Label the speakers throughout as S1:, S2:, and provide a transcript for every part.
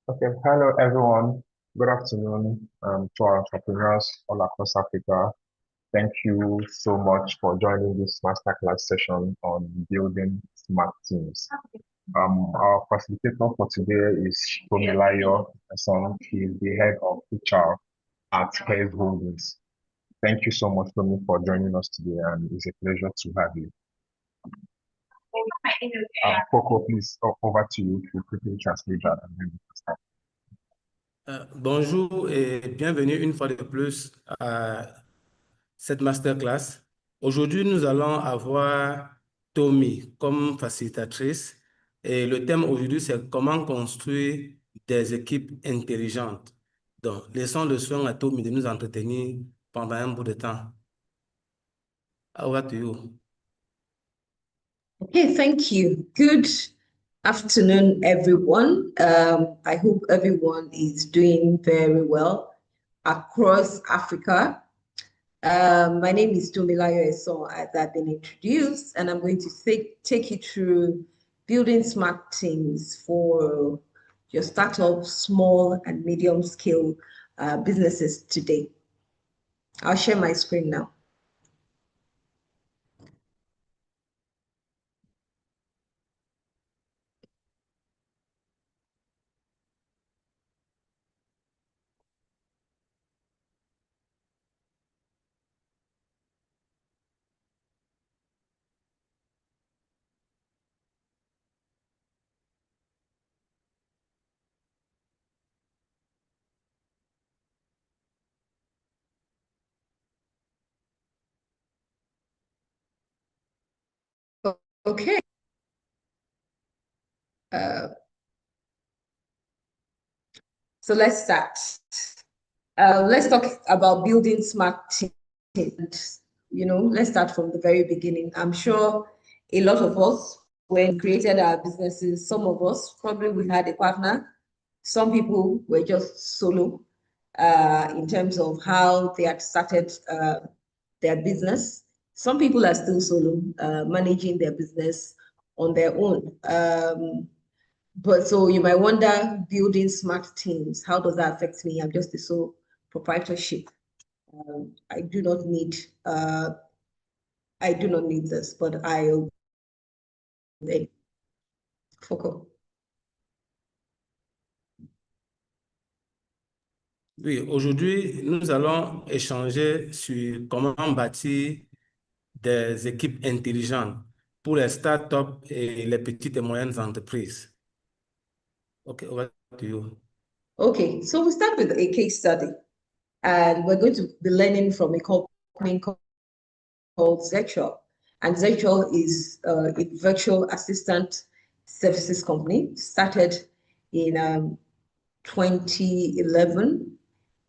S1: Okay, hello everyone. Good afternoon to our entrepreneurs all across Africa. Thank you so much for joining this masterclass session on building smart teams. Our facilitator for today is Tomilayo Eson. He is the head of HR at Hays Holdings. Thank you so much, Tomi, for joining us today, and it's a pleasure to have you. Coco, please, over to you to quickly translate that and then we can start.
S2: Bonjour et bienvenue une fois de plus à cette masterclass. Aujourd'hui, nous allons avoir Tommy comme facilitatrice et le thème aujourd'hui, c'est comment construire des équipes intelligentes. Donc, laissons le soin à Tommy de nous entretenir pendant un bout de temps. Over to you.
S3: Okay, thank you. Good afternoon, everyone. I hope everyone is doing very well across Africa. My name is Tomilayo Eson, as I've been introduced, and I'm going to take you through building smart teams for your startup, small and medium scale businesses today. I'll share my screen now. Okay. So let's start. Let's talk about building smart teams. Let's start from the very beginning. I'm sure a lot of us, when we created our businesses, some of us probably we had a partner. Some people were just solo in terms of how they had started their business. Some people are still solo, managing their business on their own. But so you might wonder, building smart teams, how does that affect me? I'm just a sole proprietorship. I do not need this, but I'll focus.
S2: Oui, aujourd'hui, nous allons échanger sur comment bâtir des équipes intelligentes pour les startups et les petites et moyennes entreprises. Okay, over to you.
S3: Okay, so we start with a case study, and we're going to be learning from a company called Zirtual. And Zirtual is a virtual assistant services company, started in 2011,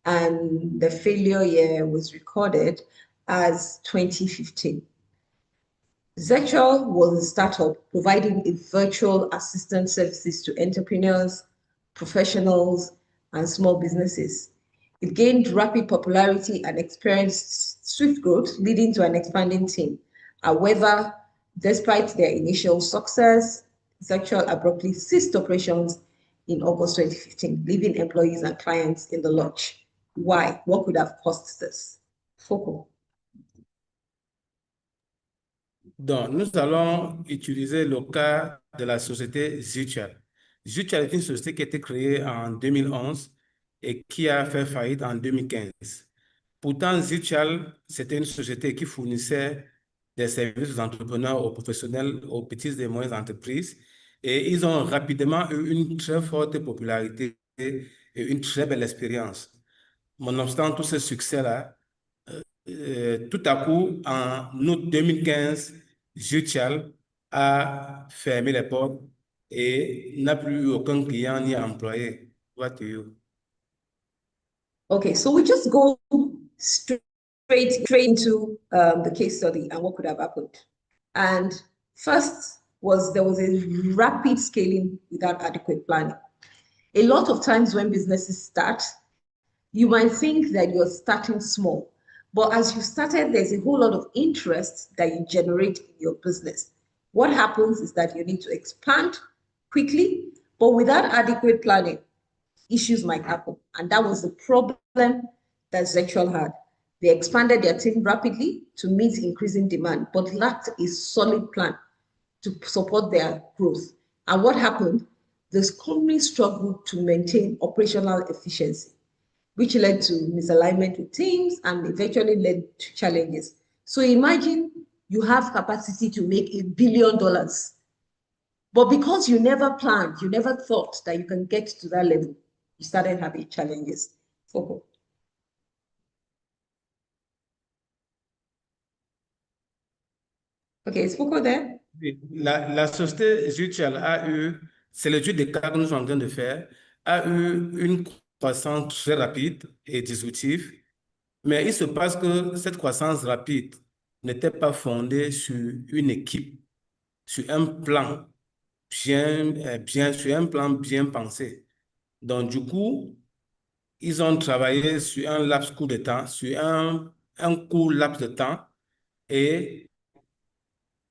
S3: and the failure year was recorded as 2015. Zirtual was a startup providing a virtual assistant services to entrepreneurs, professionals, and small businesses. It gained rapid popularity and experienced swift growth, leading to an expanding team. However, despite their initial success, Zirtual abruptly ceased operations in August 2015, leaving employees and clients in the lurch. Why? What could have caused this? Focal.
S2: Donc, nous allons utiliser le cas de la société Zirtual. Zirtual est une société qui a été créée en 2011 et qui a fait faillite en 2015. Pourtant, Zirtual, c'était une société qui fournissait des services aux entrepreneurs, aux professionnels, aux petites et moyennes entreprises. Et ils ont rapidement eu une très forte popularité et une très belle expérience. Nonobstant tout ce succès-là, tout à coup, en août 2015, Zirtual a fermé les portes et n'a plus eu aucun client ni employé. What do you?
S3: Okay, so we just go straight into the case study and what could have happened. And first there was a rapid scaling without adequate planning. A lot of times when businesses start, you might think that you're starting small, but as you started, there's a whole lot of interest that you generate in your business. What happens is that you need to expand quickly, but without adequate planning. issues might happen. And that was the problem that Zirtual had. They expanded their team rapidly to meet increasing demand, but lacked a solid plan to support their growth. And what happened? This company struggled to maintain operational efficiency, which led to misalignment with teams and eventually led to challenges. So imagine you have capacity to make $1 billion, but because you never planned, you never thought that you can get to that level, you started having challenges. Okay, is Foucault there?
S2: La société Zirtual a eu, c'est l'étude des cas que nous sommes en train de faire, a eu une croissance très rapide et disruptive, mais il se passe que cette croissance rapide n'était pas fondée sur une équipe, sur un plan sur un plan bien pensé. Donc, du coup, ils ont travaillé sur un laps court de temps, sur un court laps de temps, et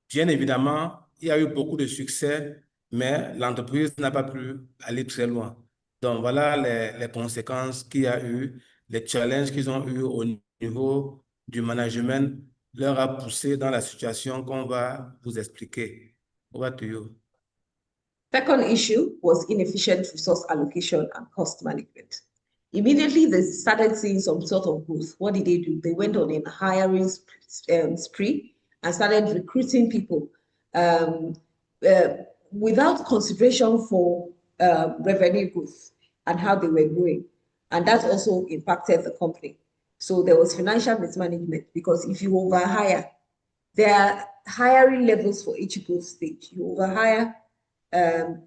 S2: bien évidemment, il y a eu beaucoup de succès, mais l'entreprise n'a pas pu aller très loin. Donc, voilà les conséquences qu'il y a eu, les challenges qu'ils ont eu au niveau du management leur a poussé dans la situation qu'on va vous expliquer. Over to you.
S3: Second issue was inefficient resource allocation and cost management. Immediately, they started seeing some sort of growth. What did they do? They went on a hiring spree and started recruiting people without consideration for revenue growth and how they were growing. And that also impacted the company. So there was financial mismanagement, because if you overhire, there are hiring levels for each growth stage. You overhire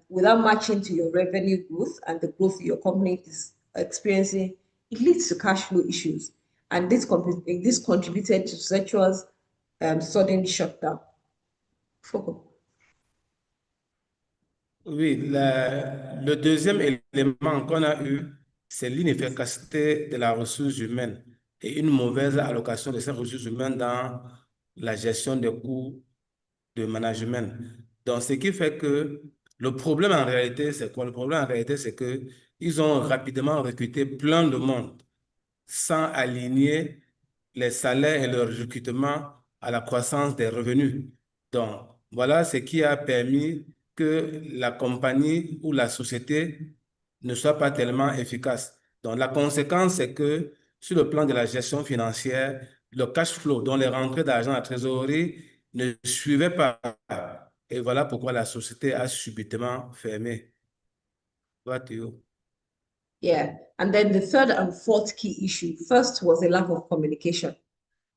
S3: without matching to your revenue growth and the growth your company is experiencing, it leads to cash flow issues. And this contributed to Zirtual's sudden shutdown. Foucault.
S2: Oui, le deuxième élément qu'on a eu, c'est l'inefficacité de la ressource humaine et une mauvaise allocation de ces ressources humaines dans la gestion des coûts de management. Donc, ce qui fait que le problème en réalité, c'est quoi? Le problème en réalité, c'est qu'ils ont rapidement recruté plein de monde sans aligner les salaires et le recrutement à la croissance des revenus. Donc, voilà ce qui a permis que la compagnie ou la société ne soit pas tellement efficace. Donc, la conséquence, c'est que sur le plan de la gestion financière, le cash flow, dont les rentrées d'argent à la trésorerie, ne suivaient pas. Et voilà pourquoi la société a subitement fermé. What do you?
S3: Yeah, and then the third and fourth key issue. First was a lack of communication.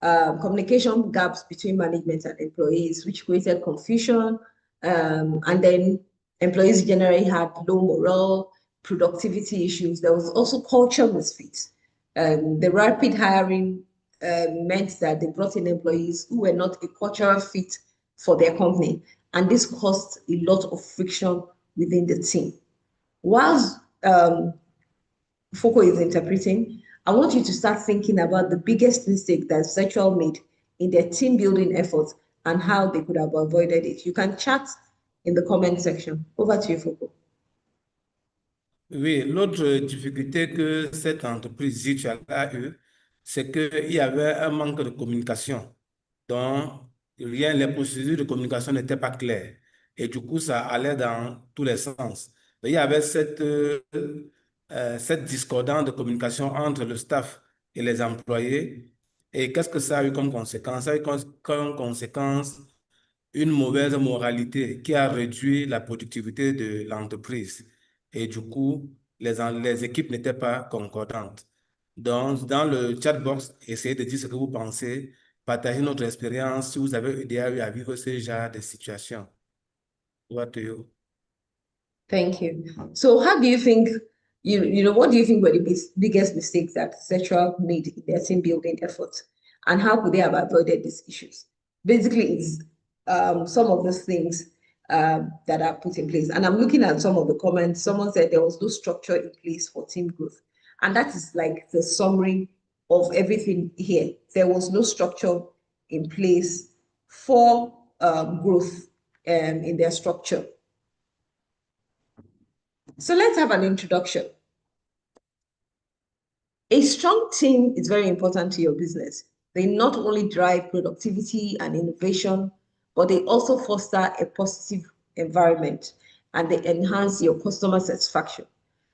S3: Communication gaps between management and employees, which created confusion. And then employees generally had low morale, productivity issues. There was also culture misfits. The rapid hiring meant that they brought in employees who were not a cultural fit for their company. And this caused a lot of friction within the team. Whilst Foucault is interpreting, I want you to start thinking about the biggest mistake that Zirtual made in their team building efforts and how they could have avoided it. You can chat in the comment section. Over to you, Foucault.
S2: Oui, l'autre difficulté que cette entreprise Zirtual a eue, c'est qu'il y avait un manque de communication. Donc, les procédures de communication n'étaient pas claires. Et du coup, ça allait dans tous les sens. Donc, il y avait cette discordance de communication entre le staff et les employés. Et qu'est-ce que ça a eu comme conséquence? Ça a eu comme conséquence une mauvaise moralité qui a réduit la productivité de l'entreprise. Et du coup, les équipes n'étaient pas concordantes. Donc, dans le chat box, essayez de dire ce que vous pensez, partagez notre expérience si vous avez déjà eu à vivre ce genre de situation. What do you?
S3: Thank you. So how do you think, what do you think were the biggest mistakes that Zirtual made in their team building efforts? And how could they have avoided these issues? Basically, it's some of those things that are put in place. And I'm looking at some of the comments. Someone said there was no structure in place for team growth. And that is like the summary of everything here. There was no structure in place for growth in their structure. So let's have an introduction. A strong team is very important to your business. They not only drive productivity and innovation, but they also foster a positive environment and they enhance your customer satisfaction.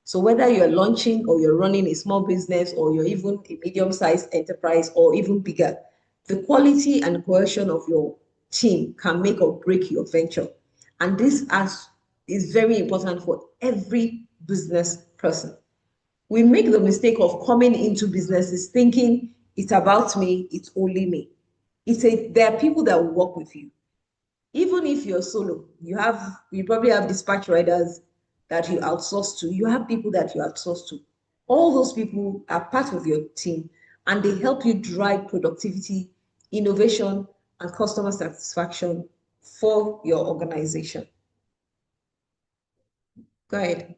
S3: So whether you're launching or you're running a small business or you're even a medium-sized enterprise or even bigger, the quality and cohesion of your team can make or break your venture. And this is very important for every business person. We make the mistake of coming into businesses thinking it's about me, it's only me. There are people that will work with you. Even if you're solo, you probably have dispatch riders that you outsource to. You have people that you outsource to. All those people are part of your team and they help you drive productivity, innovation, and customer satisfaction for your organization. Go ahead.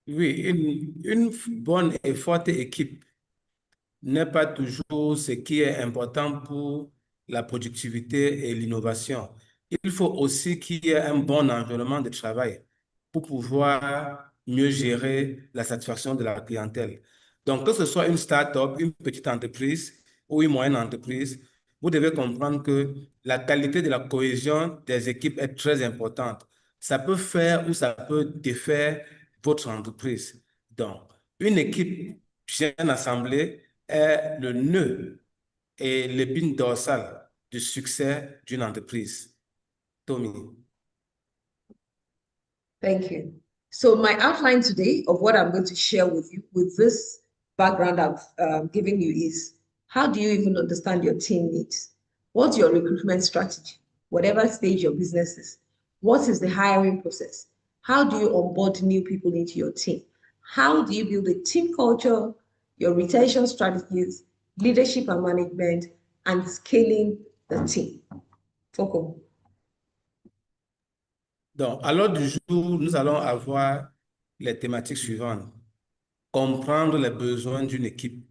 S2: Oui, une bonne et forte équipe n'est pas toujours ce qui est important pour la productivité et l'innovation. Il faut aussi qu'il y ait un bon environnement de travail pour pouvoir mieux gérer la satisfaction de la clientèle. Donc, que ce soit une start-up, une petite entreprise ou une moyenne entreprise, vous devez comprendre que la qualité de la cohésion des équipes est très importante. Ça peut faire ou ça peut défaire votre entreprise. Donc, une équipe bien assemblée est le nœud et l'épine dorsale du succès d'une entreprise. Tommy.
S3: Thank you. So my outline today of what I'm going to share with you with this background I've given you is how do you even understand your team needs? What's your recruitment strategy? Whatever stage your business is. What is the hiring process? How do you onboard new people into your team? How do you build a team culture, your retention strategies, leadership and management, and scaling the team? Foko.
S2: Donc, à l'ordre du jour, nous allons avoir les thématiques suivantes. Comprendre les besoins d'une équipe,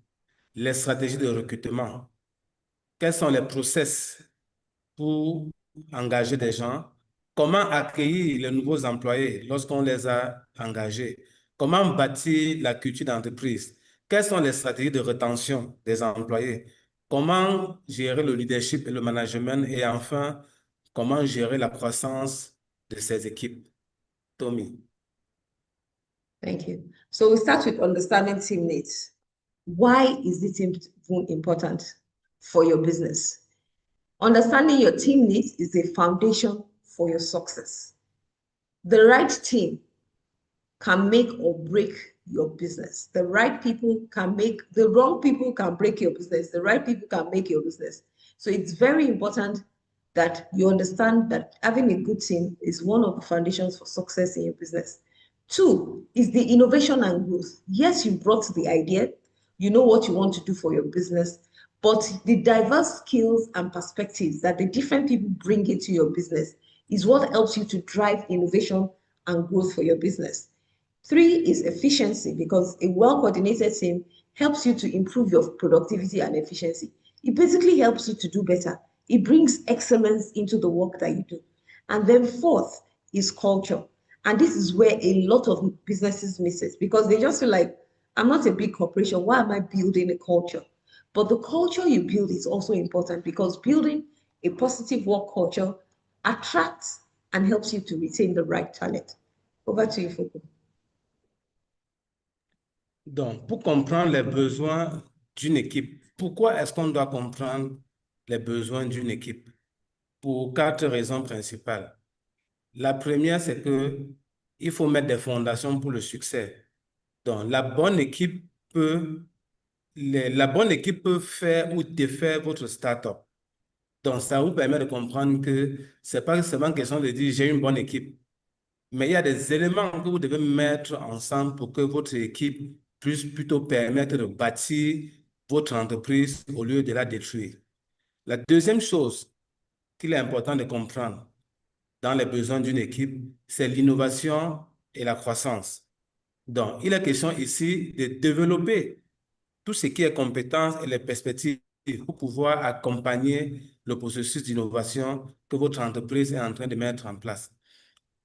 S2: les stratégies de recrutement, quels sont les process pour engager des gens, comment accueillir les nouveaux employés lorsqu'on les a engagés, comment bâtir la culture d'entreprise, quelles sont les stratégies de rétention des employés, comment gérer le leadership et le management et enfin, comment gérer la croissance de ces équipes. Tommy.
S3: Thank you. So we start with understanding team needs. Why is this important for your business? Understanding your team needs is a foundation for your success. The right team can make or break your business. The right people can make, the wrong people can break your business. The right people can make your business. So it's very important that you understand that having a good team is one of the foundations for success in your business. Two is the innovation and growth. Yes, you brought the idea, you know what you want to do for your business, but the diverse skills and perspectives that the different people bring into your business is what helps you to drive innovation and growth for your business. Three is efficiency, because a well-coordinated team helps you to improve your productivity and efficiency. It basically helps you to do better. It brings excellence into the work that you do. And then fourth is culture. And this is where a lot of businesses miss it, because they just feel like, I'm not a big corporation, why am I building a culture? But the culture you build is also important, because building a positive work culture attracts and helps you to retain the right talent. Over to you, Foucault.
S2: Donc, pour comprendre les besoins d'une équipe, pourquoi est-ce qu'on doit comprendre les besoins d'une équipe? Pour quatre raisons principales. La première, c'est que il faut mettre des fondations pour le succès. Donc, la bonne équipe peut faire ou défaire votre startup. Donc, ça vous permet de comprendre que c'est pas seulement question de dire j'ai une bonne équipe, mais il y a des éléments que vous devez mettre ensemble pour que votre équipe puisse plutôt permettre de bâtir votre entreprise au lieu de la détruire. La deuxième chose qu'il est important de comprendre dans les besoins d'une équipe, c'est l'innovation et la croissance. Donc, il est question ici de développer tout ce qui est compétences et les perspectives pour pouvoir accompagner le processus d'innovation que votre entreprise est en train de mettre en place.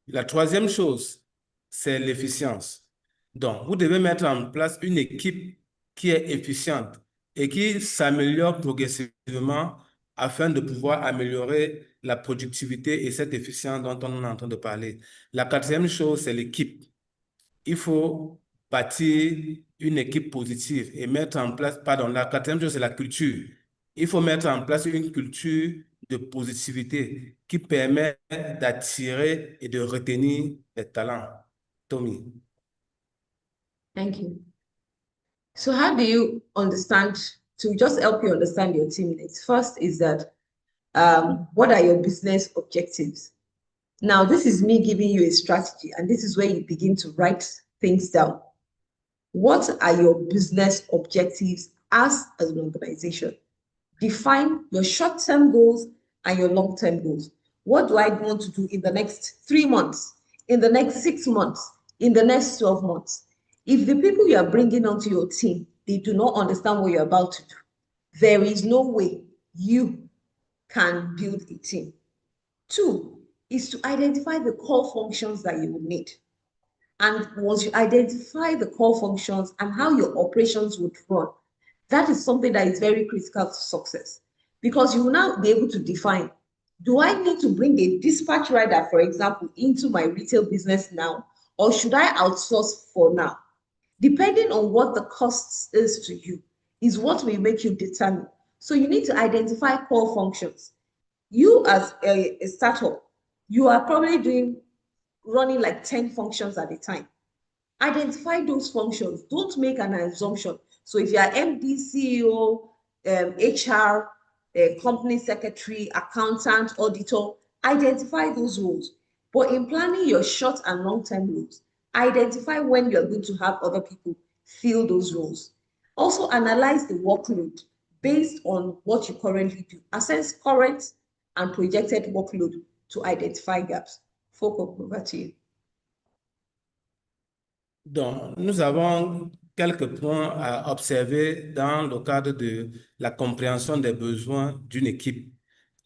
S2: La troisième chose, c'est l'efficience. Donc, vous devez mettre en place une équipe qui est efficiente et qui s'améliore progressivement afin de pouvoir améliorer la productivité et cette efficience dont on est en train de parler. La quatrième chose, c'est l'équipe. Il faut bâtir une équipe positive et mettre en place, pardon, la quatrième chose, c'est la culture. Il faut mettre en place une culture de positivité qui permet d'attirer et de retenir les talents. Tommy.
S3: Thank you. So how do you understand, to just help you understand your team needs? First is that, what are your business objectives? Now, this is me giving you a strategy, and this is where you begin to write things down. What are your business objectives as an organization? Define your short-term goals and your long-term goals. What do I want to do in the next 3 months, in the next 6 months, in the next 12 months? If the people you are bringing onto your team, they do not understand what you're about to do, there is no way you can build a team. 2 is to identify the core functions that you will need. And once you identify the core functions and how your operations would run, that is something that is very critical to success, because you will now be able to define, do I need to bring a dispatch rider, for example, into my retail business now, or should I outsource for now? Depending on what the cost is to you is what will make you determine. So you need to identify core functions. You as a startup, you are probably running like 10 functions at a time. Identify those functions. Don't make an assumption. So if you are MD, CEO, HR, company secretary, accountant, auditor, identify those roles. But in planning your short and long-term roles, identify when you're going to have other people fill those roles. Also analyze the workload based on what you currently do. Assess current and projected workload to identify gaps. Focus, over to you.
S2: Donc, nous avons quelques points à observer dans le cadre de la compréhension des besoins d'une équipe.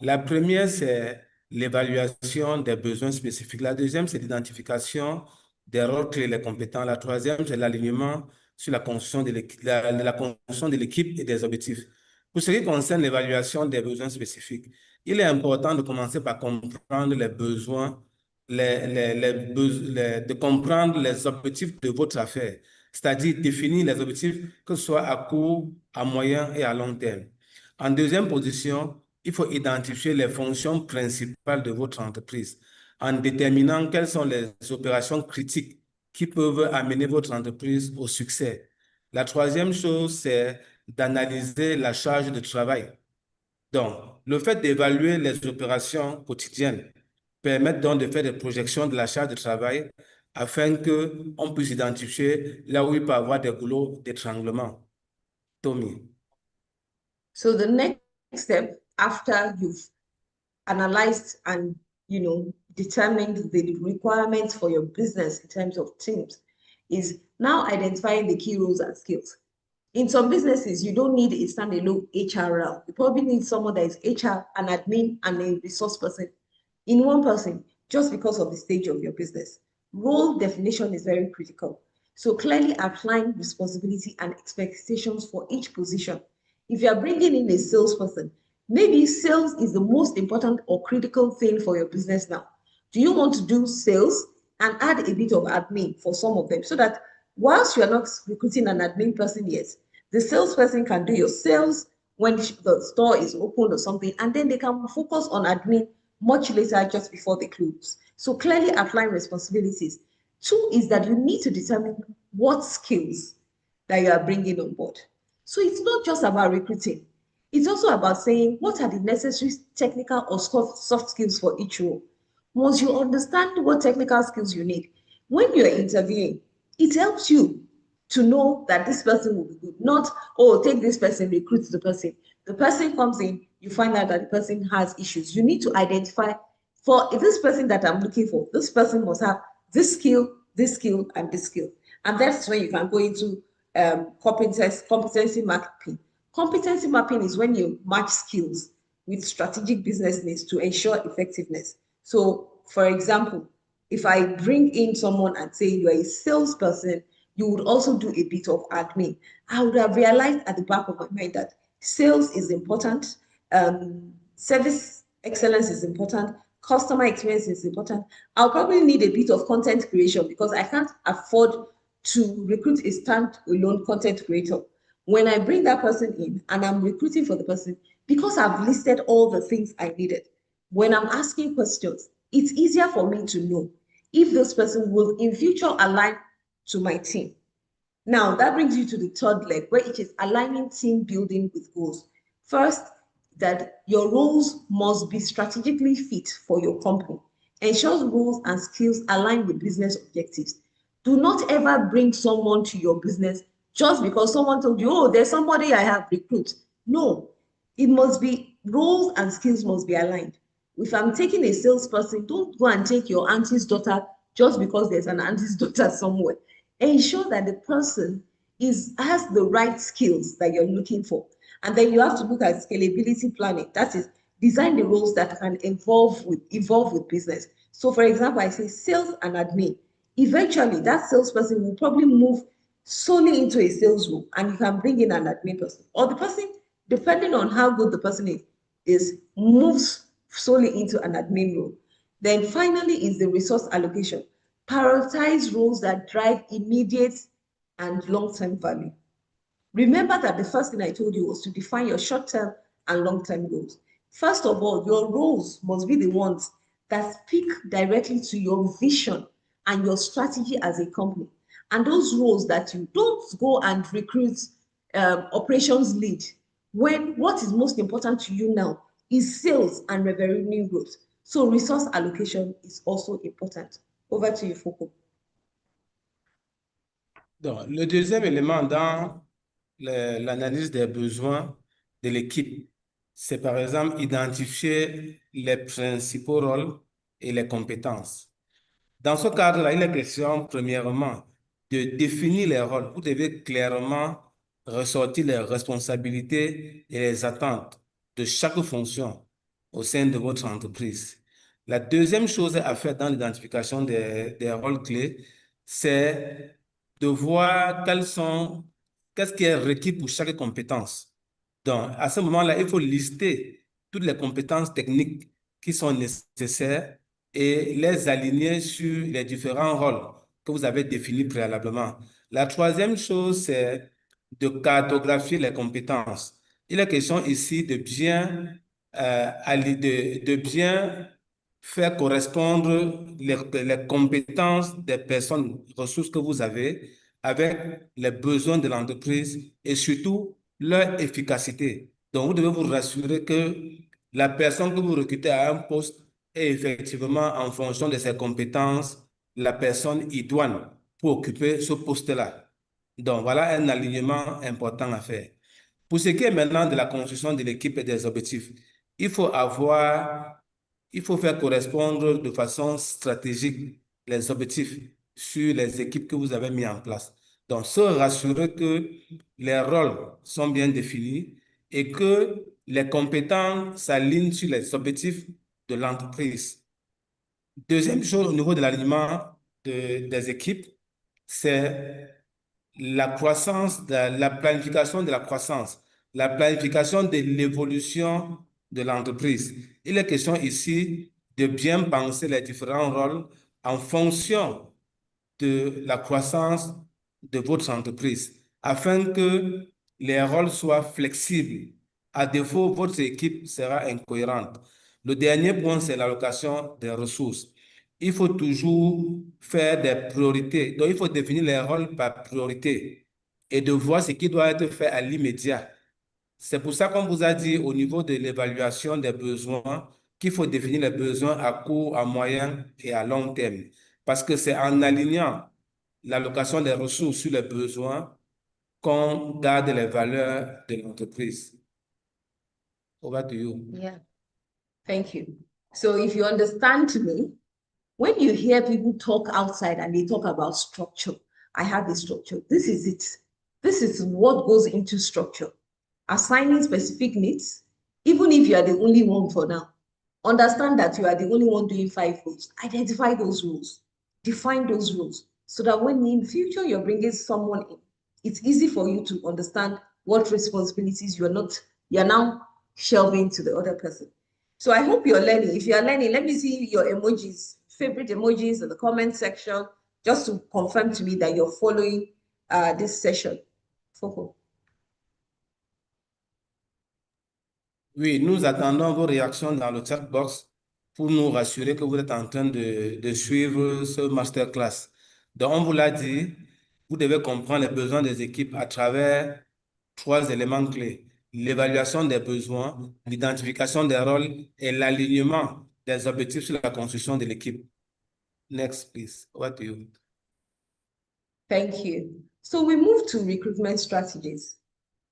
S2: La première, c'est l'évaluation des besoins spécifiques. La deuxième, c'est l'identification des rôles clés et les compétences. La troisième, c'est l'alignement sur la construction de l'équipe et des objectifs. Pour ce qui concerne l'évaluation des besoins spécifiques, il est important de commencer par comprendre les besoins de comprendre les objectifs de votre affaire, c'est-à-dire définir les objectifs que ce soit à court, à moyen et à long terme. En deuxième position, il faut identifier les fonctions principales de votre entreprise en déterminant quelles sont les opérations critiques qui peuvent amener votre entreprise au succès. La troisième chose, c'est d'analyser la charge de travail. Donc, le fait d'évaluer les opérations quotidiennes permet donc de faire des projections de la charge de travail afin qu'on puisse identifier là où il peut y avoir des goulots d'étranglement. Tommy.
S3: So the next step after you've analyzed and determined the requirements for your business in terms of teams is now identifying the key roles and skills. In some businesses, you don't need a standalone HR. You probably need someone that is HR, an admin, and a resource person in one person, just because of the stage of your business. Role definition is very critical. So clearly applying responsibility and expectations for each position. If you are bringing in a salesperson, maybe sales is the most important or critical thing for your business now. Do you want to do sales and add a bit of admin for some of them so that whilst you are not recruiting an admin person yet, the salesperson can do your sales when the store is open or something, and then they can focus on admin much later, just before they close. So clearly applying responsibilities. 2 is that you need to determine what skills that you are bringing on board. So it's not just about recruiting. It's also about saying, what are the necessary technical or soft skills for each role? Once you understand what technical skills you need, when you're interviewing, it helps you to know that this person will be good. Not, oh, take this person, recruit the person. The person comes in, you find out that the person has issues. You need to identify, for this person that I'm looking for, this person must have this skill, and this skill. And that's when you can go into competency mapping. Competency mapping is when you match skills with strategic business needs to ensure effectiveness. So, for example, if I bring in someone and say you're a salesperson, you would also do a bit of admin. I would have realized at the back of my mind that sales is important, service excellence is important, customer experience is important. I'll probably need a bit of content creation because I can't afford to recruit a standalone content creator. When I bring that person in and I'm recruiting for the person, because I've listed all the things I needed, when I'm asking questions, it's easier for me to know if this person will in future align to my team. Now, that brings you to the third leg, where it is aligning team building with goals. First, that your roles must be strategically fit for your company. Ensure roles and skills align with business objectives. Do not ever bring someone to your business just because someone told you, oh, there's somebody I have recruit. No, it must be, roles and skills must be aligned. If I'm taking a salesperson, don't go and take your auntie's daughter just because there's an auntie's daughter somewhere. Ensure that the person has the right skills that you're looking for. And then you have to look at scalability planning. That is, design the roles that can evolve with business. So for example, I say sales and admin. Eventually, that salesperson will probably move solely into a sales role, and you can bring in an admin person. Or the person, depending on how good the person is moves solely into an admin role. Then finally is the resource allocation. Prioritize roles that drive immediate and long-term value. Remember that the first thing I told you was to define your short-term and long-term goals. First of all, your roles must be the ones that speak directly to your vision and your strategy as a company. And those roles that you don't go and recruit operations lead, when what is most important to you now is sales and revenue growth. So resource allocation is also important. Over to you, Foucault.
S2: Donc, le deuxième élément dans l'analyse des besoins de l'équipe, c'est par exemple identifier les principaux rôles et les compétences. Dans ce cadre-là, il est question, premièrement, de définir les rôles. Vous devez clairement ressortir les responsabilités et les attentes de chaque fonction au sein de votre entreprise. La deuxième chose à faire dans l'identification des rôles clés, c'est de voir qu'est-ce qui est requis pour chaque compétence. Donc, à ce moment-là, il faut lister toutes les compétences techniques qui sont nécessaires et les aligner sur les différents rôles que vous avez définis préalablement. La troisième chose, c'est de cartographier les compétences. Il est question ici de bien faire correspondre les compétences des personnes, ressources que vous avez avec les besoins de l'entreprise et surtout leur efficacité. Donc, vous devez vous rassurer que la personne que vous recrutez à un poste est effectivement, en fonction de ses compétences, la personne idoine pour occuper ce poste-là. Donc, voilà un alignement important à faire. Pour ce qui est maintenant de la construction de l'équipe et des objectifs, il faut faire correspondre de façon stratégique les objectifs sur les équipes que vous avez mis en place. Donc, se rassurer que les rôles sont bien définis et que les compétences s'alignent sur les objectifs de l'entreprise. Deuxième chose au niveau de l'alignement des équipes, c'est la croissance, la planification de la croissance, la planification de l'évolution de l'entreprise. Il est question ici de bien penser les différents rôles en fonction de la croissance de votre entreprise, afin que les rôles soient flexibles. À défaut, votre équipe sera incohérente. Le dernier point, c'est l'allocation des ressources. Il faut toujours faire des priorités. Donc, il faut définir les rôles par priorité et de voir ce qui doit être fait à l'immédiat. C'est pour ça qu'on vous a dit au niveau de l'évaluation des besoins qu'il faut définir les besoins à court, à moyen et à long terme. Parce que c'est en alignant l'allocation des ressources sur les besoins qu'on garde les valeurs de l'entreprise. Over to you.
S3: Yeah, thank you. So if you understand me, when you hear people talk outside and they talk about structure, I have a structure. This is it. This is what goes into structure. Assigning specific needs, even if you are the only one for now. Understand that you are the only one doing 5 roles. Identify those roles. Define those roles. so that when in future you're bringing someone in, it's easy for you to understand what responsibilities you're now shelving to the other person. So I hope you're learning. If you're learning, let me see your emojis, favorite emojis in the comment section, just to confirm to me that you're following this session. Foko.
S2: Oui, nous attendons vos réactions dans le chat box pour nous rassurer que vous êtes en train de suivre ce masterclass. Donc, on vous l'a dit, vous devez comprendre les besoins des équipes à travers 3 éléments clés. L'évaluation des besoins, l'identification des rôles et l'alignement des objectifs sur la construction de l'équipe. Next, please. What do you?
S3: Thank you. So we move to recruitment strategies.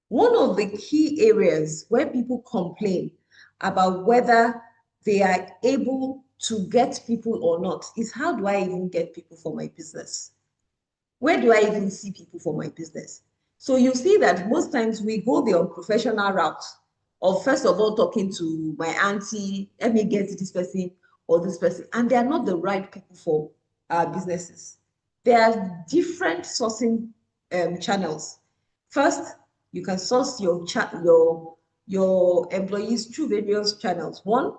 S3: One of the key areas where people complain about whether they are able to get people or not is, how do I even get people for my business? Where do I even see people for my business? So you see that most times we go the unprofessional route of, first of all, talking to my auntie, let me get this person or this person, and they are not the right people for our businesses. There are different sourcing channels. First, you can source your employees through various channels. One,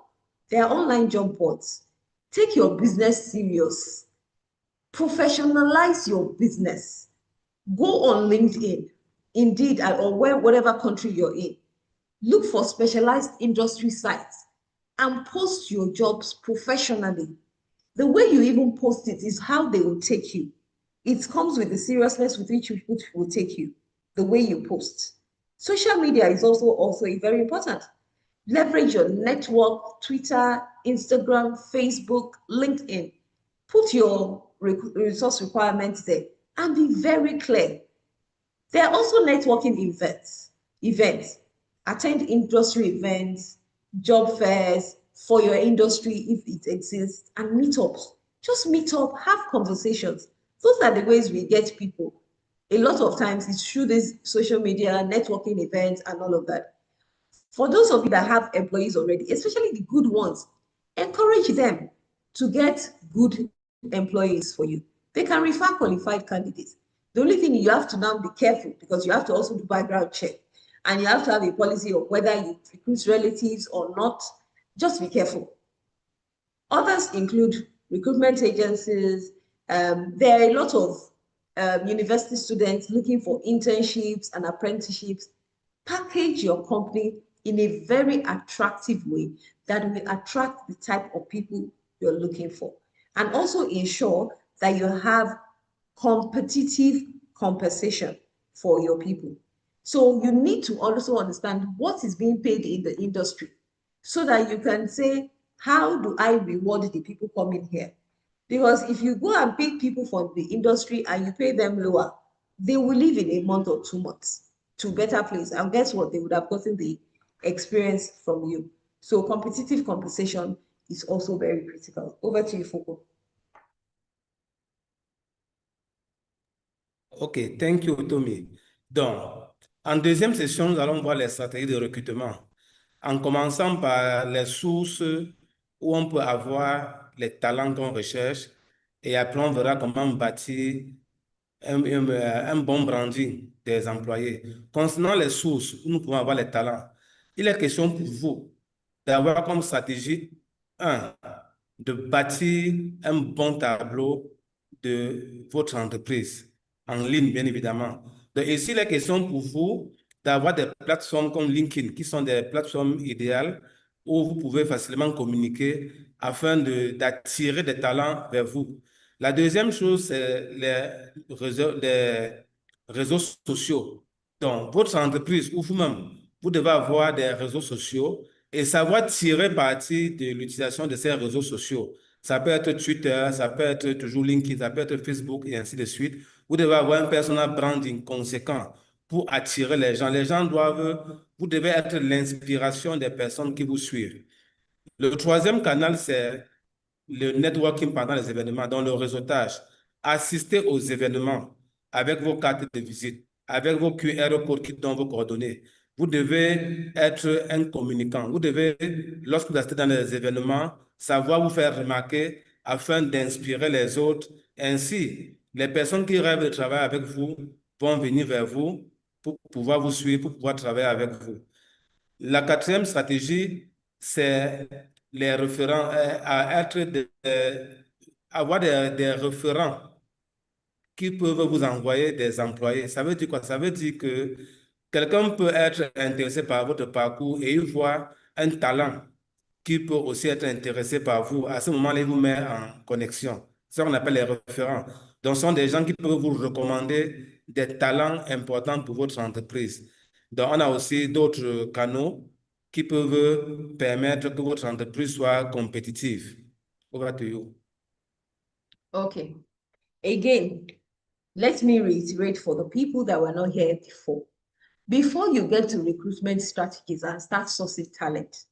S3: there are online job boards. Take your business serious. Professionalize your business. Go on LinkedIn, Indeed, or whatever country you're in. Look for specialized industry sites and post your jobs professionally. The way you even post it is how they will take you. It comes with the seriousness with which will take you, the way you post. Social media is also very important. Leverage your network, Twitter, Instagram, Facebook, LinkedIn. Put your resource requirements there and be very clear. There are also networking events. Attend industry events, job fairs for your industry if it exists, and meetups. Just meet up, have conversations. Those are the ways we get people. A lot of times it's through these social media, networking events, and all of that. For those of you that have employees already, especially the good ones, encourage them to get good employees for you. They can refer qualified candidates. The only thing you have to now be careful, because you have to also do background check, and you have to have a policy of whether you recruit relatives or not. Just be careful. Others include recruitment agencies. There are a lot of university students looking for internships and apprenticeships. Package your company in a very attractive way that will attract the type of people you're looking for. And also ensure that you have competitive compensation for your people. So you need to also understand what is being paid in the industry so that you can say, how do I reward the people coming here? Because if you go and pick people from the industry and you pay them lower, they will leave in a month or 2 months to better place. And guess what? They would have gotten the experience from you. So competitive compensation is also very critical. Over to you, Foko.
S2: OK, thank you, Tommy. Donc, en deuxième session, nous allons voir les stratégies de recrutement, en commençant par les sources où on peut avoir les talents qu'on recherche, et après on verra comment bâtir un bon branding des employés. Concernant les sources où nous pouvons avoir les talents, il est question pour vous d'avoir comme stratégie, de bâtir un bon tableau de votre entreprise en ligne, bien évidemment. Donc, ici, la question pour vous d'avoir des plateformes comme LinkedIn, qui sont des plateformes idéales où vous pouvez facilement communiquer afin d'attirer des talents vers vous. La deuxième chose, c'est les réseaux sociaux. Donc, votre entreprise ou vous-même, vous devez avoir des réseaux sociaux et savoir tirer parti de l'utilisation de ces réseaux sociaux. Ça peut être Twitter, ça peut être toujours LinkedIn, ça peut être Facebook et ainsi de suite. Vous devez avoir un personal branding conséquent pour attirer les gens. Vous devez être l'inspiration des personnes qui vous suivent. Le troisième canal, c'est le networking pendant les événements, dans le réseautage. Assistez aux événements avec vos cartes de visite, avec vos QR codes qui donnent vos coordonnées. Vous devez être un communicant. Vous devez, lorsque vous assistez dans les événements, savoir vous faire remarquer afin d'inspirer les autres. Ainsi, Les personnes qui rêvent de travailler avec vous vont venir vers vous pour pouvoir vous suivre, pour pouvoir travailler avec vous. La quatrième stratégie, c'est les référents, avoir des référents qui peuvent vous envoyer des employés. Ça veut dire quoi? Ça veut dire que quelqu'un peut être intéressé par votre parcours et il voit un talent qui peut aussi être intéressé par vous. À ce moment-là, il vous met en connexion. C'est ce qu'on appelle les référents. Donc, ce sont des gens qui peuvent vous recommander des talents importants pour votre entreprise. Donc, on a aussi d'autres canaux qui peuvent permettre que votre entreprise soit compétitive. Over to you.
S3: Okay. Again, let me reiterate for the people that were not here before. Before you get to recruitment strategies and start sourcing talent,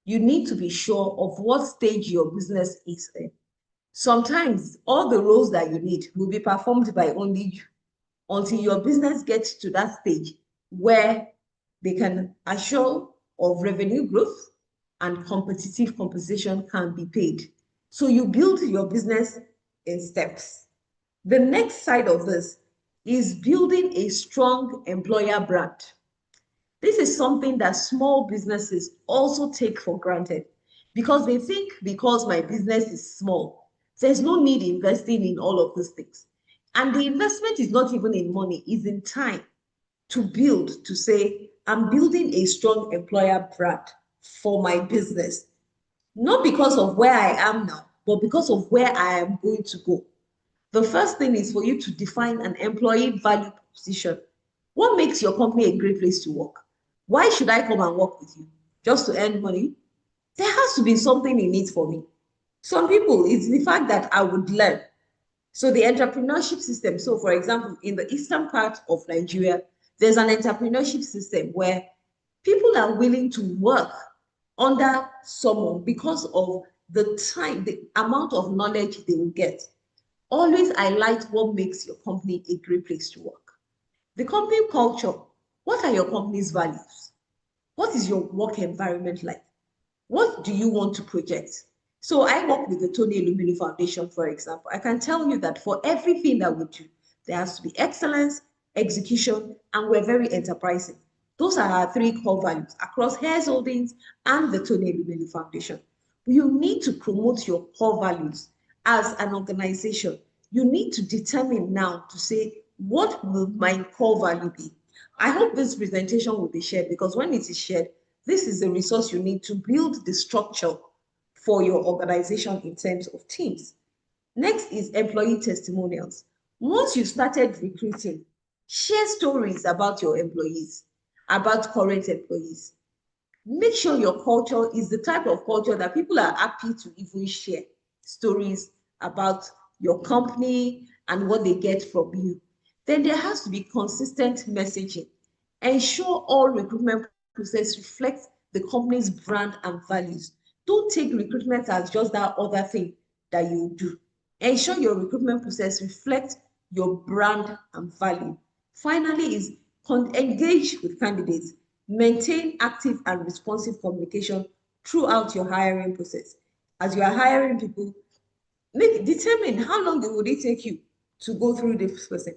S3: you need to be sure of what stage your business is in. Sometimes all the roles that you need will be performed by only you until your business gets to that stage where they can assure of revenue growth and competitive compensation can be paid. So you build your business in steps. The next side of this is building a strong employer brand. This is something that small businesses also take for granted because they think because my business is small, there's no need investing in all of these things. And the investment is not even in money, it's in time to build, to say, I'm building a strong employer brand for my business, not because of where I am now, but because of where I am going to go. The first thing is for you to define an employee value proposition. What makes your company a great place to work? Why should I come and work with you? Just to earn money? There has to be something in it for me. Some people, it's the fact that I would learn. So the entrepreneurship system, so for example, in the eastern part of Nigeria, there's an entrepreneurship system where people are willing to work under someone because of the time, the amount of knowledge they will get. Always highlight what makes your company a great place to work. The company culture. What are your company's values? What is your work environment like? What do you want to project? So I work with the Tony Elumelu Foundation, for example. I can tell you that for everything that we do, there has to be excellence, execution, and we're very enterprising. Those are our three core values across Hairs Holdings and the Tony Elumelu Foundation. You need to promote your core values as an organization. You need to determine now to say, what will my core value be? I hope this presentation will be shared because when it is shared, this is the resource you need to build the structure for your organization in terms of teams. Next is employee testimonials. Once you started recruiting, share stories about your employees, about current employees. Make sure your culture is the type of culture that people are happy to even share stories about your company and what they get from you. Then there has to be consistent messaging. Ensure all recruitment process reflects the company's brand and values. Don't take recruitment as just that other thing that you do. Ensure your recruitment process reflects your brand and value. Finally is engage with candidates. Maintain active and responsive communication throughout your hiring process. As you are hiring people, determine how long will it take you to go through this person.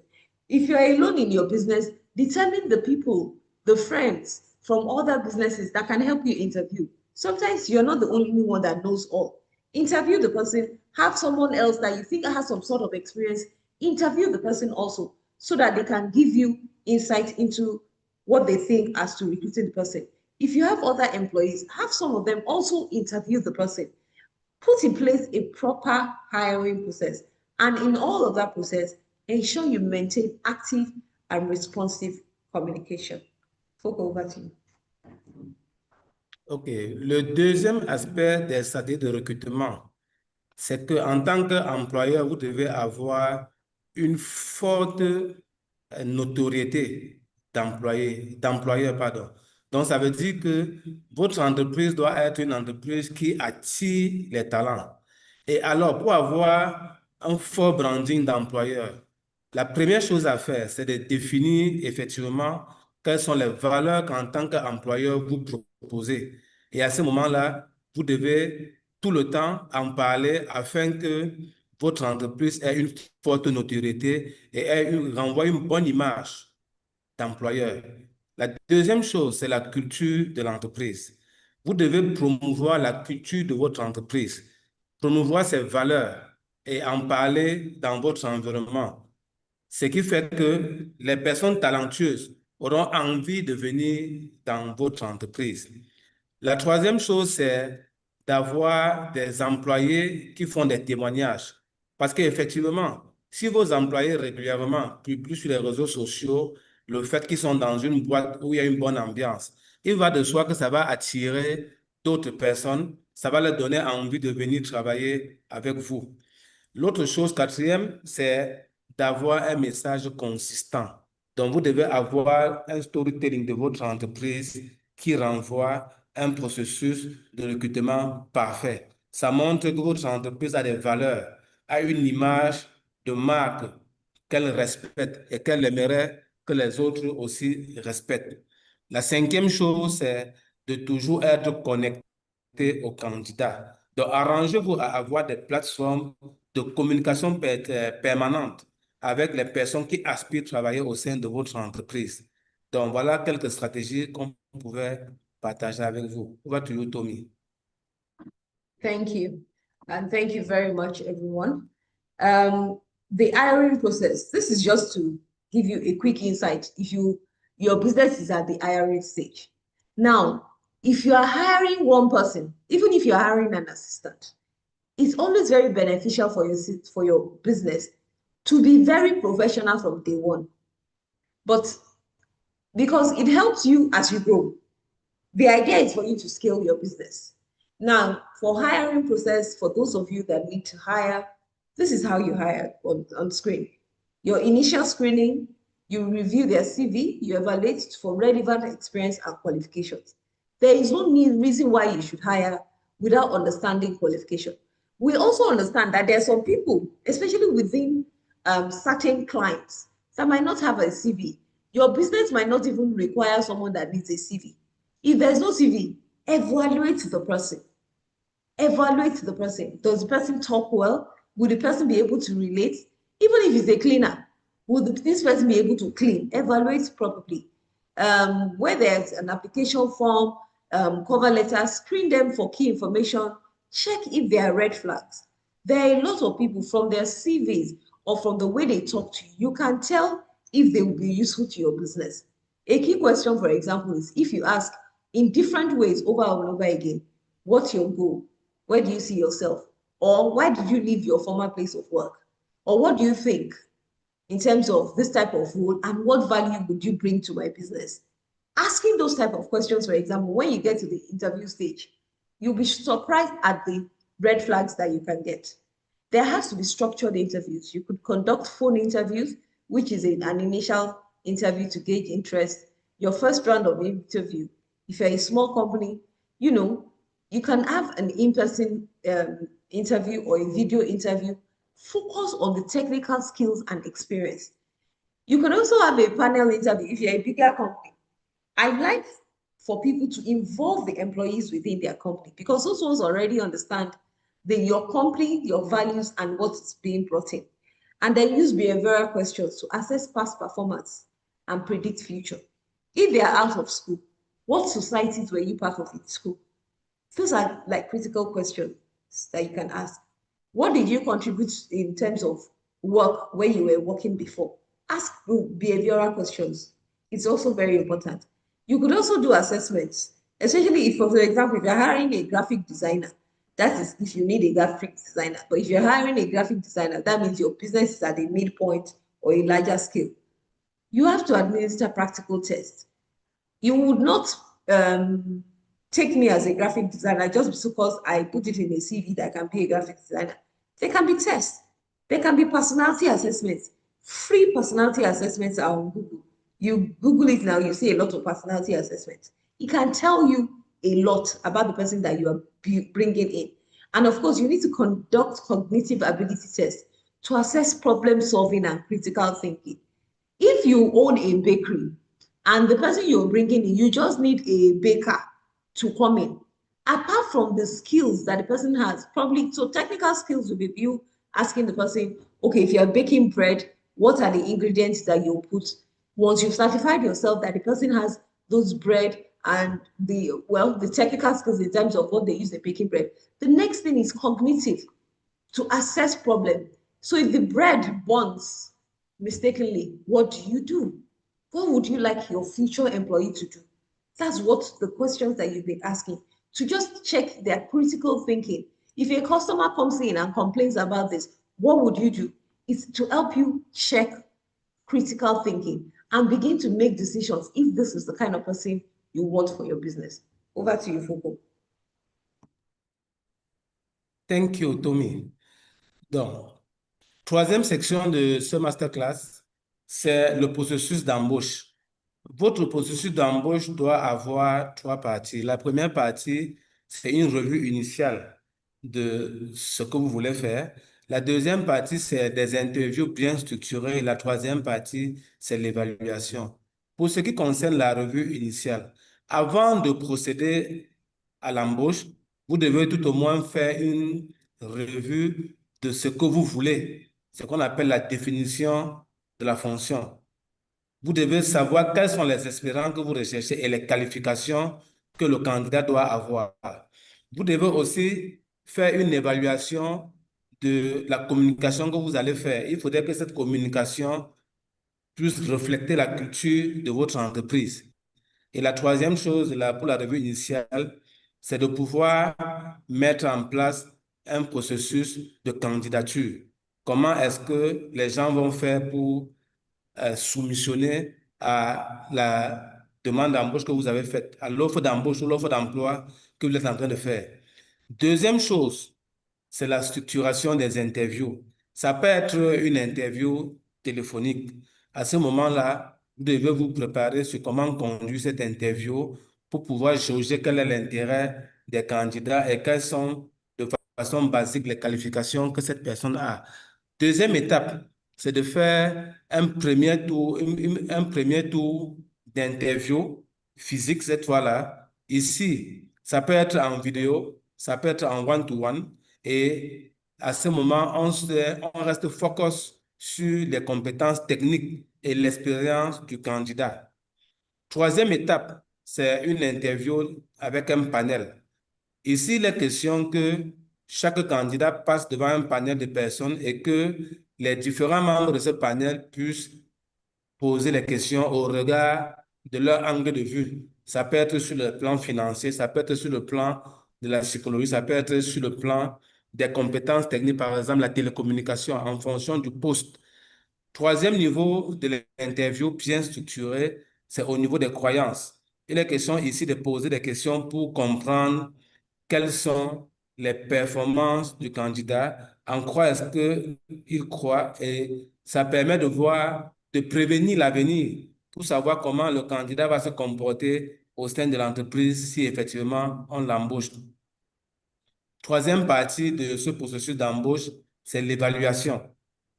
S3: If you're alone in your business, determine the people, the friends from other businesses that can help you interview. Sometimes you're not the only one that knows all. Interview the person, have someone else that you think has some sort of experience, interview the person also so that they can give you insight into what they think as to recruiting the person. If you have other employees, have some of them also interview the person. Put in place a proper hiring process. And in all of that process, ensure you maintain active and responsive communication. Folk, over to you.
S2: OK. Le deuxième aspect des stratégies de recrutement, c'est qu'en tant qu'employeur, vous devez avoir une forte notoriété d'employeur, pardon. Donc, ça veut dire que votre entreprise doit être une entreprise qui attire les talents. Et alors, pour avoir un fort branding d'employeur, la première chose à faire, c'est de définir effectivement quelles sont les valeurs qu'en tant qu'employeur vous proposez. Et à ce moment-là, vous devez tout le temps en parler afin que votre entreprise ait une forte notoriété et renvoie une bonne image d'employeur. La deuxième chose, c'est la culture de l'entreprise. Vous devez promouvoir la culture de votre entreprise, promouvoir ses valeurs et en parler dans votre environnement. Ce qui fait que les personnes talentueuses auront envie de venir dans votre entreprise. La troisième chose, c'est d'avoir des employés qui font des témoignages. Parce qu'effectivement, si vos employés régulièrement publient sur les réseaux sociaux le fait qu'ils sont dans une boîte où il y a une bonne ambiance, il va de soi que ça va attirer d'autres personnes, ça va leur donner envie de venir travailler avec vous. L'autre chose, quatrième, c'est d'avoir un message consistant. Donc, vous devez avoir un storytelling de votre entreprise qui renvoie un processus de recrutement parfait. Ça montre que votre entreprise a des valeurs, a une image de marque qu'elle respecte et qu'elle aimerait que les autres aussi respectent. La cinquième chose, c'est de toujours être connecté aux candidats. Donc, arrangez-vous à avoir des plateformes de communication permanente avec les personnes qui aspirent à travailler au sein de votre entreprise. Donc, voilà quelques stratégies qu'on pouvait partager avec vous. Over to you, Tommy.
S3: Thank you. And thank you very much, everyone. The hiring process, this is just to give you a quick insight if your business is at the hiring stage. Now, if you are hiring one person, even if you're hiring an assistant, it's always very beneficial for your business to be very professional from day one. But because it helps you as you grow, the idea is for you to scale your business. Now, for hiring process, for those of you that need to hire, this is how you hire on screen. Your initial screening, you review their CV, you evaluate for relevant experience and qualifications. There is no reason why you should hire without understanding qualification. We also understand that there are some people, especially within certain clients, that might not have a CV. Your business might not even require someone that needs a CV. If there's no CV, evaluate the person. Evaluate the person. Does the person talk well? Will the person be able to relate? Even if he's a cleaner, will this person be able to clean? Evaluate properly. Where there's an application form, cover letter, screen them for key information. Check if there are red flags. There are a lot of people from their CVs or from the way they talk to you, you can tell if they will be useful to your business. A key question, for example, is if you ask in different ways over and over again, what's your goal? Where do you see yourself? Or why did you leave your former place of work? Or what do you think in terms of this type of role and what value would you bring to my business? Asking those type of questions, for example, when you get to the interview stage, you'll be surprised at the red flags that you can get. There has to be structured interviews. You could conduct phone interviews, which is an initial interview to gauge interest. Your first round of interview, if you're a small company, you can have an in-person interview or a video interview. Focus on the technical skills and experience. You can also have a panel interview if you're a bigger company. I like for people to involve the employees within their company because those ones already understand your company, your values, and what's being brought in. And then use behavioral questions to assess past performance and predict future. If they are out of school, what societies were you part of in school? Those are like critical questions that you can ask. What did you contribute in terms of work where you were working before? Ask behavioral questions. It's also very important. You could also do assessments, especially if, for example, if you're hiring a graphic designer, that is if you need a graphic designer. But if you're hiring a graphic designer, that means your business is at a midpoint or a larger scale. You have to administer practical tests. You would not take me as a graphic designer just because I put it in a CV that I can be a graphic designer. There can be tests. There can be personality assessments. Free personality assessments are on Google. You Google it now, you see a lot of personality assessments. It can tell you a lot about the person that you are bringing in. And of course, you need to conduct cognitive ability tests to assess problem solving and critical thinking. If you own a bakery and the person you're bringing in, you just need a baker to come in. Apart from the skills that the person has, probably, so technical skills will be viewed asking the person, okay, if you're baking bread, what are the ingredients that you'll put? Once you've certified yourself that the person has those bread and the technical skills in terms of what they use in baking bread, the next thing is cognitive, to assess problem. So if the bread burns mistakenly, what do you do? What would you like your future employee to do? That's what the questions that you've been asking, to just check their critical thinking. If a customer comes in and complains about this, what would you do? It's to help you check critical thinking and begin to make decisions if this is the kind of person you want for your business. Over to you, Foucault.
S2: Thank you, Tommy. Donc, troisième section de ce masterclass, c'est le processus d'embauche. Votre processus d'embauche doit avoir trois parties. La première partie, c'est une revue initiale de ce que vous voulez faire. La deuxième partie, c'est des interviews bien structurées. Et la troisième partie, c'est l'évaluation. Pour ce qui concerne la revue initiale, avant de procéder à l'embauche, vous devez tout au moins faire une revue de ce que vous voulez, ce qu'on appelle la définition de la fonction. Vous devez savoir quelles sont les espérances que vous recherchez et les qualifications que le candidat doit avoir. Vous devez aussi faire une évaluation de la communication que vous allez faire. Il faudrait que cette communication puisse refléter la culture de votre entreprise. Et la troisième chose pour la revue initiale, c'est de pouvoir mettre en place un processus de candidature. Comment est-ce que les gens vont faire pour soumissionner à la demande d'embauche que vous avez faite, à l'offre d'embauche ou l'offre d'emploi que vous êtes en train de faire. Deuxième chose, c'est la structuration des interviews. Ça peut être une interview téléphonique. À ce moment-là, vous devez vous préparer sur comment conduire cette interview pour pouvoir jauger quel est l'intérêt des candidats et quelles sont de façon basique les qualifications que cette personne a. Deuxième étape, c'est de faire un premier tour d'interview physique cette fois-là. Ici, ça peut être en vidéo, ça peut être en one-to-one. Et à ce moment, on reste focus sur les compétences techniques et l'expérience du candidat. Troisième étape, c'est une interview avec un panel. Ici, il est question que chaque candidat passe devant un panel de personnes et que les différents membres de ce panel puissent poser les questions au regard de leur angle de vue. Ça peut être sur le plan financier, ça peut être sur le plan de la psychologie, ça peut être sur le plan des compétences techniques, par exemple la télécommunication, en fonction du poste. Troisième niveau de l'interview bien structuré, c'est au niveau des croyances. Il est question ici de poser des questions pour comprendre quelles sont les performances du candidat, en quoi est-ce qu'il croit, et ça permet de voir, de prévenir l'avenir pour savoir comment le candidat va se comporter au sein de l'entreprise si effectivement on l'embauche. Troisième partie de ce processus d'embauche, c'est l'évaluation.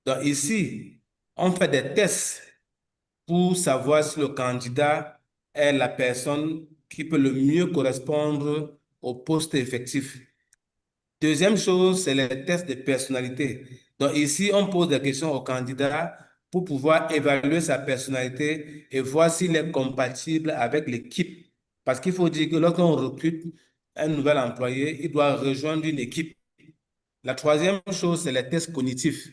S2: Donc ici, on fait des tests pour savoir si le candidat est la personne qui peut le mieux correspondre au poste effectif. Deuxième chose, c'est les tests de personnalité. Donc ici, on pose des questions au candidat pour pouvoir évaluer sa personnalité et voir s'il est compatible avec l'équipe. Parce qu'il faut dire que lorsqu'on recrute un nouvel employé, il doit rejoindre une équipe. La troisième chose, c'est les tests cognitifs.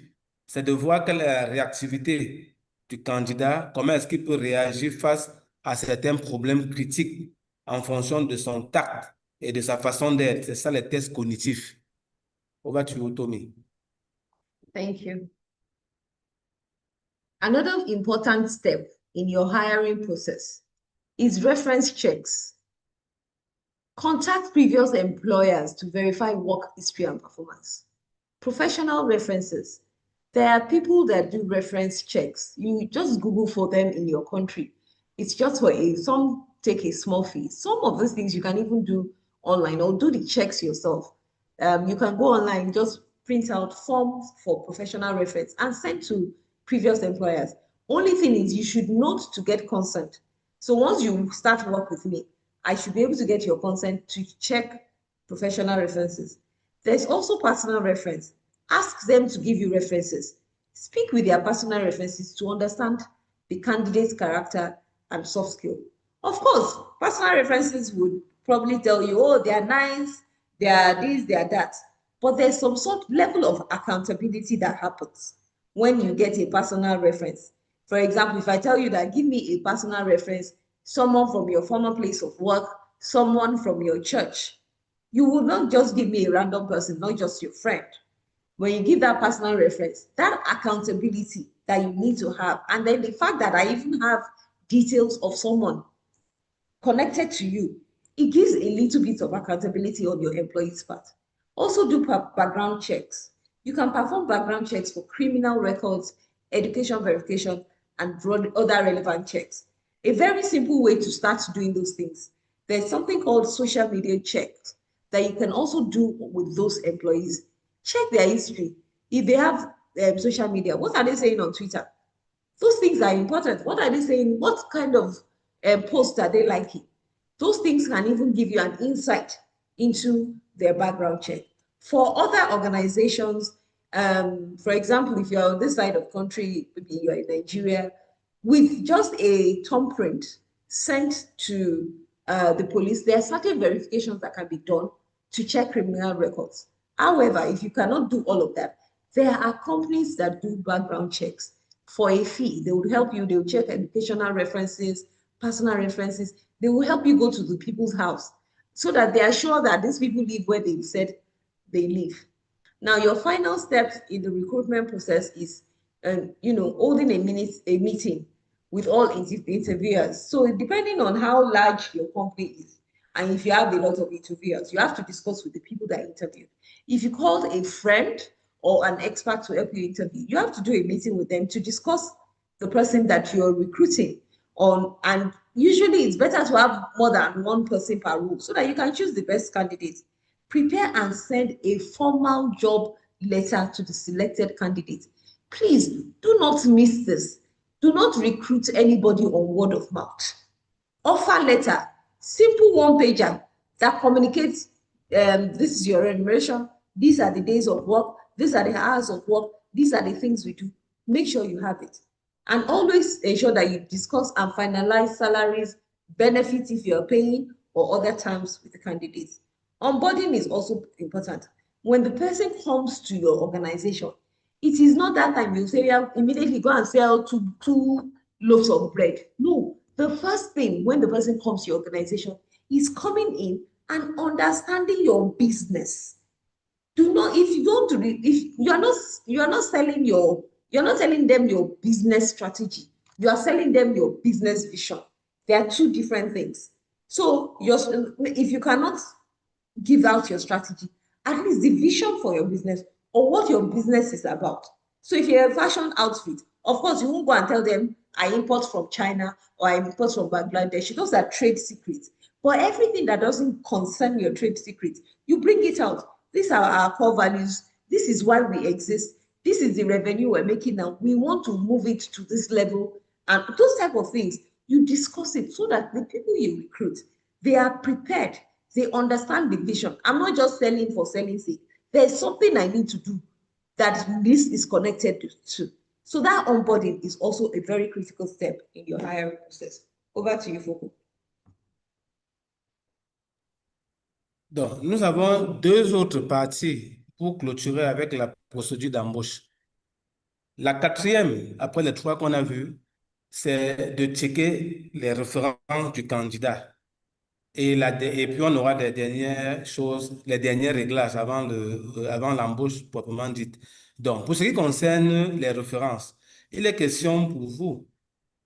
S2: C'est de voir quelle est la réactivité du candidat, comment est-ce qu'il peut réagir face à certains problèmes critiques en fonction de son tact et de sa façon d'être. C'est ça les tests cognitifs. Over to you, Tommy.
S3: Thank you. Another important step in your hiring process is reference checks. Contact previous employers to verify work history and performance. Professional references. There are people that do reference checks. You just Google for them in your country. It's just some take a small fee. Some of these things you can even do online or do the checks yourself. You can go online, just print out forms for professional reference and send to previous employers. Only thing is you should note to get consent. So once you start work with me, I should be able to get your consent to check professional references. There's also personal reference. Ask them to give you references. Speak with their personal references to understand the candidate's character and soft skill. Of course, personal references would probably tell you, oh, they are nice, they are this, they are that. But there's some sort level of accountability that happens when you get a personal reference. For example, if I tell you that give me a personal reference, someone from your former place of work, someone from your church, you will not just give me a random person, not just your friend. When you give that personal reference, that accountability that you need to have, and then the fact that I even have details of someone connected to you, it gives a little bit of accountability on your employee's part. Also do background checks. You can perform background checks for criminal records, education verification, and other relevant checks. A very simple way to start doing those things, there's something called social media checks that you can also do with those employees. Check their history. If they have social media, what are they saying on Twitter? Those things are important. What are they saying? What kind of posts are they liking? Those things can even give you an insight into their background check. For other organizations, for example, if you're on this side of country, maybe you're in Nigeria, with just a thumbprint sent to the police, there are certain verifications that can be done to check criminal records. However, if you cannot do all of that, there are companies that do background checks for a fee. They would help you, they will check educational references, personal references. They will help you go to the people's house so that they are sure that these people live where they said they live. Now, your final step in the recruitment process is, holding a meeting with all interviewers. So depending on how large your company is, and if you have a lot of interviewers, you have to discuss with the people that interviewed. If you called a friend or an expert to help you interview, you have to do a meeting with them to discuss the person that you're recruiting on. And usually it's better to have more than one person per role so that you can choose the best candidate. Prepare and send a formal job letter to the selected candidate. Please do not miss this. Do not recruit anybody on word of mouth. Offer letter, simple one pager that communicates this is your remuneration, these are the days of work, these are the hours of work, these are the things we do. Make sure you have it. And always ensure that you discuss and finalize salaries, benefits if you're paying, or other terms with the candidates. Onboarding is also important. When the person comes to your organization, it is not that time you say, yeah, immediately go and sell two loaves of bread. No, the first thing when the person comes to your organization is coming in and understanding your business. Do not, if you don't, if you are not selling you're not telling them your business strategy. You are selling them your business vision. They are two different things. So if you cannot give out your strategy, at least the vision for your business or what your business is about. So if you're a fashion outfit, of course, you won't go and tell them, I import from China or I import from Bangladesh. Those are trade secrets. But everything that doesn't concern your trade secrets, you bring it out. These are our core values. This is why we exist. This is the revenue we're making now. We want to move it to this level. And those type of things, you discuss it so that the people you recruit, they are prepared. They understand the vision. I'm not just selling for selling sake. There's something I need to do that this is connected to. So that onboarding is also a very critical step in your hiring process. Over to you, Foko.
S2: Donc, nous avons deux autres parties pour clôturer avec la procédure d'embauche. La quatrième, après les trois qu'on a vus, c'est de checker les références du candidat. Et puis, on aura des dernières choses, les derniers réglages avant l'embauche proprement dite. Donc, pour ce qui concerne les références, il est question pour vous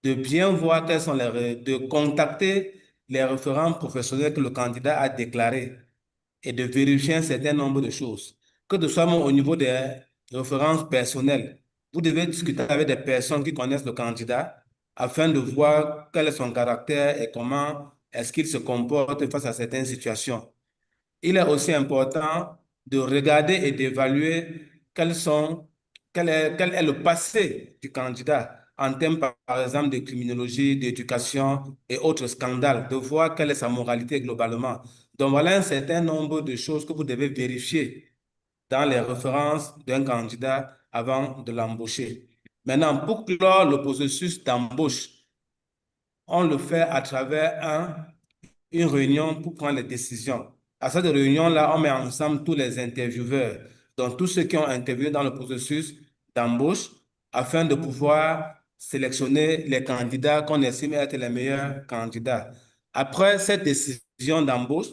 S2: de bien voir de contacter les référents professionnels que le candidat a déclarés et de vérifier un certain nombre de choses. Que ce soit même au niveau des références personnelles, vous devez discuter avec des personnes qui connaissent le candidat afin de voir quel est son caractère et comment est-ce qu'il se comporte face à certaines situations. Il est aussi important de regarder et d'évaluer quel est le passé du candidat en termes, par exemple, de criminologie, d'éducation et autres scandales, de voir quelle est sa moralité globalement. Donc, voilà un certain nombre de choses que vous devez vérifier dans les références d'un candidat avant de l'embaucher. Maintenant, pour clore le processus d'embauche, on le fait à travers une réunion pour prendre les décisions. À cette réunion-là, on met ensemble tous les intervieweurs, donc tous ceux qui ont interviewé dans le processus d'embauche, afin de pouvoir sélectionner les candidats qu'on estime être les meilleurs candidats. Après cette décision d'embauche,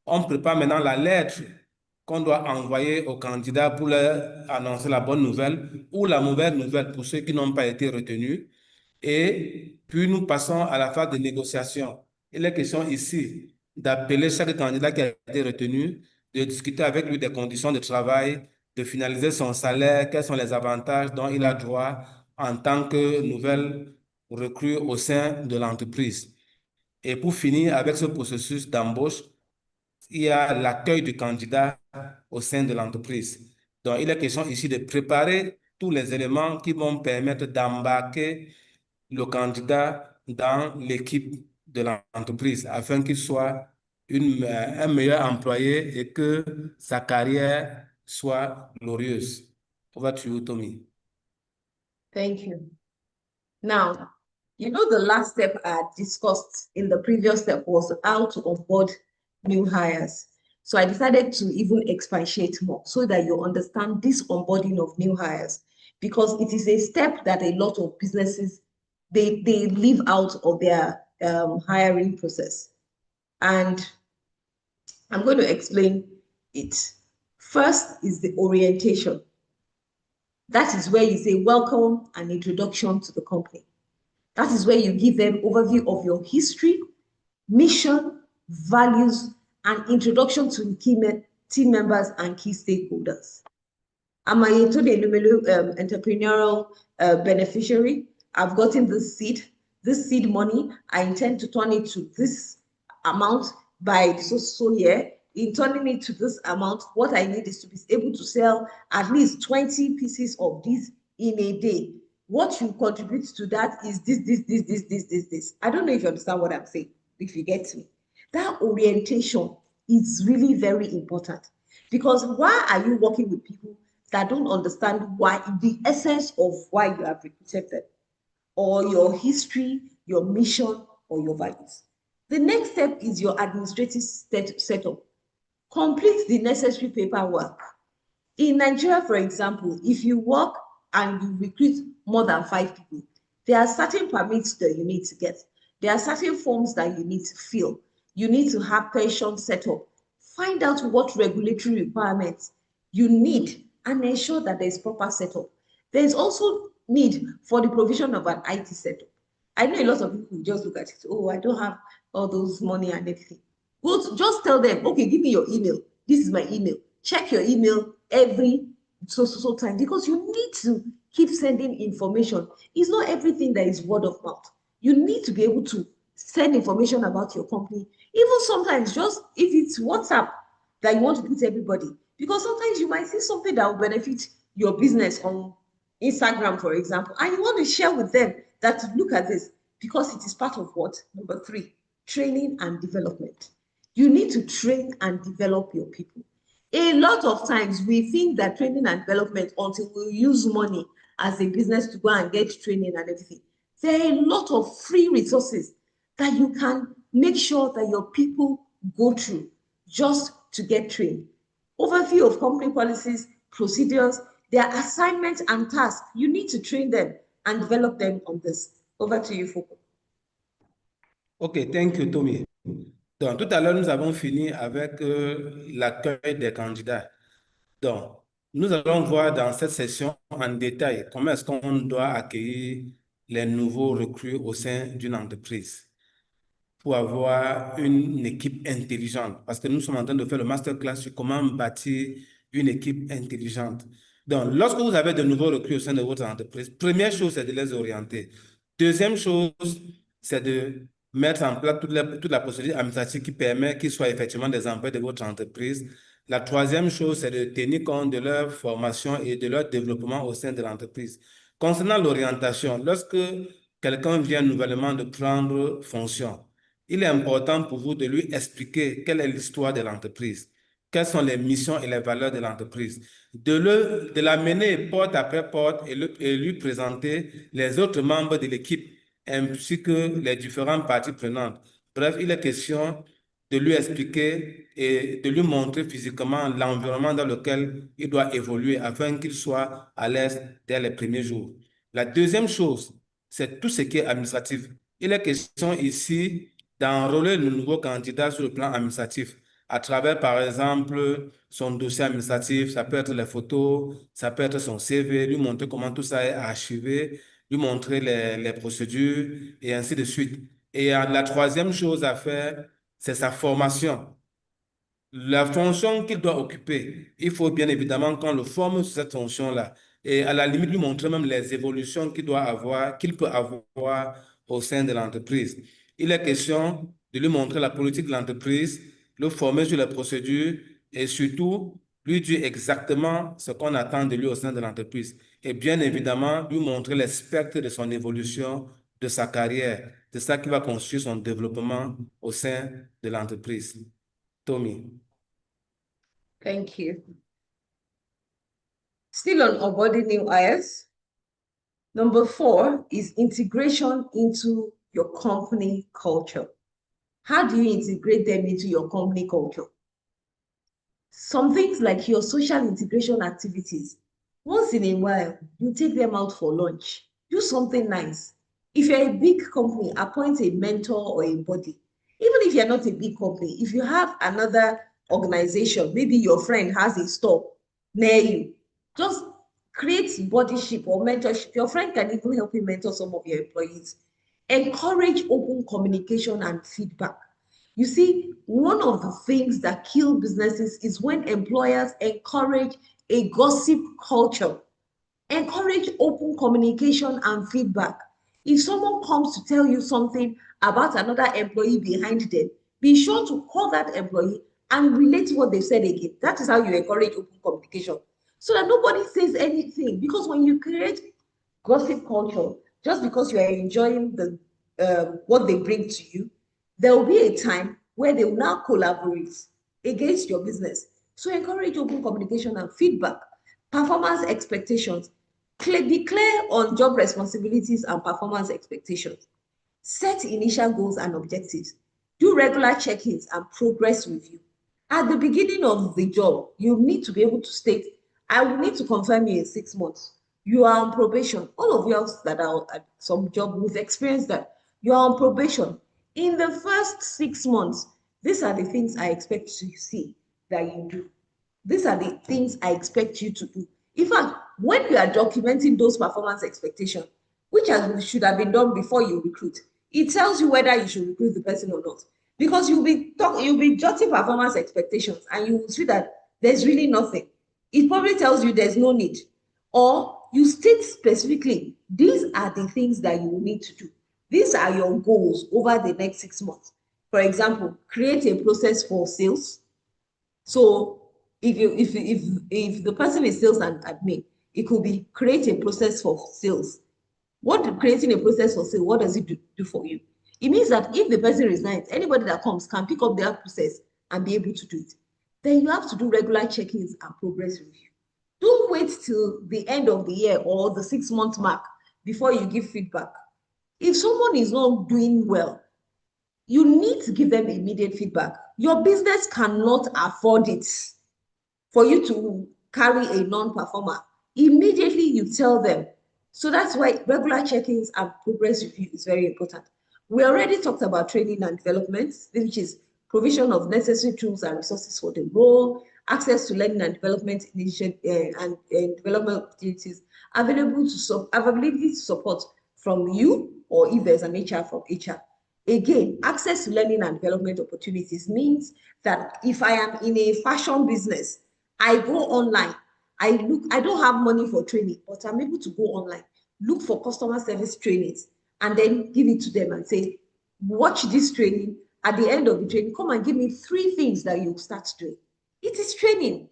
S2: on prépare maintenant la lettre qu'on doit envoyer aux candidats pour leur annoncer la bonne nouvelle ou la mauvaise nouvelle pour ceux qui n'ont pas été retenus. Et puis nous passons à la phase de négociation. Il est question ici d'appeler chaque candidat qui a été retenu, de discuter avec lui des conditions de travail, de finaliser son salaire, quels sont les avantages dont il a droit en tant que nouvelle recrue au sein de l'entreprise. Et pour finir avec ce processus d'embauche, il y a l'accueil du candidat au sein de l'entreprise. Donc, il est question ici de préparer tous les éléments qui vont permettre d'embarquer le candidat dans l'équipe de l'entreprise afin qu'il soit un meilleur employé et que sa carrière soit glorieuse. Over to you, Tommy.
S3: Thank you. Now, you know, the last step I discussed in the previous step was how to onboard new hires. So I decided to even expatiate more so that you understand this onboarding of new hires, because it is a step that a lot of businesses, they leave out of their hiring process. And I'm going to explain it. First is the orientation. That is where you say welcome and introduction to the company. That is where you give them overview of your history, mission, values, and introduction to team members and key stakeholders. Am I a entrepreneurial beneficiary? I've gotten this seed money. I intend to turn it to this amount by so year. In turning it to this amount, what I need is to be able to sell at least 20 pieces of this in a day. What you contribute to that is this. I don't know if you understand what I'm saying, if you get me. That orientation is really very important, because why are you working with people that don't understand why, the essence of why you have recruited them, or your history, your mission, or your values? The next step is your administrative setup. Complete the necessary paperwork. In Nigeria, for example, if you work and you recruit more than 5 people, there are certain permits that you need to get. There are certain forms that you need to fill. You need to have pension set up. Find out what regulatory requirements you need and ensure that there is proper setup. There is also need for the provision of an IT setup. I know a lot of people just look at it, oh, I don't have all those money and everything. Well, just tell them, okay, give me your email. This is my email. Check your email every so time, because you need to keep sending information. It's not everything that is word of mouth. You need to be able to send information about your company, even sometimes just if it's WhatsApp that you want to put everybody, because sometimes you might see something that will benefit your business on Instagram, for example, and you want to share with them that, look at this, because it is part of what? Number 3, training and development. You need to train and develop your people. A lot of times we think that training and development, until we use money as a business to go and get training and everything, there are a lot of free resources that you can make sure that your people go through just to get trained. Overview of company policies, procedures, their assignments and tasks. You need to train them and develop them on this. Over to you, Foucault.
S2: OK, thank you, Tommy. Donc, tout à l'heure, nous avons fini avec l'accueil des candidats. Donc, nous allons voir dans cette session en détail comment est-ce qu'on doit accueillir les nouveaux recrues au sein d'une entreprise pour avoir une équipe intelligente. Parce que nous sommes en train de faire le masterclass sur comment bâtir une équipe intelligente. Donc, lorsque vous avez de nouveaux recrues au sein de votre entreprise, première chose, c'est de les orienter. Deuxième chose, c'est de mettre en place toute la procédure administrative qui permet qu'ils soient effectivement des employés de votre entreprise. La troisième chose, c'est de tenir compte de leur formation et de leur développement au sein de l'entreprise. Concernant l'orientation, lorsque quelqu'un vient nouvellement de prendre fonction, il est important pour vous de lui expliquer quelle est l'histoire de l'entreprise. quelles sont les missions et les valeurs de l'entreprise, de l'amener porte après porte et lui présenter les autres membres de l'équipe ainsi que les différentes parties prenantes. Bref, il est question de lui expliquer et de lui montrer physiquement l'environnement dans lequel il doit évoluer afin qu'il soit à l'aise dès les premiers jours. La deuxième chose, c'est tout ce qui est administratif. Il est question ici d'enrôler le nouveau candidat sur le plan administratif à travers, par exemple, son dossier administratif, ça peut être les photos, ça peut être son CV, lui montrer comment tout ça est archivé, lui montrer les procédures et ainsi de suite. Et la troisième chose à faire, c'est sa formation. La fonction qu'il doit occuper, il faut bien évidemment qu'on le forme sur cette fonction-là. Et à la limite, lui montrer même les évolutions qu'il doit avoir, qu'il peut avoir au sein de l'entreprise. Il est question de lui montrer la politique de l'entreprise, le former sur les procédures et surtout lui dire exactement ce qu'on attend de lui au sein de l'entreprise. Et bien évidemment, lui montrer les spectres de son évolution, de sa carrière. C'est ça qui va construire son développement au sein de l'entreprise. Tommy.
S3: Thank you. Still on onboarding new hires. Number 4 is integration into your company culture. How do you integrate them into your company culture? Some things like your social integration activities. Once in a while, you take them out for lunch. Do something nice. If you're a big company, appoint a mentor or a buddy. Even if you're not a big company, if you have another organization, maybe your friend has a store near you, just create buddyship or mentorship. Your friend can even help you mentor some of your employees. Encourage open communication and feedback. You see, one of the things that kill businesses is when employers encourage a gossip culture. Encourage open communication and feedback. If someone comes to tell you something about another employee behind them, be sure to call that employee and relate what they said again. That is how you encourage open communication, so that nobody says anything. Because when you create gossip culture, just because you are enjoying what they bring to you, there will be a time where they will now collaborate against your business. So encourage open communication and feedback. Performance expectations. Be clear on job responsibilities and performance expectations. Set initial goals and objectives. Do regular check-ins and progress review. At the beginning of the job, you need to be able to state, I will need to confirm you in 6 months. You are on probation. All of you that are at some job, we've experienced that. You are on probation. In the first 6 months, these are the things I expect to see that you do. These are the things I expect you to do. In fact, when you are documenting those performance expectations, which should have been done before you recruit, it tells you whether you should recruit the person or not. Because you'll be jotting performance expectations and you will see that there's really nothing. It probably tells you there's no need. Or you state specifically, these are the things that you will need to do. These are your goals over the next 6 months. For example, create a process for sales. So if the person is sales and admin, it could be create a process for sales. Creating a process for sales, what does it do for you? It means that if the person resigns, anybody that comes can pick up their process and be able to do it. Then you have to do regular check-ins and progress review. Don't wait till the end of the year or the 6-month mark before you give feedback. If someone is not doing well, you need to give them immediate feedback. Your business cannot afford it for you to carry a non-performer. Immediately you tell them. So that's why regular check-ins and progress review is very important. We already talked about training and development, which is provision of necessary tools and resources for the role, access to learning and development initiatives and development opportunities, availability to support from you, or if there's an HR, from HR. Again, access to learning and development opportunities means that if I am in a fashion business, I go online, I don't have money for training, but I'm able to go online, look for customer service trainings, and then give it to them and say, watch this training. At the end of the training, come and give me 3 things that you start doing. It is training.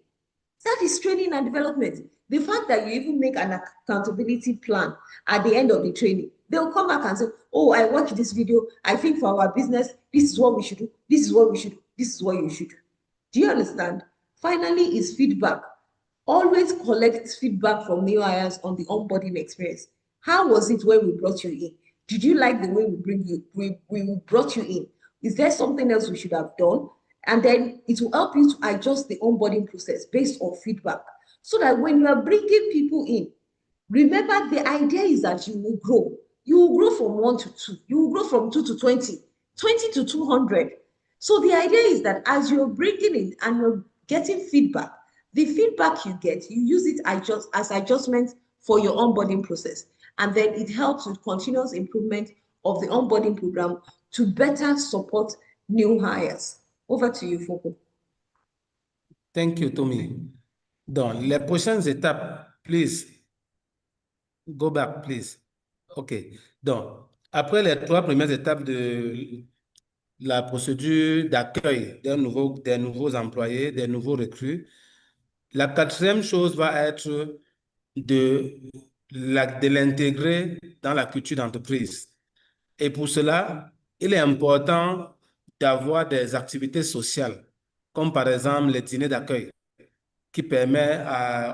S3: That is training and development. The fact that you even make an accountability plan at the end of the training, they'll come back and say, oh, I watched this video. I think for our business, this is what we should do. This is what we should do. This is what you should do. Do you understand? Finally, is feedback. Always collect feedback from new hires on the onboarding experience. How was it when we brought you in? Did you like the way we brought you in? Is there something else we should have done? And then it will help you to adjust the onboarding process based on feedback, so that when you are bringing people in, remember, the idea is that you will grow. You will grow from 1 to 2. You will grow from 2 to 20, 20 to 200. So the idea is that as you're bringing in and you're getting feedback, the feedback you get, you use it as adjustments for your onboarding process. And then it helps with continuous improvement of the onboarding program to better support new hires. Over to you, Foko.
S2: Thank you, Tommy. Donc, les prochaines étapes, please, go back, please. OK. Donc, après les 3 premières étapes de la procédure d'accueil des nouveaux employés, des nouveaux recrues, la 4e chose va être de l'intégrer dans la culture d'entreprise. Et pour cela, il est important d'avoir des activités sociales, comme par exemple les dîners d'accueil, qui permet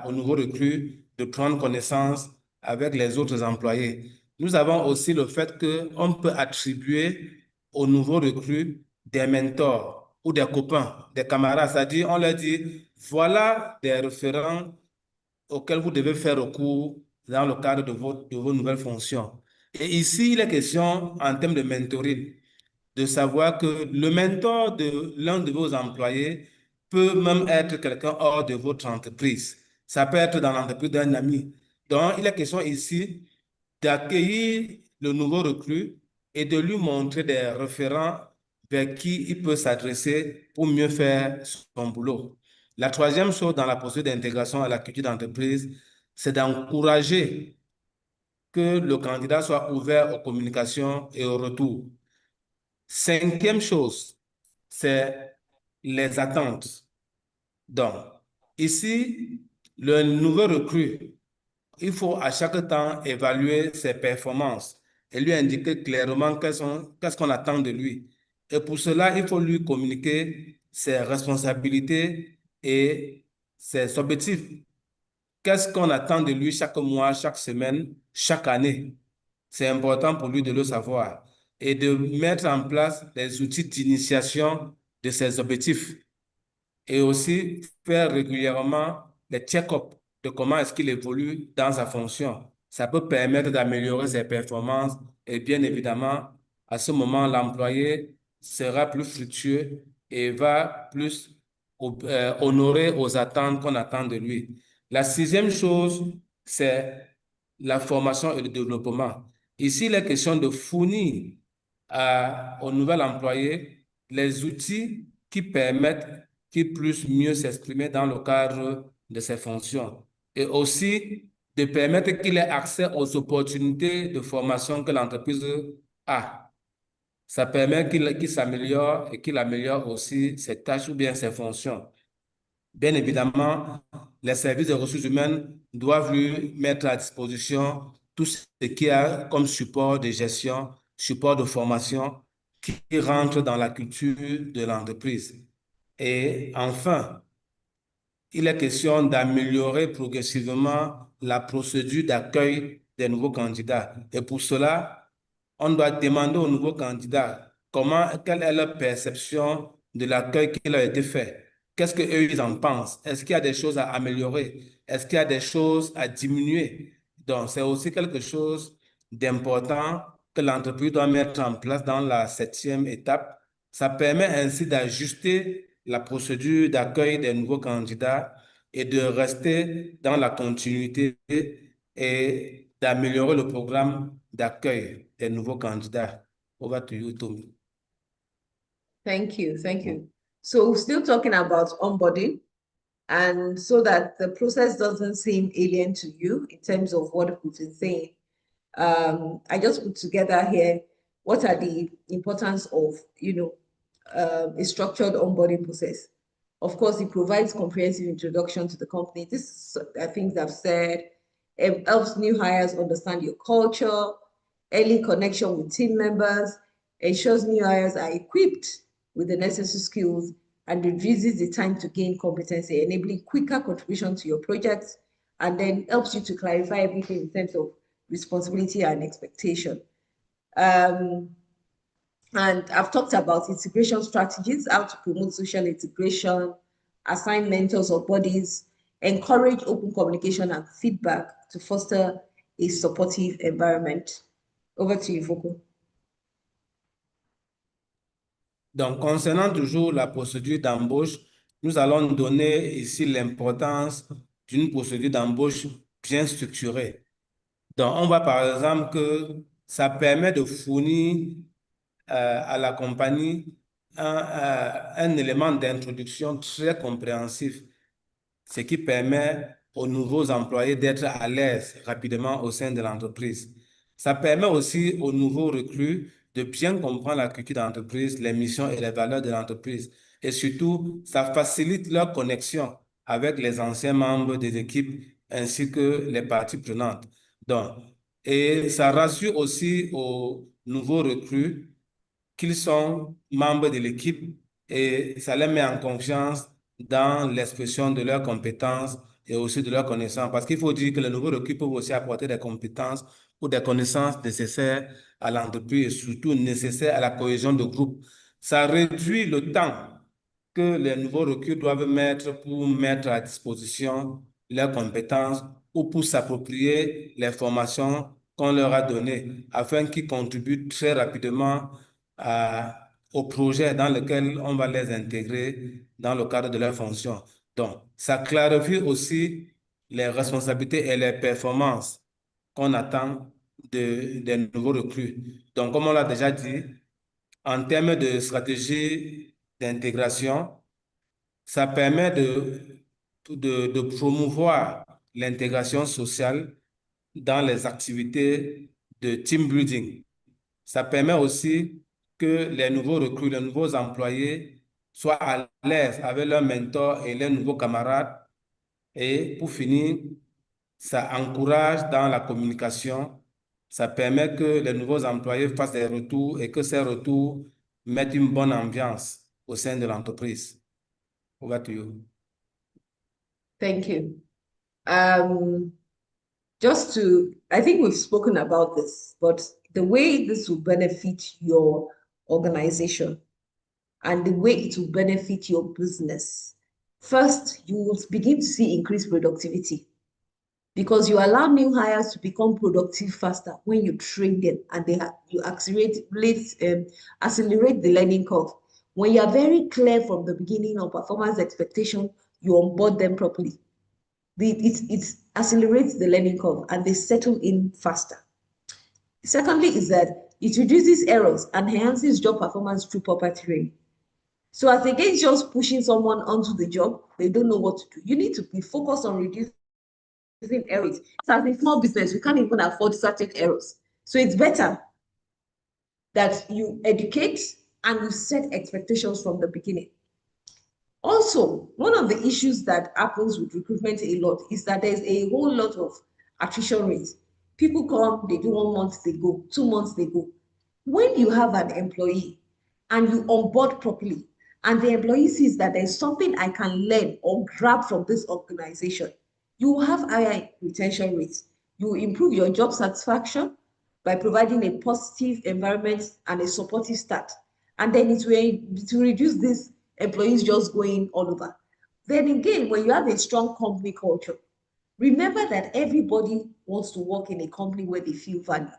S2: aux nouveaux recrues de prendre connaissance avec les autres employés. Nous avons aussi le fait qu'on peut attribuer aux nouveaux recrues des mentors ou des copains, des camarades. C'est-à-dire, on leur dit, voilà des référents auxquels vous devez faire recours dans le cadre de vos nouvelles fonctions. Et ici, il est question, en termes de mentoring, de savoir que le mentor de l'un de vos employés peut même être quelqu'un hors de votre entreprise. Ça peut être dans l'entreprise d'un ami. Donc, il est question ici d'accueillir le nouveau recrue et de lui montrer des référents vers qui il peut s'adresser pour mieux faire son boulot. La 3e chose dans la procédure d'intégration à la culture d'entreprise, c'est d'encourager que le candidat soit ouvert aux communications et au retour. 5e chose, c'est les attentes. Donc, ici, le nouveau recrue, il faut à chaque temps évaluer ses performances et lui indiquer clairement qu'est-ce qu'on attend de lui. Et pour cela, il faut lui communiquer ses responsabilités et ses objectifs. Qu'est-ce qu'on attend de lui chaque mois, chaque semaine, chaque année? C'est important pour lui de le savoir et de mettre en place des outils d'initiation de ses objectifs et aussi faire régulièrement les check-ups de comment est-ce qu'il évolue dans sa fonction. Ça peut permettre d'améliorer ses performances et bien évidemment, à ce moment, l'employé sera plus fructueux et va plus honorer aux attentes qu'on attend de lui. La 6e chose, c'est la formation et le développement. Ici, il est question de fournir au nouvel employé les outils qui permettent qu'il puisse mieux s'exprimer dans le cadre de ses fonctions et aussi de permettre qu'il ait accès aux opportunités de formation que l'entreprise a. Ça permet qu'il s'améliore et qu'il améliore aussi ses tâches ou bien ses fonctions. Bien évidemment, les services de ressources humaines doivent lui mettre à disposition tout ce qu'il y a comme support de gestion, support de formation qui rentre dans la culture de l'entreprise. Et enfin, il est question d'améliorer progressivement la procédure d'accueil des nouveaux candidats. Et pour cela, on doit demander aux nouveaux candidats quelle est leur perception de l'accueil qui leur a été fait. Qu'est-ce qu'eux, ils en pensent? Est-ce qu'il y a des choses à améliorer? Est-ce qu'il y a des choses à diminuer? Donc, c'est aussi quelque chose d'important que l'entreprise doit mettre en place dans la 7e étape. Ça permet ainsi d'ajuster la procédure d'accueil des nouveaux candidats et de rester dans la continuité et d'améliorer le programme d'accueil des nouveaux candidats. Over to you, Tommy.
S3: Thank you. Thank you. So we're still talking about onboarding, and so that the process doesn't seem alien to you in terms of what we've been saying, I just put together here what are the importance of, a structured onboarding process. Of course, it provides comprehensive introduction to the company. This are things I've said. It helps new hires understand your culture, early connection with team members, ensures new hires are equipped with the necessary skills and reduces the time to gain competency, enabling quicker contribution to your projects, and then helps you to clarify everything in terms of responsibility and expectation. And I've talked about integration strategies, how to promote social integration, assign mentors or bodies, encourage open communication and feedback to foster a supportive environment. Over to you, Foko.
S2: Donc, concernant toujours la procédure d'embauche, nous allons donner ici l'importance d'une procédure d'embauche bien structurée. Donc, on voit par exemple que ça permet de fournir à la compagnie un élément d'introduction très compréhensif, ce qui permet aux nouveaux employés d'être à l'aise rapidement au sein de l'entreprise. Ça permet aussi aux nouveaux recrues de bien comprendre la culture d'entreprise, les missions et les valeurs de l'entreprise. Et surtout, ça facilite leur connexion avec les anciens membres des équipes ainsi que les parties prenantes. Donc, et ça rassure aussi aux nouveaux recrues qu'ils sont membres de l'équipe et ça les met en confiance dans l'expression de leurs compétences et aussi de leurs connaissances. Parce qu'il faut dire que les nouveaux recrues peuvent aussi apporter des compétences ou des connaissances nécessaires à l'entreprise et surtout nécessaires à la cohésion de groupe. Ça réduit le temps que les nouveaux recrues doivent mettre pour mettre à disposition leurs compétences ou pour s'approprier les formations qu'on leur a données afin qu'ils contribuent très rapidement au projet dans lequel on va les intégrer dans le cadre de leur fonction. Donc, ça clarifie aussi les responsabilités et les performances qu'on attend des nouveaux recrues. Donc, comme on l'a déjà dit, en termes de stratégie d'intégration, ça permet de promouvoir l'intégration sociale dans les activités de team building. Ça permet aussi que les nouveaux recrues, les nouveaux employés soient à l'aise avec leurs mentors et leurs nouveaux camarades. Et pour finir, ça encourage dans la communication. Ça permet que les nouveaux employés fassent des retours et que ces retours mettent une bonne ambiance au sein de l'entreprise. Over to you.
S3: Thank you. I think we've spoken about this, but the way this will benefit your organization and the way it will benefit your business, first, you will begin to see increased productivity because you allow new hires to become productive faster when you train them and you accelerate the learning curve. When you are very clear from the beginning on performance expectation, you onboard them properly. It accelerates the learning curve and they settle in faster. Secondly, is that it reduces errors and enhances job performance through proper training. So as against just pushing someone onto the job, they don't know what to do. You need to be focused on reducing errors. So as a small business, we can't even afford certain errors. So it's better that you educate and you set expectations from the beginning. Also, one of the issues that happens with recruitment a lot is that there's a whole lot of attrition rates. People come, they do 1 month, they go, 2 months, they go. When you have an employee and you onboard properly, and the employee sees that there's something I can learn or grab from this organization, you will have higher retention rates. You will improve your job satisfaction by providing a positive environment and a supportive start. And then it will reduce this employees just going all over. Then again, when you have a strong company culture, remember that everybody wants to work in a company where they feel valued.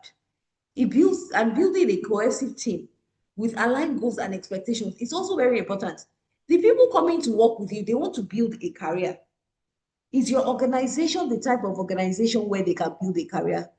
S3: Building a cohesive team with aligned goals and expectations is also very important. The people coming to work with you, they want to build a career. Is your organization the type of organization where they can build a career?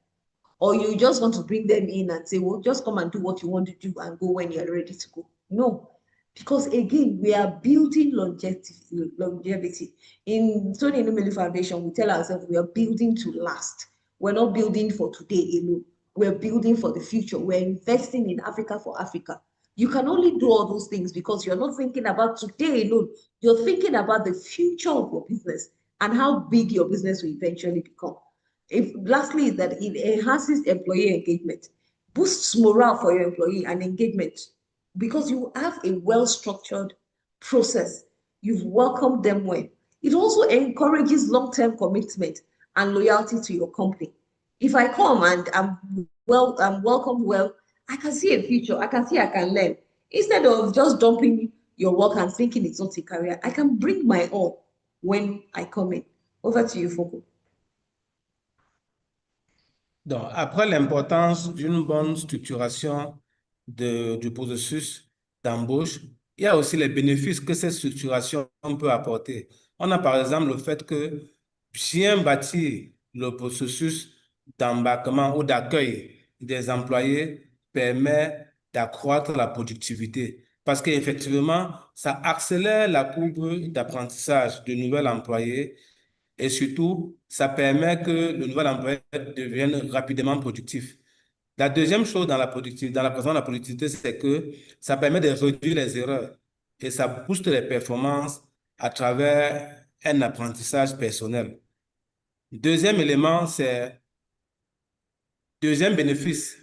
S3: Or you just want to bring them in and say, well, just come and do what you want to do and go when you're ready to go? No. Because again, we are building longevity. In Tony Numeli Foundation, we tell ourselves we are building to last. We're not building for today alone. We're building for the future. We're investing in Africa for Africa. You can only do all those things because you're not thinking about today alone. You're thinking about the future of your business and how big your business will eventually become. Lastly, that it enhances employee engagement, boosts morale for your employee and engagement, because you have a well-structured process. You've welcomed them well. It also encourages long-term commitment and loyalty to your company. If I come and I'm welcomed well, I can see a future. I can see I can learn. Instead of just dumping your work and thinking it's not a career, I can bring my own when I come in. Over to you, Foko.
S2: Donc, après l'importance d'une bonne structuration du processus d'embauche, il y a aussi les bénéfices que cette structuration peut apporter. On a par exemple le fait que bien bâtir le processus d'embarquement ou d'accueil des employés permet d'accroître la productivité parce qu'effectivement, ça accélère la courbe d'apprentissage de nouveaux employés et surtout, ça permet que le nouvel employé devienne rapidement productif. La deuxième chose dans la productivité, dans la présence de la productivité, c'est que ça permet de réduire les erreurs et ça booste les performances à travers un apprentissage personnel. Deuxième élément, deuxième bénéfice,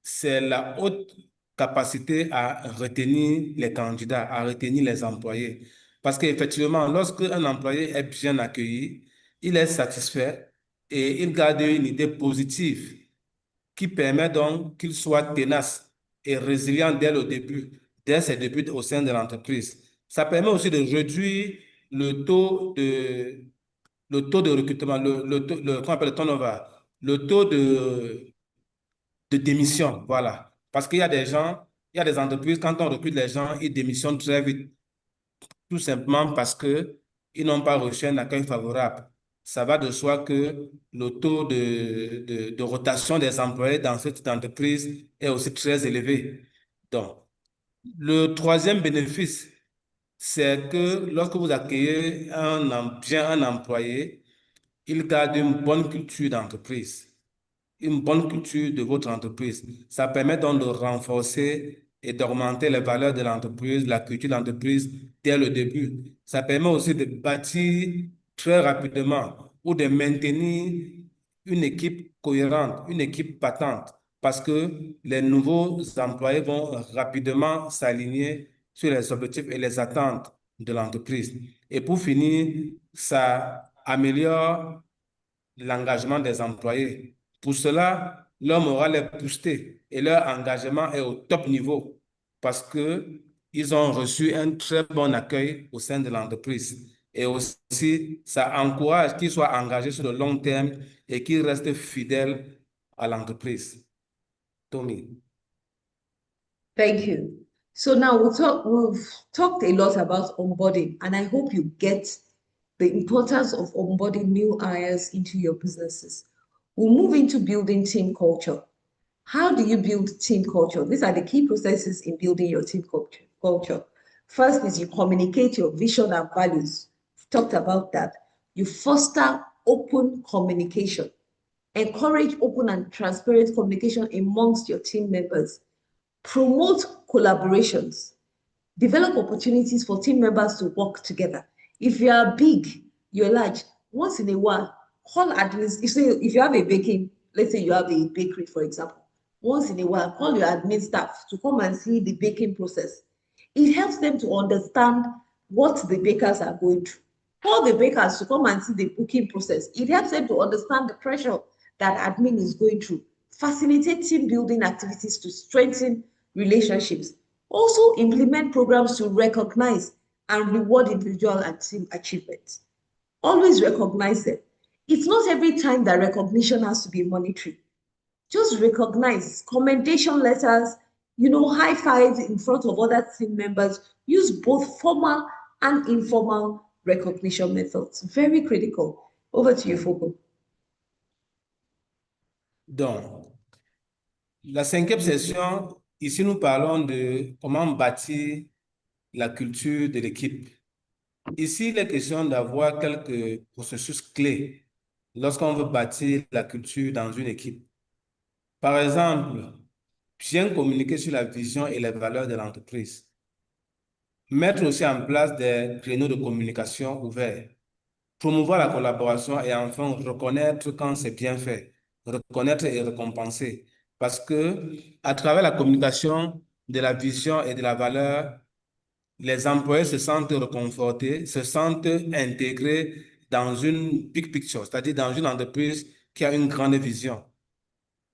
S2: c'est la haute capacité à retenir les candidats, à retenir les employés. Parce qu'effectivement, lorsque un employé est bien accueilli, il est satisfait et il garde une idée positive qui permet donc qu'il soit tenace et résilient dès le début, dès ses débuts au sein de l'entreprise. Ça permet aussi de réduire le taux de recrutement, qu'on appelle le turnover, le taux de démission, voilà. Parce qu'il y a des gens, il y a des entreprises, quand on recrute les gens, ils démissionnent très vite, tout simplement parce que ils n'ont pas reçu un accueil favorable. Ça va de soi que le taux de rotation des employés dans cette entreprise est aussi très élevé. Donc, le troisième bénéfice, c'est que lorsque vous accueillez bien un employé, il garde une bonne culture d'entreprise, une bonne culture de votre entreprise. Ça permet donc de renforcer et d'augmenter les valeurs de l'entreprise, la culture de l'entreprise dès le début. Ça permet aussi de bâtir très rapidement ou de maintenir une équipe cohérente, une équipe patente, parce que les nouveaux employés vont rapidement s'aligner sur les objectifs et les attentes de l'entreprise. Et pour finir, ça améliore l'engagement des employés. Pour cela, leur morale est boostée et leur engagement est au top niveau parce que ils ont reçu un très bon accueil au sein de l'entreprise. Et aussi, ça encourage qu'ils soient engagés sur le long terme et qu'ils restent fidèles à l'entreprise. Tommy.
S3: Thank you. So now we've talked a lot about onboarding, and I hope you get the importance of onboarding new hires into your businesses. We'll move into building team culture. How do you build team culture? These are the key processes in building your team culture. First is you communicate your vision and values. We've talked about that. You foster open communication. Encourage open and transparent communication amongst your team members. Promote collaborations. Develop opportunities for team members to work together. If you are big, you're large, once in a while, call admins. If you have a baking, let's say you have a bakery, for example, once in a while, call your admin staff to come and see the baking process. It helps them to understand what the bakers are going through. Call the bakers to come and see the booking process. It helps them to understand the pressure that admin is going through. Facilitate team building activities to strengthen relationships. Also implement programs to recognize and reward individual and team achievements. Always recognize them. It's not every time that recognition has to be monetary. Just recognize commendation letters, high fives in front of other team members. Use both formal and informal recognition methods. Very critical. Over to you, Foko.
S2: Donc, la cinquième session, ici nous parlons de comment bâtir la culture de l'équipe. Ici, il est question d'avoir quelques processus clés lorsqu'on veut bâtir la culture dans une équipe. Par exemple, bien communiquer sur la vision et les valeurs de l'entreprise. Mettre aussi en place des créneaux de communication ouverts. Promouvoir la collaboration et enfin reconnaître quand c'est bien fait. Reconnaître et récompenser. Parce que à travers la communication de la vision et de la valeur, les employés se sentent réconfortés, se sentent intégrés dans une big picture, c'est-à-dire dans une entreprise qui a une grande vision.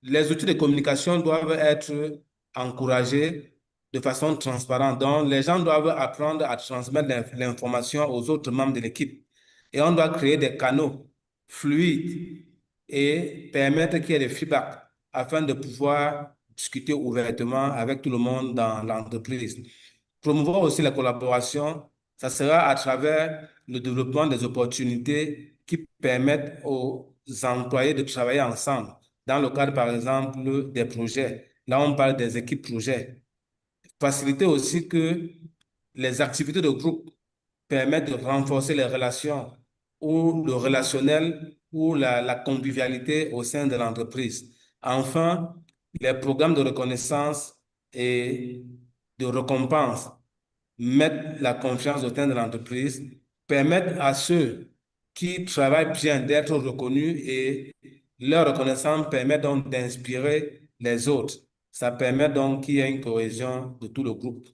S2: Les outils de communication doivent être encouragés de façon transparente. Donc, les gens doivent apprendre à transmettre l'information aux autres membres de l'équipe. Et on doit créer des canaux fluides et permettre qu'il y ait des feedbacks afin de pouvoir discuter ouvertement avec tout le monde dans l'entreprise. Promouvoir aussi la collaboration, ça sera à travers le développement des opportunités qui permettent aux employés de travailler ensemble. Dans le cadre, par exemple, des projets, là, on parle des équipes projets. Faciliter aussi que les activités de groupe permettent de renforcer les relations ou le relationnel ou la convivialité au sein de l'entreprise. Enfin, les programmes de reconnaissance et de récompense mettent la confiance au sein de l'entreprise, permettent à ceux qui travaillent bien d'être reconnus et leur reconnaissance permet donc d'inspirer les autres. Ça permet donc qu'il y ait une cohésion de tout le groupe.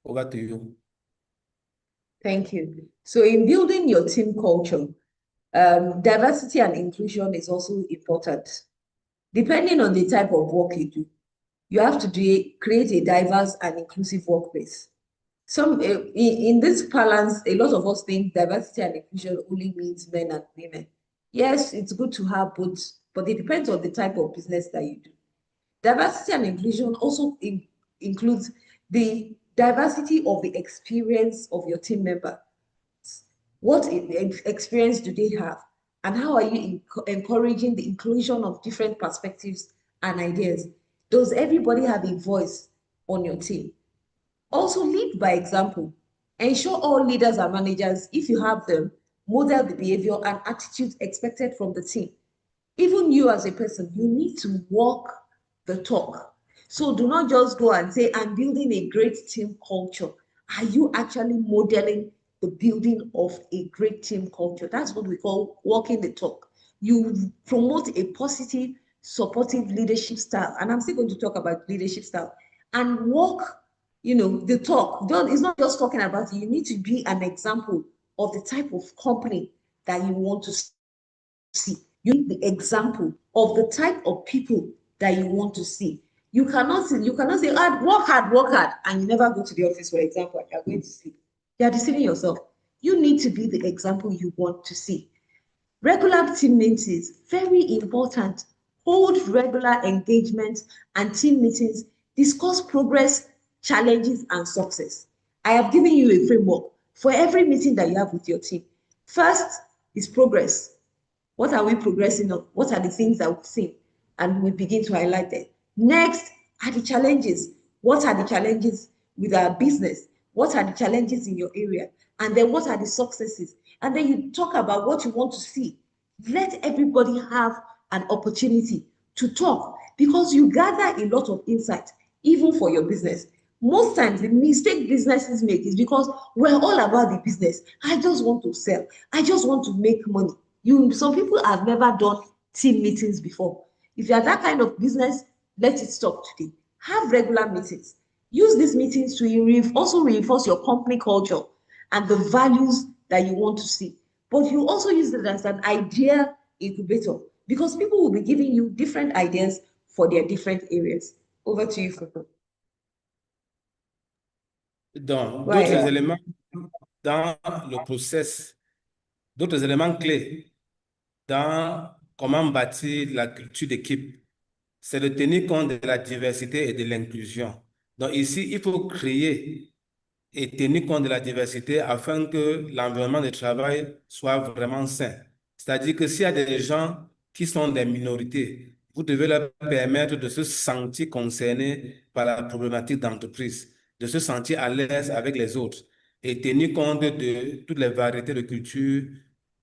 S2: Over to you.
S3: Thank you. So in building your team culture, diversity and inclusion is also important. Depending on the type of work you do, you have to create a diverse and inclusive workplace. In this balance, a lot of us think diversity and inclusion only means men and women. Yes, it's good to have both, but it depends on the type of business that you do. Diversity and inclusion also includes the diversity of the experience of your team member. What experience do they have? And how are you encouraging the inclusion of different perspectives and ideas? Does everybody have a voice on your team? Also, lead by example. Ensure all leaders and managers, if you have them, model the behavior and attitudes expected from the team. Even you as a person, you need to walk the talk. So do not just go and say, I'm building a great team culture. Are you actually modeling the building of a great team culture? That's what we call walking the talk. You promote a positive, supportive leadership style. And I'm still going to talk about leadership style. And walk, the talk. It's not just talking about it. You need to be an example of the type of company that you want to see. You need the example of the type of people that you want to see. You cannot say, work hard, and you never go to the office, for example, and you're going to sleep. You're deceiving yourself. You need to be the example you want to see. Regular team meetings, very important. Hold regular engagements and team meetings. Discuss progress, challenges, and success. I have given you a framework for every meeting that you have with your team. First is progress. What are we progressing on? What are the things that we've seen? And we begin to highlight them. Next are the challenges. What are the challenges with our business? What are the challenges in your area? And then what are the successes? And then you talk about what you want to see. Let everybody have an opportunity to talk because you gather a lot of insight, even for your business. Most times, the mistake businesses make is because we're all about the business. I just want to sell. I just want to make money. Some people have never done team meetings before. If you're that kind of business, let it stop today. Have regular meetings. Use these meetings to also reinforce your company culture and the values that you want to see. But you also use it as an idea incubator because people will be giving you different ideas for their different areas. Over to you, Fuku.
S2: Donc, d'autres éléments dans le process, d'autres éléments clés dans comment bâtir la culture d'équipe, c'est de tenir compte de la diversité et de l'inclusion. Donc ici, il faut créer et tenir compte de la diversité afin que l'environnement de travail soit vraiment sain. C'est-à-dire que s'il y a des gens qui sont des minorités, vous devez leur permettre de se sentir concernés par la problématique d'entreprise, de se sentir à l'aise avec les autres et tenir compte de toutes les variétés de culture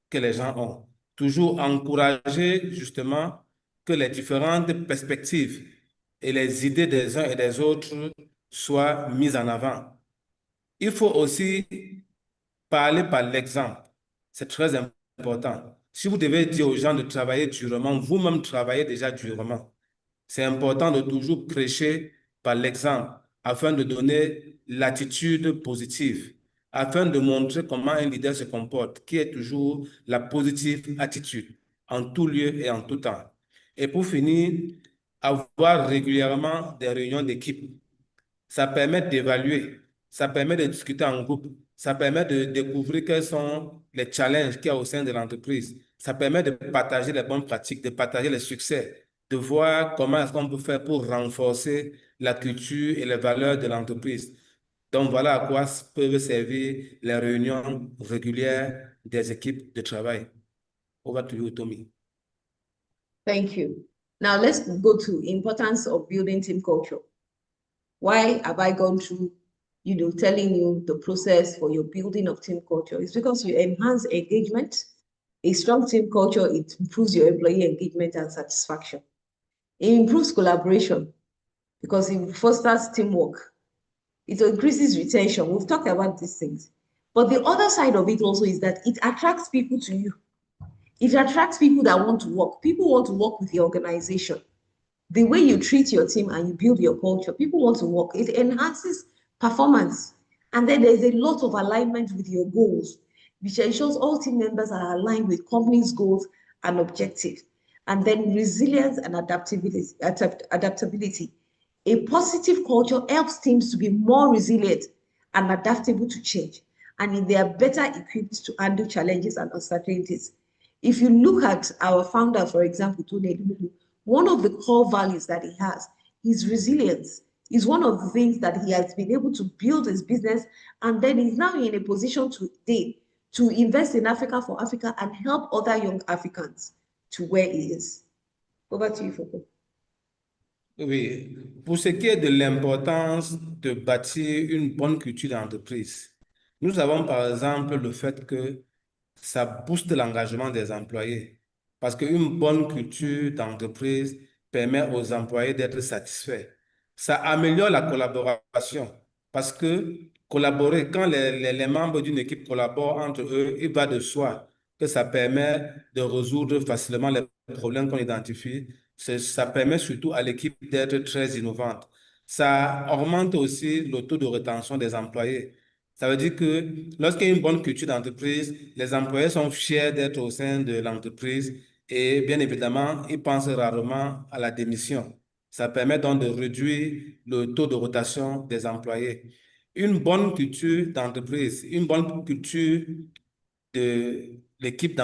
S2: que les gens ont. Toujours encourager justement que les différentes perspectives et les idées des uns et des autres soient mises en avant. Il faut aussi parler par l'exemple. C'est très important. Si vous devez dire aux gens de travailler durement, vous-même travaillez déjà durement. C'est important de toujours prêcher par l'exemple afin de donner l'attitude positive, afin de montrer comment un leader se comporte, qui est toujours la positive attitude en tout lieu et en tout temps. Et pour finir, avoir régulièrement des réunions d'équipe. Ça permet d'évaluer, ça permet de discuter en groupe, ça permet de découvrir quels sont les challenges qu'il y a au sein de l'entreprise. Ça permet de partager les bonnes pratiques, de partager les succès, de voir comment est-ce qu'on peut faire pour renforcer la culture et les valeurs de l'entreprise. Donc voilà à quoi peuvent servir les réunions régulières des équipes de travail. Over to you, Tommy.
S3: Thank you. Now let's go to importance of building team culture. Why have I gone through, telling you the process for your building of team culture? It's because you enhance engagement. A strong team culture, it improves your employee engagement and satisfaction. It improves collaboration because it fosters teamwork. It increases retention. We've talked about these things. But the other side of it also is that it attracts people to you. It attracts people that want to work. People want to work with the organization. The way you treat your team and you build your culture, people want to work. It enhances performance. And then there's a lot of alignment with your goals, which ensures all team members are aligned with company's goals and objectives. And then resilience and adaptability. A positive culture helps teams to be more resilient and adaptable to change. And they are better equipped to handle challenges and uncertainties. If you look at our founder, for example, Tony Edumelu, one of the core values that he has is resilience. Is one of the things that he has been able to build his business, and then he's now in a position today to invest in Africa for Africa and help other young Africans to where he is. Over to you, Foko.
S2: Oui, pour ce qui est de l'importance de bâtir une bonne culture d'entreprise, nous avons par exemple le fait que ça booste l'engagement des employés. Parce qu'une bonne culture d'entreprise permet aux employés d'être satisfaits. Ça améliore la collaboration. Parce que collaborer, quand les membres d'une équipe collaborent entre eux, il va de soi que ça permet de résoudre facilement les problèmes qu'on identifie. Ça permet surtout à l'équipe d'être très innovante. Ça augmente aussi le taux de rétention des employés. Ça veut dire que lorsqu'il y a une bonne culture d'entreprise, les employés sont fiers d'être au sein de l'entreprise et bien évidemment, ils pensent rarement à la démission. Ça permet donc de réduire le taux de rotation des employés. Une bonne culture d'entreprise, une bonne culture de l'équipe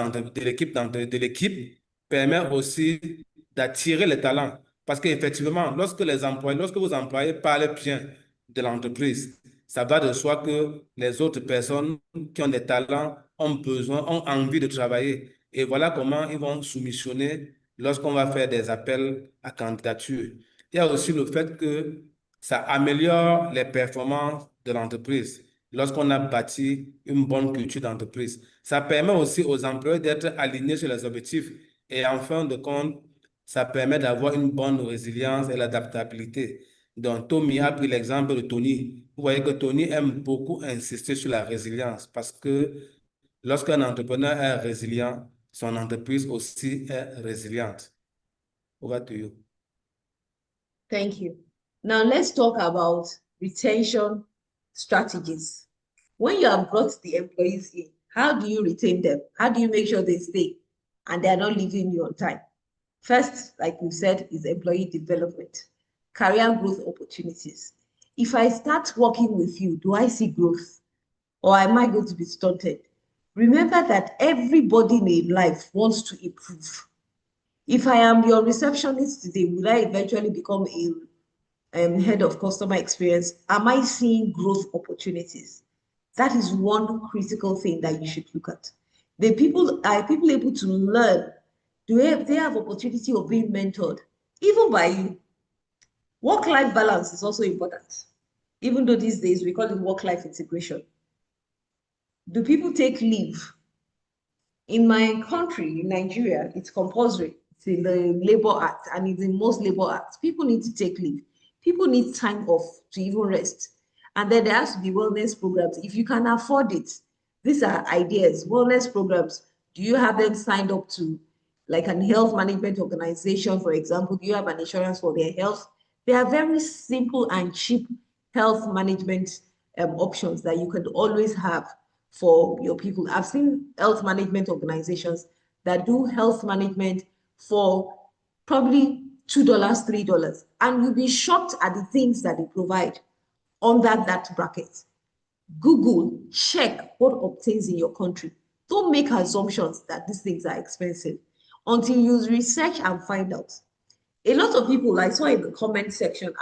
S2: permet aussi d'attirer les talents. Parce qu'effectivement, lorsque vos employés parlent bien de l'entreprise, ça va de soi que les autres personnes qui ont des talents ont besoin, ont envie de travailler. Et voilà comment ils vont soumissionner lorsqu'on va faire des appels à candidature. Il y a aussi le fait que ça améliore les performances de l'entreprise lorsqu'on a bâti une bonne culture d'entreprise. Ça permet aussi aux employés d'être alignés sur les objectifs et en fin de compte, ça permet d'avoir une bonne résilience et l'adaptabilité. Donc, Tommy a pris l'exemple de Tony. Vous voyez que Tony aime beaucoup insister sur la résilience parce que lorsqu'un entrepreneur est résilient, son entreprise aussi est résiliente. Over to you.
S3: Thank you. Now let's talk about retention strategies. When you have brought the employees in, how do you retain them? How do you make sure they stay and they're not leaving you on time? First, like we said, is employee development, career growth opportunities. If I start working with you, do I see growth or am I going to be stunted? Remember that everybody in life wants to improve. If I am your receptionist today, will I eventually become a head of customer experience? Am I seeing growth opportunities? That is one critical thing that you should look at. Are people able to learn? Do they have opportunity of being mentored, even by you? Work-life balance is also important, even though these days we call it work-life integration. Do people take leave? In my country, in Nigeria, it's compulsory. It's in the Labor Act, and it's in most Labor Acts. People need to take leave. People need time off to even rest. And then there has to be wellness programs. If you can afford it, these are ideas. Wellness programs, do you have them signed up to like a health management organization, for example? Do you have an insurance for their health? They are very simple and cheap health management options that you can always have for your people. I've seen health management organizations that do health management for probably $2, $3, and you'll be shocked at the things that they provide under that bracket. Google, check what obtains in your country. Don't make assumptions that these things are expensive until you research and find out. A lot of people I saw in the comment section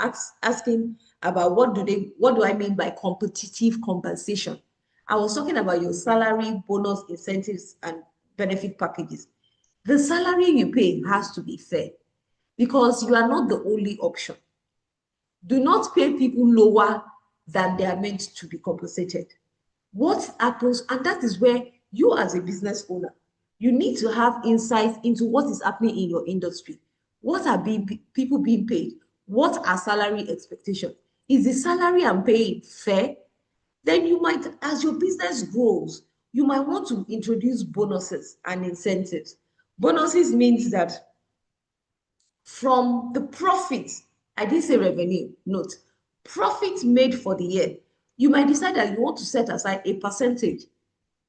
S3: asking about what do I mean by competitive compensation. I was talking about your salary, bonus, incentives, and benefit packages. The salary you pay has to be fair because you are not the only option. Do not pay people lower than they are meant to be compensated. What happens, and that is where you as a business owner, you need to have insight into what is happening in your industry. What are people being paid? What are salary expectations? Is the salary I'm paying fair? Then you might, as your business grows, you might want to introduce bonuses and incentives. Bonuses means that from the profit, I didn't say revenue, note, profit made for the year, you might decide that you want to set aside a percentage.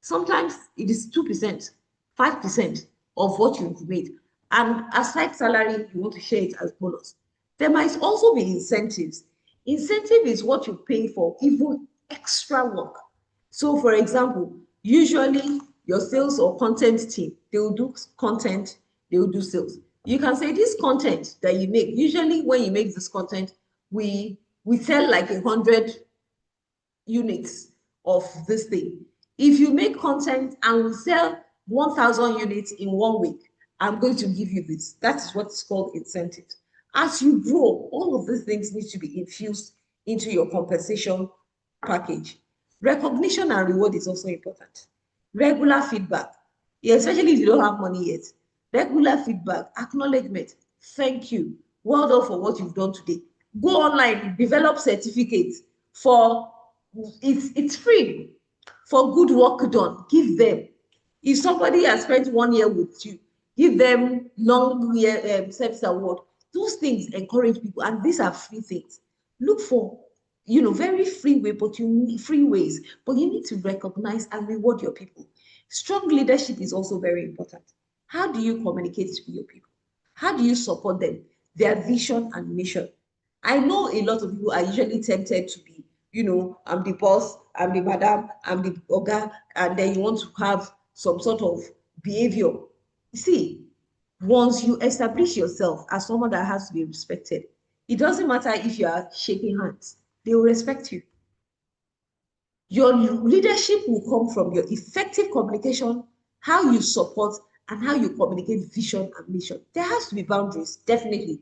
S3: Sometimes it is 2%, 5% of what you've made. And aside salary, you want to share it as bonus. There might also be incentives. Incentive is what you pay for even extra work. So for example, usually your sales or content team, they will do content, they will do sales. You can say this content that you make, usually when you make this content, we sell like 100 units of this thing. If you make content and we sell 1,000 units in 1 week, I'm going to give you this. That is what's called incentives. As you grow, all of these things need to be infused into your compensation package. Recognition and reward is also important. Regular feedback, especially if you don't have money yet. Regular feedback, acknowledgement, thank you, well done for what you've done today. Go online, develop certificates for, it's free, for good work done, give them. If somebody has spent 1 year with you, give them long year service award. Those things encourage people, and these are free things. Look for, very free ways, but you need to recognize and reward your people. Strong leadership is also very important. How do you communicate with your people? How do you support them, their vision and mission? I know a lot of people are usually tempted to be, I'm the boss, I'm the madam, I'm the oga, and then you want to have some sort of behavior. You see, once you establish yourself as someone that has to be respected, it doesn't matter if you are shaking hands, they will respect you. Your leadership will come from your effective communication, how you support, and how you communicate vision and mission. There has to be boundaries, definitely.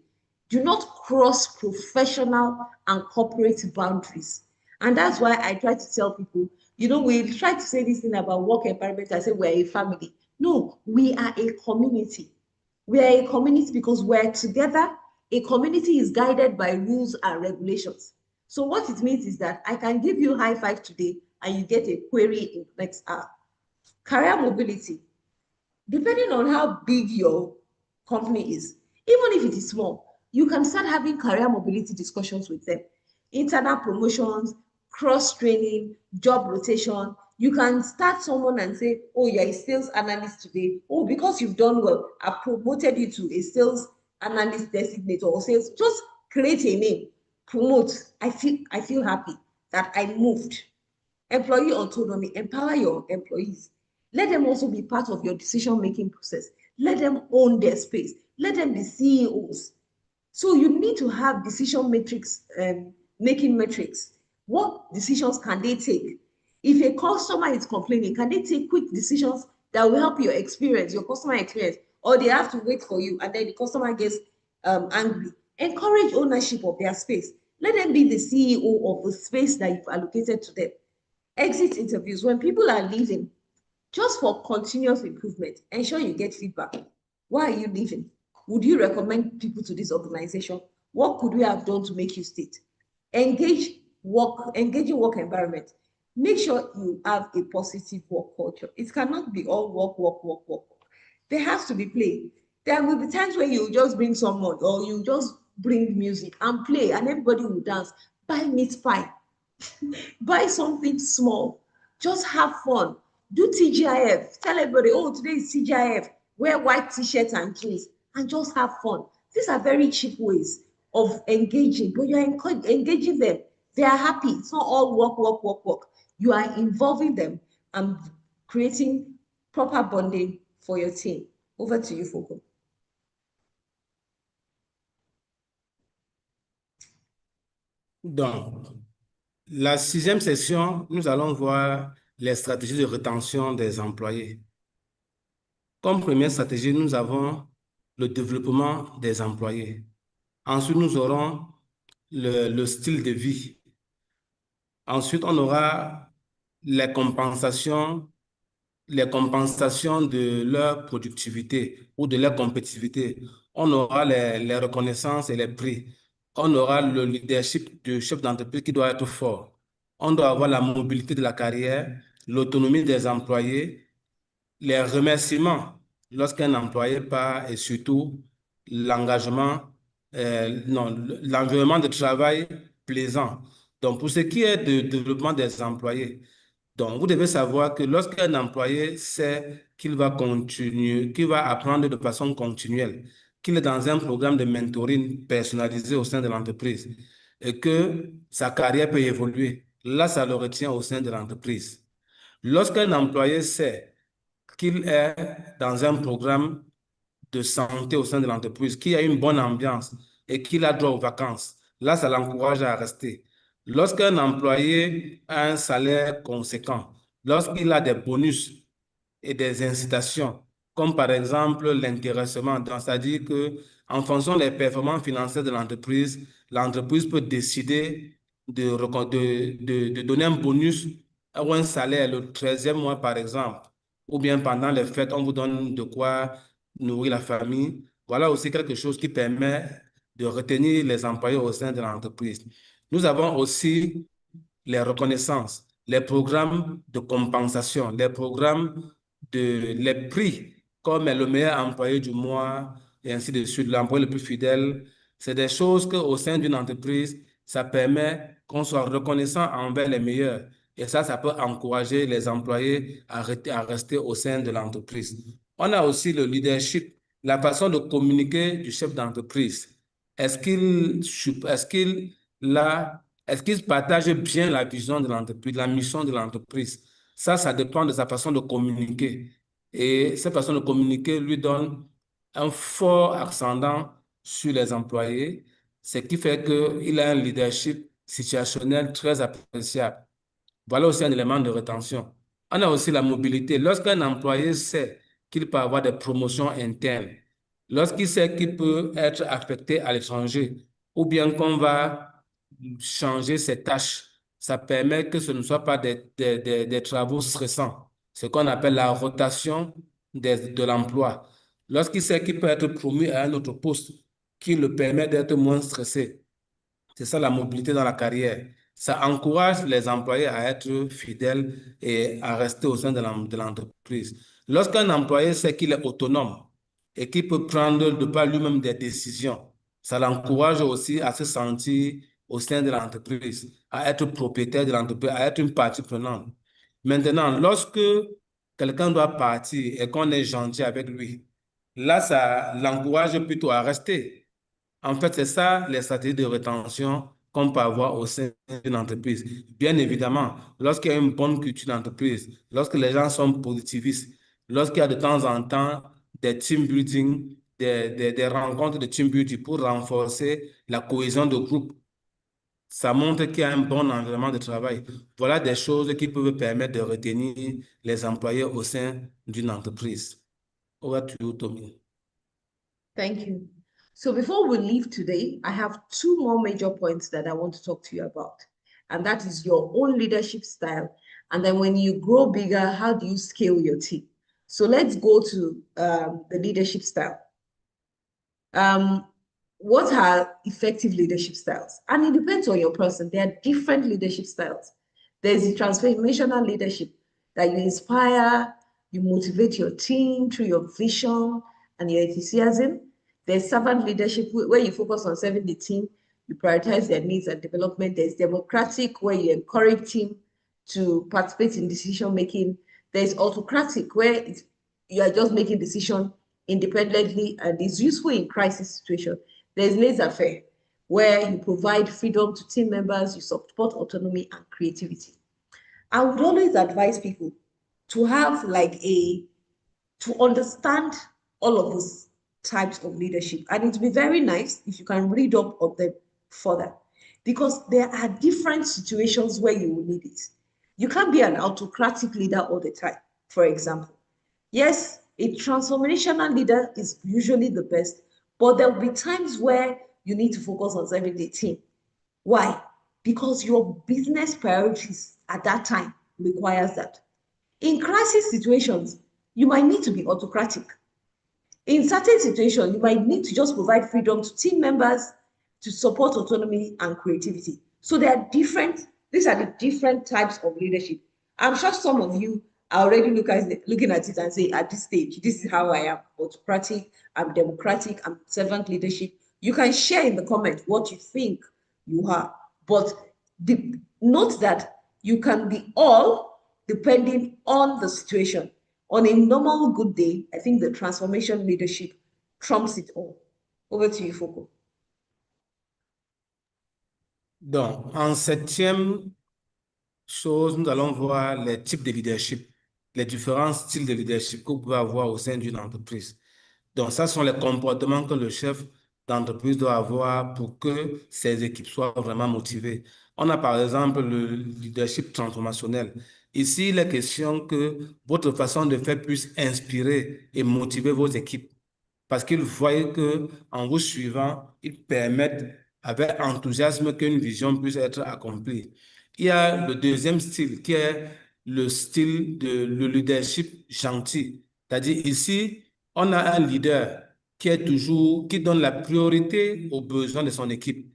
S3: Do not cross professional and corporate boundaries. And that's why I try to tell people, we try to say this thing about work environment. I say we're a family. No, we are a community. We are a community because we're together. A community is guided by rules and regulations. So what it means is that I can give you high five today and you get a query in the next hour. Career mobility, depending on how big your company is, even if it is small, you can start having career mobility discussions with them. Internal promotions, cross-training, job rotation. You can start someone and say, oh, you're a sales analyst today. Oh, because you've done well, I promoted you to a sales analyst designator or sales. Just create a name, promote. I feel happy that I moved. Employee autonomy, empower your employees. Let them also be part of your decision-making process. Let them own their space. Let them be CEOs. So you need to have decision matrix, making metrics. What decisions can they take? If a customer is complaining, can they take quick decisions that will help your experience, your customer experience, or they have to wait for you and then the customer gets angry? Encourage ownership of their space. Let them be the CEO of the space that you've allocated to them. Exit interviews. When people are leaving, just for continuous improvement, ensure you get feedback. Why are you leaving? Would you recommend people to this organization? What could we have done to make you stay? Engaging work environment. Make sure you have a positive work culture. It cannot be all work. There has to be play. There will be times where you just bring someone or you just bring music and play and everybody will dance. buy meat pie, buy something small, just have fun. Do TGIF. Tell everybody, oh, today is TGIF. Wear white t-shirts and jeans and just have fun. These are very cheap ways of engaging, but you're engaging them. They are happy. It's not all work, work, work, work. You are involving them and creating proper bonding for your team. Over to you, Foko.
S2: Donc, la 6e session, nous allons voir les stratégies de rétention des employés. Comme première stratégie, nous avons le développement des employés. Ensuite, nous aurons le style de vie. Ensuite, on aura les compensations de leur productivité ou de leur compétitivité. On aura les reconnaissances et les prix. On aura le leadership du chef d'entreprise qui doit être fort. On doit avoir la mobilité de la carrière, l'autonomie des employés, les remerciements lorsqu'un employé part et surtout l'engagement, non, l'environnement de travail plaisant. Donc, pour ce qui est du développement des employés, donc, vous devez savoir que lorsqu'un employé sait qu'il va continuer, qu'il va apprendre de façon continuelle, qu'il est dans un programme de mentoring personnalisé au sein de l'entreprise et que sa carrière peut évoluer, là, ça le retient au sein de l'entreprise. Lorsqu'un employé sait qu'il est dans un programme de santé au sein de l'entreprise, qu'il y a une bonne ambiance et qu'il a droit aux vacances, là, ça l'encourage à rester. Lorsqu'un employé a un salaire conséquent, lorsqu'il a des bonus et des incitations, comme par exemple l'intéressement, c'est-à-dire que en fonction des performances financières de l'entreprise peut décider de donner un bonus ou un salaire le 13e mois, par exemple, ou bien pendant les fêtes, on vous donne de quoi nourrir la famille. Voilà aussi quelque chose qui permet de retenir les employés au sein de l'entreprise. Nous avons aussi les reconnaissances, les programmes de compensation, les prix, comme le meilleur employé du mois, et ainsi de suite, l'employé le plus fidèle. C'est des choses qu'au sein d'une entreprise, ça permet qu'on soit reconnaissant envers les meilleurs. Et ça peut encourager les employés à rester au sein de l'entreprise. On a aussi le leadership, la façon de communiquer du chef d'entreprise. Est-ce qu'il partage bien la vision de l'entreprise, la mission de l'entreprise? Ça dépend de sa façon de communiquer. Et cette façon de communiquer lui donne un fort ascendant sur les employés, ce qui fait qu'il a un leadership situationnel très appréciable. Voilà aussi un élément de rétention. On a aussi la mobilité. Lorsqu'un employé sait qu'il peut avoir des promotions internes, lorsqu'il sait qu'il peut être affecté à l'étranger, ou bien qu'on va changer ses tâches, ça permet que ce ne soit pas des travaux stressants. Ce qu'on appelle la rotation de l'emploi. Lorsqu'il sait qu'il peut être promu à un autre poste qui le permet d'être moins stressé, c'est ça la mobilité dans la carrière. Ça encourage les employés à être fidèles et à rester au sein de l'entreprise. Lorsqu'un employé sait qu'il est autonome et qu'il peut prendre de par lui-même des décisions, ça l'encourage aussi à se sentir au sein de l'entreprise, à être propriétaire de l'entreprise, à être une partie prenante. Maintenant, lorsque quelqu'un doit partir et qu'on est gentil avec lui, là, ça l'encourage plutôt à rester. En fait, c'est ça les stratégies de rétention qu'on peut avoir au sein d'une entreprise. Bien évidemment, lorsqu'il y a une bonne culture d'entreprise, lorsque les gens sont positivistes, lorsqu'il y a de temps en temps des team building, des rencontres de team building pour renforcer la cohésion de groupe, ça montre qu'il y a un bon environnement de travail. Voilà des choses qui peuvent permettre de retenir les employés au sein d'une entreprise. Over to you, Tommy.
S3: Thank you. So before we leave today, I have two more major points that I want to talk to you about. And that is your own leadership style. And then when you grow bigger, how do you scale your team? So let's go to the leadership style. What are effective leadership styles? And it depends on your person. There are different leadership styles. There's the transformational leadership that you inspire, you motivate your team through your vision and your enthusiasm. There's servant leadership where you focus on serving the team. you prioritize their needs and development. There's democratic, where you encourage team to participate in decision making. There's autocratic, where you are just making decisions independently and is useful in crisis situation. There's laissez-faire, where you provide freedom to team members, you support autonomy and creativity. I would always advise people to have to understand all of those types of leadership. And it would be very nice if you can read up on them further, because there are different situations where you will need it. You can't be an autocratic leader all the time, for example. Yes, a transformational leader is usually the best, but there will be times where you need to focus on serving the team. Why? Because your business priorities at that time requires that. In crisis situations, you might need to be autocratic. In certain situations, you might need to just provide freedom to team members to support autonomy and creativity. So these are the different types of leadership. I'm sure some of you are already looking at it and say, at this stage, this is how I am: autocratic, I'm democratic, I'm servant leadership. You can share in the comments what you think you are. But note that you can be all depending on the situation. On a normal good day, I think the transformation leadership trumps it all. Over to you, Foucault.
S2: Donc, en septième chose, nous allons voir les types de leadership, les différents styles de leadership que vous pouvez avoir au sein d'une entreprise. Donc, ça sont les comportements que le chef d'entreprise doit avoir pour que ses équipes soient vraiment motivées. On a par exemple le leadership transformationnel. Ici, il est question que votre façon de faire puisse inspirer et motiver vos équipes, parce qu'ils voient qu'en vous suivant, ils permettent avec enthousiasme qu'une vision puisse être accomplie. Il y a le deuxième style qui est le style de le leadership gentil. C'est-à-dire ici, on a un leader qui donne la priorité aux besoins de son équipe.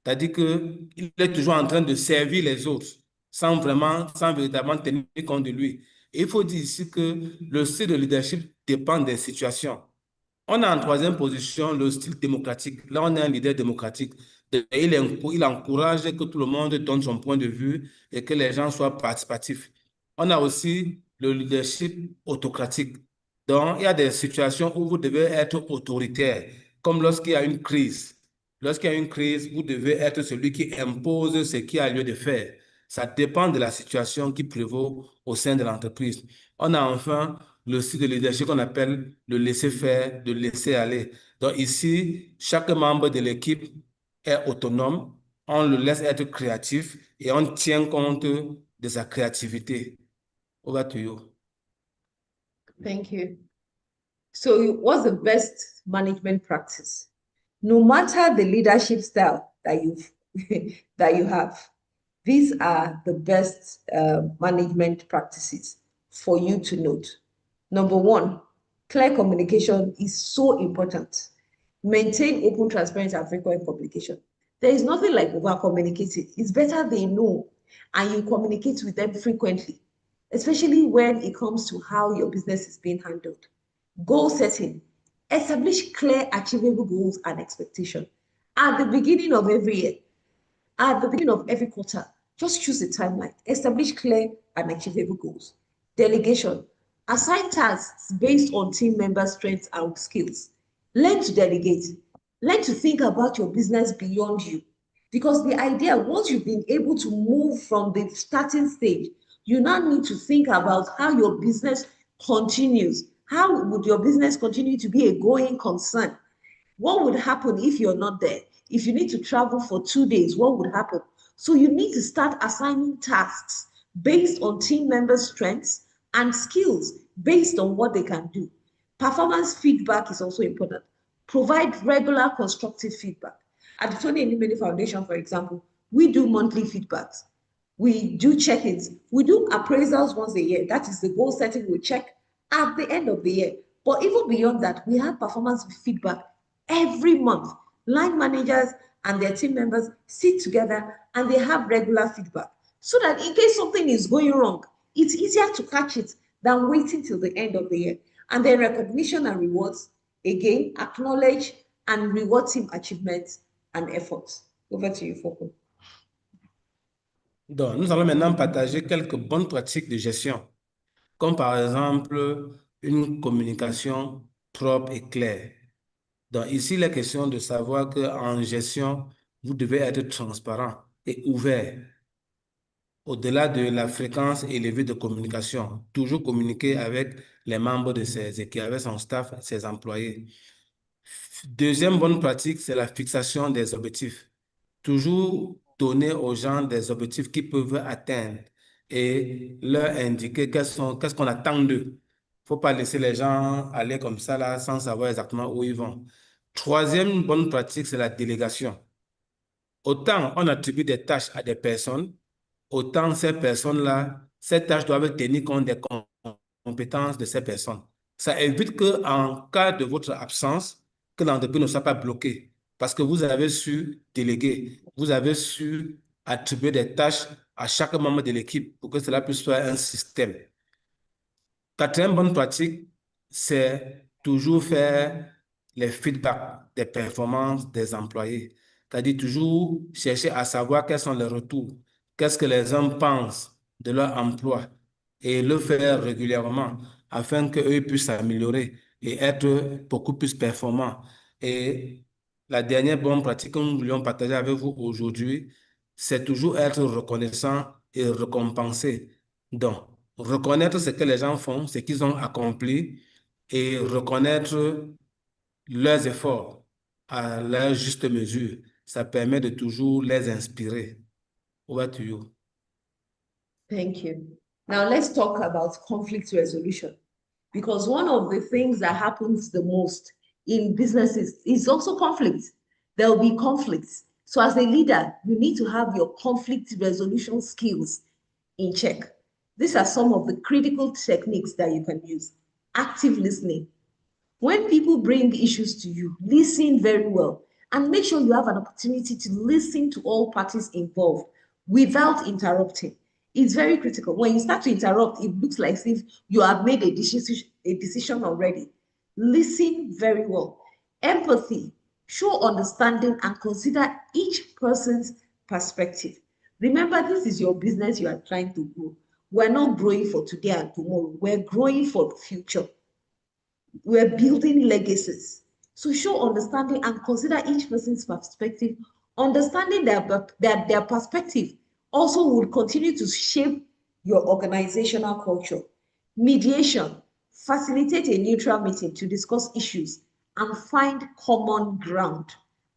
S2: C'est-à-dire qu'il est toujours en train de servir les autres sans véritablement tenir compte de lui. Et il faut dire ici que le style de leadership dépend des situations. On a en troisième position le style démocratique. Là, on est un leader démocratique. Il encourage que tout le monde donne son point de vue et que les gens soient participatifs. On a aussi le leadership autocratique. Donc, il y a des situations où vous devez être autoritaire, comme lorsqu'il y a une crise. Lorsqu'il y a une crise, vous devez être celui qui impose ce qu'il y a lieu de faire. Ça dépend de la situation qui prévaut au sein de l'entreprise. On a enfin le style de leadership qu'on appelle le laisser faire, de laisser aller. Donc ici, chaque membre de l'équipe est autonome, on le laisse être créatif et on tient compte de sa créativité. Over to you.
S3: Thank you. So what's the best management practice? No matter the leadership style that you have, these are the best management practices for you to note. Number one, clear communication is so important. Maintain open, transparent, and frequent communication. There is nothing like over-communicating. It's better they know, and you communicate with them frequently, especially when it comes to how your business is being handled. Goal setting. Establish clear, achievable goals and expectations. At the beginning of every year, at the beginning of every quarter, just choose a timeline. Establish clear and achievable goals. Delegation. Assign tasks based on team members' strengths and skills. Learn to delegate. Learn to think about your business beyond you. Because the idea, once you've been able to move from the starting stage, you now need to think about how your business continues. How would your business continue to be a going concern? What would happen if you're not there? If you need to travel for 2 days, what would happen? So you need to start assigning tasks based on team members' strengths and skills based on what they can do. Performance feedback is also important. Provide regular constructive feedback. At the Tony Elimene Foundation, for example, we do monthly feedbacks. We do check-ins. We do appraisals once a year. That is the goal setting we check at the end of the year. But even beyond that, we have performance feedback every month. Line managers and their team members sit together and they have regular feedback so that in case something is going wrong, it's easier to catch it than waiting till the end of the year. And then recognition and rewards, again, acknowledge and reward team achievements and efforts. Over to you, Foko.
S2: Donc, nous allons maintenant partager quelques bonnes pratiques de gestion, comme par exemple une communication propre et claire. Donc, ici, il est question de savoir qu'en gestion, vous devez être transparent et ouvert. Au-delà de la fréquence élevée de communication, toujours communiquer avec les membres de ses équipes, avec son staff, ses employés. Deuxième bonne pratique, c'est la fixation des objectifs. Toujours donner aux gens des objectifs qu'ils peuvent atteindre et leur indiquer qu'est-ce qu'on attend d'eux. Faut pas laisser les gens aller comme ça là sans savoir exactement où ils vont. Troisième bonne pratique, c'est la délégation. Autant on attribue des tâches à des personnes, autant ces personnes-là, ces tâches doivent tenir compte des compétences de ces personnes. Ça évite qu'en cas de votre absence, que l'entreprise ne soit pas bloquée parce que vous avez su déléguer, vous avez su attribuer des tâches à chaque membre de l'équipe pour que cela puisse faire un système. Quatrième bonne pratique, c'est toujours faire les feedbacks des performances des employés. C'est-à-dire toujours chercher à savoir quels sont les retours, qu'est-ce que les hommes pensent de leur emploi et le faire régulièrement afin qu'eux puissent s'améliorer et être beaucoup plus performants. Et la dernière bonne pratique que nous voulions partager avec vous aujourd'hui, c'est toujours être reconnaissant et récompensé. Donc, reconnaître ce que les gens font, ce qu'ils ont accompli et reconnaître leurs efforts à leur juste mesure. Ça permet de toujours les inspirer. Over to you.
S3: Thank you. Now let's talk about conflict resolution, because one of the things that happens the most in businesses is also conflict. There will be conflicts. So as a leader, you need to have your conflict resolution skills in check. These are some of the critical techniques that you can use. Active listening. When people bring issues to you, listen very well and make sure you have an opportunity to listen to all parties involved without interrupting. It's very critical. When you start to interrupt, it looks like if you have made a decision already. Listen very well. Empathy, show understanding and consider each person's perspective. Remember, this is your business you are trying to grow. We're not growing for today and tomorrow. We're growing for the future. We're building legacies. So show understanding and consider each person's perspective. Understanding their perspective also will continue to shape your organizational culture. Mediation, facilitate a neutral meeting to discuss issues and find common ground.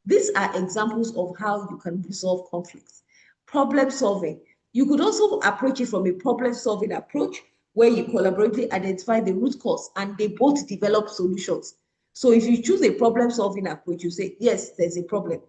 S3: These are examples of how you can resolve conflicts. Problem solving. You could also approach it from a problem solving approach where you collaboratively identify the root cause and they both develop solutions. So if you choose a problem solving approach, you say, yes, there's a problem.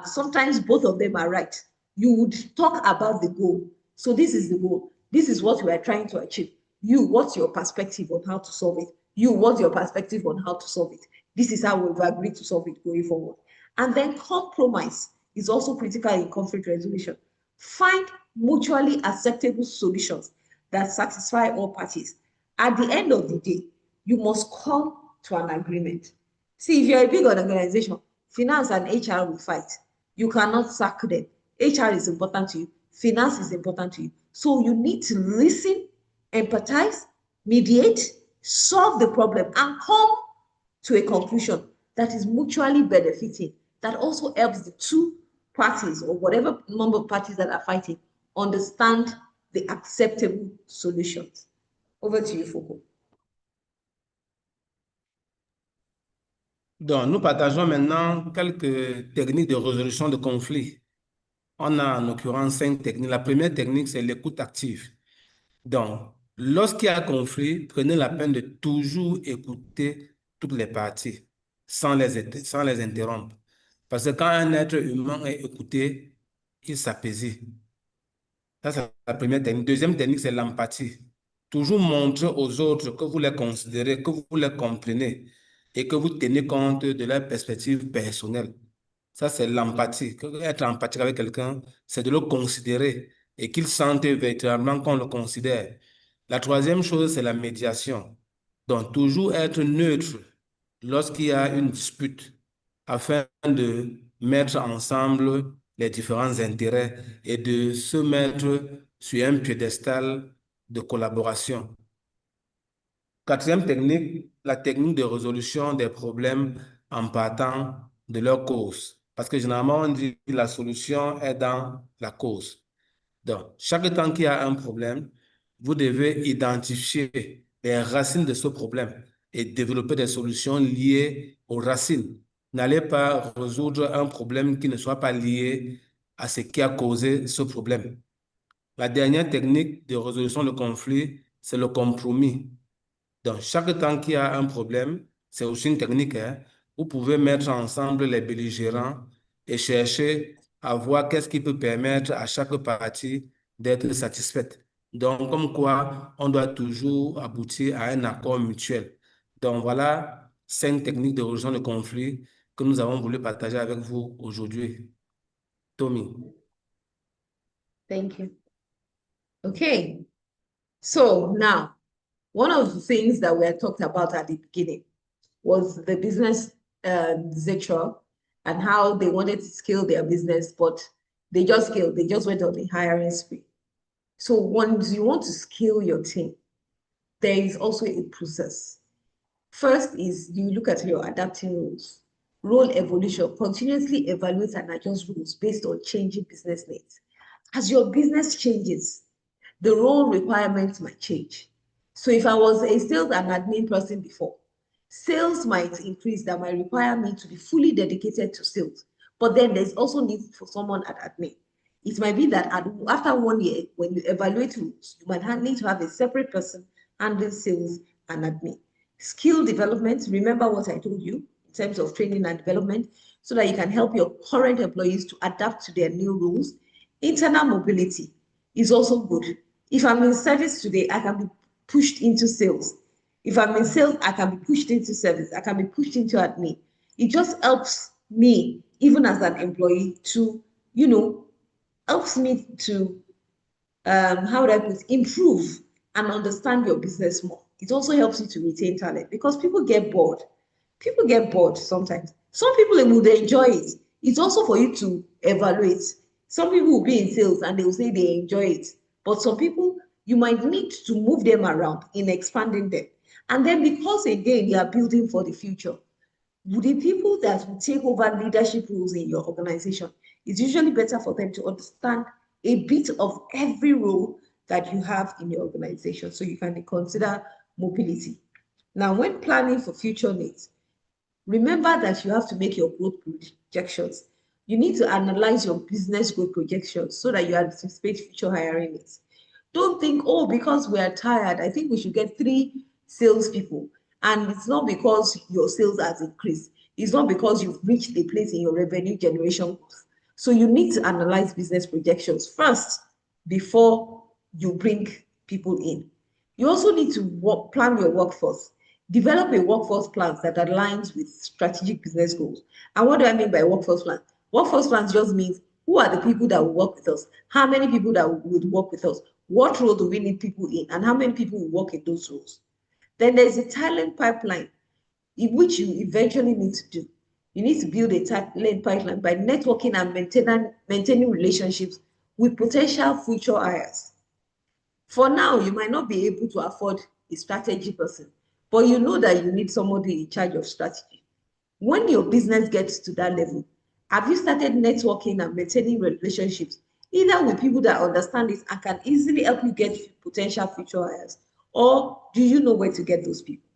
S3: Sometimes both of them are right. You would talk about the goal. So this is the goal. This is what we are trying to achieve. You, what's your perspective on how to solve it? You, what's your perspective on how to solve it? This is how we've agreed to solve it going forward. And then compromise is also critical in conflict resolution. Find mutually acceptable solutions that satisfy all parties. At the end of the day, you must come to an agreement. See, if you're a big organization, finance and HR will fight. You cannot sack them. HR is important to you. Finance is important to you. So you need to listen, empathize, mediate, solve the problem, and come to a conclusion that is mutually benefiting, that also helps the two parties or whatever number of parties that are fighting understand the acceptable solutions. Over to you, Foucault.
S2: Donc, nous partageons maintenant quelques techniques de résolution de conflits. On a en l'occurrence 5 techniques. La première technique, c'est l'écoute active. Donc, lorsqu'il y a conflit, prenez la peine de toujours écouter toutes les parties sans les interrompre. Parce que quand un être humain est écouté, il s'apaisit. Ça, c'est la première technique. Deuxième technique, c'est l'empathie. Toujours montrer aux autres que vous les considérez, que vous les comprenez et que vous tenez compte de leur perspective personnelle. Ça, c'est l'empathie. Être empathique avec quelqu'un, c'est de le considérer et qu'il sente véritablement qu'on le considère. La troisième chose, c'est la médiation. Donc, toujours être neutre lorsqu'il y a une dispute afin de mettre ensemble les différents intérêts et de se mettre sur un piédestal de collaboration. Quatrième technique, la technique de résolution des problèmes en partant de leur cause. Parce que généralement, on dit que la solution est dans la cause. Donc, chaque temps qu'il y a un problème, vous devez identifier les racines de ce problème et développer des solutions liées aux racines. N'allez pas résoudre un problème qui ne soit pas lié à ce qui a causé ce problème. La dernière technique de résolution de conflit, c'est le compromis. Donc, chaque temps qu'il y a un problème, c'est aussi une technique, hein. Vous pouvez mettre ensemble les belligérants et chercher à voir qu'est-ce qui peut permettre à chaque partie d'être satisfaite. Donc, comme quoi, on doit toujours aboutir à un accord mutuel. Donc, voilà 5 techniques de résolution de conflit que nous avons voulu partager avec vous aujourd'hui. Tommy.
S3: Thank you. Okay. So now, one of the things that we had talked about at the beginning was the business Zirtual and how they wanted to scale their business, but they just scaled. They just went on a hiring spree. So once you want to scale your team, there is also a process. First is you look at your adapting rules. Role evolution, continuously evaluate and adjust rules based on changing business needs. As your business changes, the role requirements might change. So if I was a sales and admin person before, sales might increase that might require me to be fully dedicated to sales. But then there's also need for someone at admin. It might be that after 1 year, when you evaluate rules, you might need to have a separate person handling sales and admin. Skill development, remember what I told you in terms of training and development, so that you can help your current employees to adapt to their new rules. Internal mobility is also good. If I'm in service today, I can be pushed into sales. If I'm in sales, I can be pushed into service. I can be pushed into admin. It just helps me, even as an employee, to, helps me to, how would I put, improve and understand your business more. It also helps you to retain talent because people get bored. People get bored sometimes. Some people would enjoy it. It's also for you to evaluate. Some people will be in sales and they will say they enjoy it. But some people, you might need to move them around in expanding them. And then because, again, you are building for the future, the people that will take over leadership roles in your organization, it's usually better for them to understand a bit of every role that you have in your organization so you can consider mobility. Now, when planning for future needs, remember that you have to make your growth projections. You need to analyze your business growth projections so that you anticipate future hiring needs. Don't think, oh, because we are tired, I think we should get 3 salespeople. And it's not because your sales has increased. It's not because you've reached a place in your revenue generation growth. So you need to analyze business projections first before you bring people in. You also need to plan your workforce. Develop a workforce plan that aligns with strategic business goals. And what do I mean by workforce plan? Workforce plans just means who are the people that will work with us? How many people that would work with us? What role do we need people in? And how many people will work in those roles? Then there's a talent pipeline in which you eventually need to do. You need to build a talent pipeline by networking and maintaining relationships with potential future hires. For now, you might not be able to afford a strategy person, but you know that you need somebody in charge of strategy. When your business gets to that level, have you started networking and maintaining relationships, either with people that understand this and can easily help you get potential future hires, or do you know where to get those people?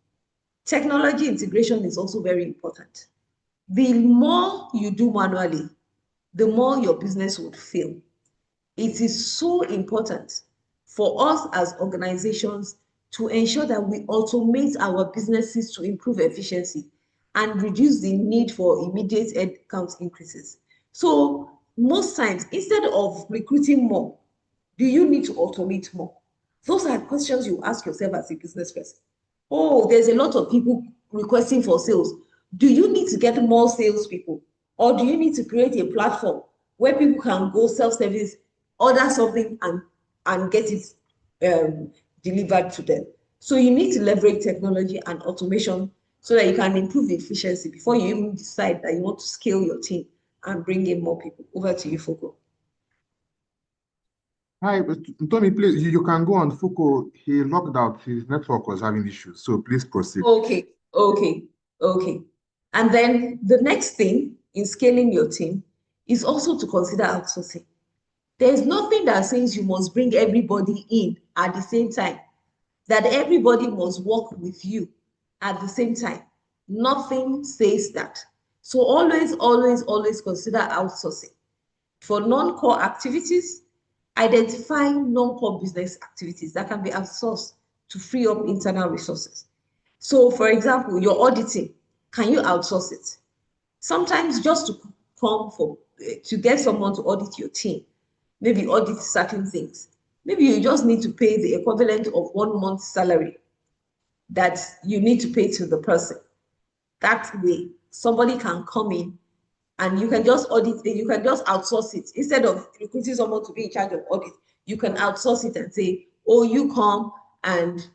S3: Technology integration is also very important. The more you do manually, the more your business would fail. It is so important for us as organizations to ensure that we automate our businesses to improve efficiency and reduce the need for immediate headcount increases. So most times, instead of recruiting more, do you need to automate more? Those are questions you ask yourself as a business person. Oh, there's a lot of people requesting for sales. Do you need to get more salespeople? Or do you need to create a platform where people can go self-service, order something, and get it delivered to them? So you need to leverage technology and automation so that you can improve efficiency before you even decide that you want to scale your team and bring in more people. Over to you, Foko.
S4: Hi, but Tony, please, you can go on. Foucault, he logged out. His network was having issues, so please proceed.
S3: Okay. And then the next thing in scaling your team is also to consider outsourcing. There's nothing that says you must bring everybody in at the same time, that everybody must work with you at the same time. Nothing says that. So always consider outsourcing. For non-core activities, identify non-core business activities that can be outsourced to free up internal resources. So for example, your auditing, can you outsource it? Sometimes just to get someone to audit your team, maybe audit certain things. Maybe you just need to pay the equivalent of 1 month's salary that you need to pay to the person. That way, somebody can come in and you can just audit it, you can just outsource it. Instead of recruiting someone to be in charge of audit, you can outsource it and say, oh, you come and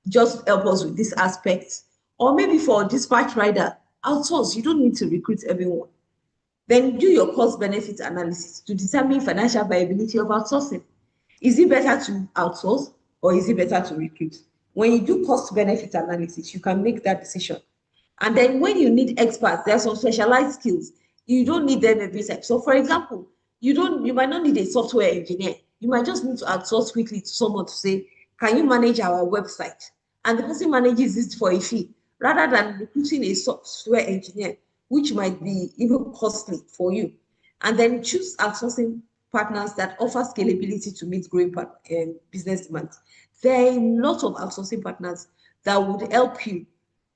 S3: just help us with this aspect. Or maybe for a dispatch rider, outsource. You don't need to recruit everyone. Then do your cost benefit analysis to determine financial viability of outsourcing. Is it better to outsource or is it better to recruit? When you do cost benefit analysis, you can make that decision. And then when you need experts, there are some specialized skills. You don't need them every time. So for example, you might not need a software engineer. You might just need to outsource quickly to someone to say, can you manage our website? And the person manages it for a fee, rather than recruiting a software engineer, which might be even costly for you. And then choose outsourcing partners that offer scalability to meet growing business demands. There are a lot of outsourcing partners that would help you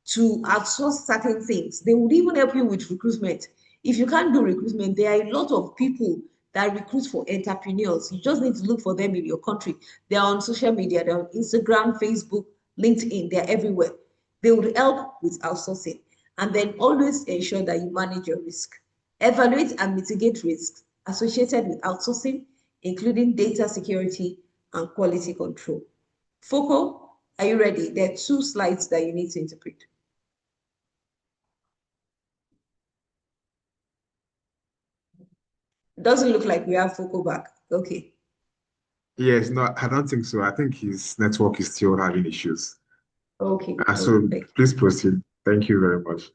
S3: to outsource certain things. They would even help you with recruitment. If you can't do recruitment, there are a lot of people that recruit for entrepreneurs. You just need to look for them in your country. They're on social media, they're on Instagram, Facebook, LinkedIn, they're everywhere. They would help with outsourcing. And then always ensure that you manage your risk. Evaluate and mitigate risks associated with outsourcing, including data security and quality control. Foko, are you ready? There are 2 slides that you need to interpret. Doesn't look like we have Foko back. Okay.
S4: Yes, no, I don't think so. I think his network is still having issues.
S3: Okay.
S4: So
S3: Okay.
S4: please proceed. Thank you very much.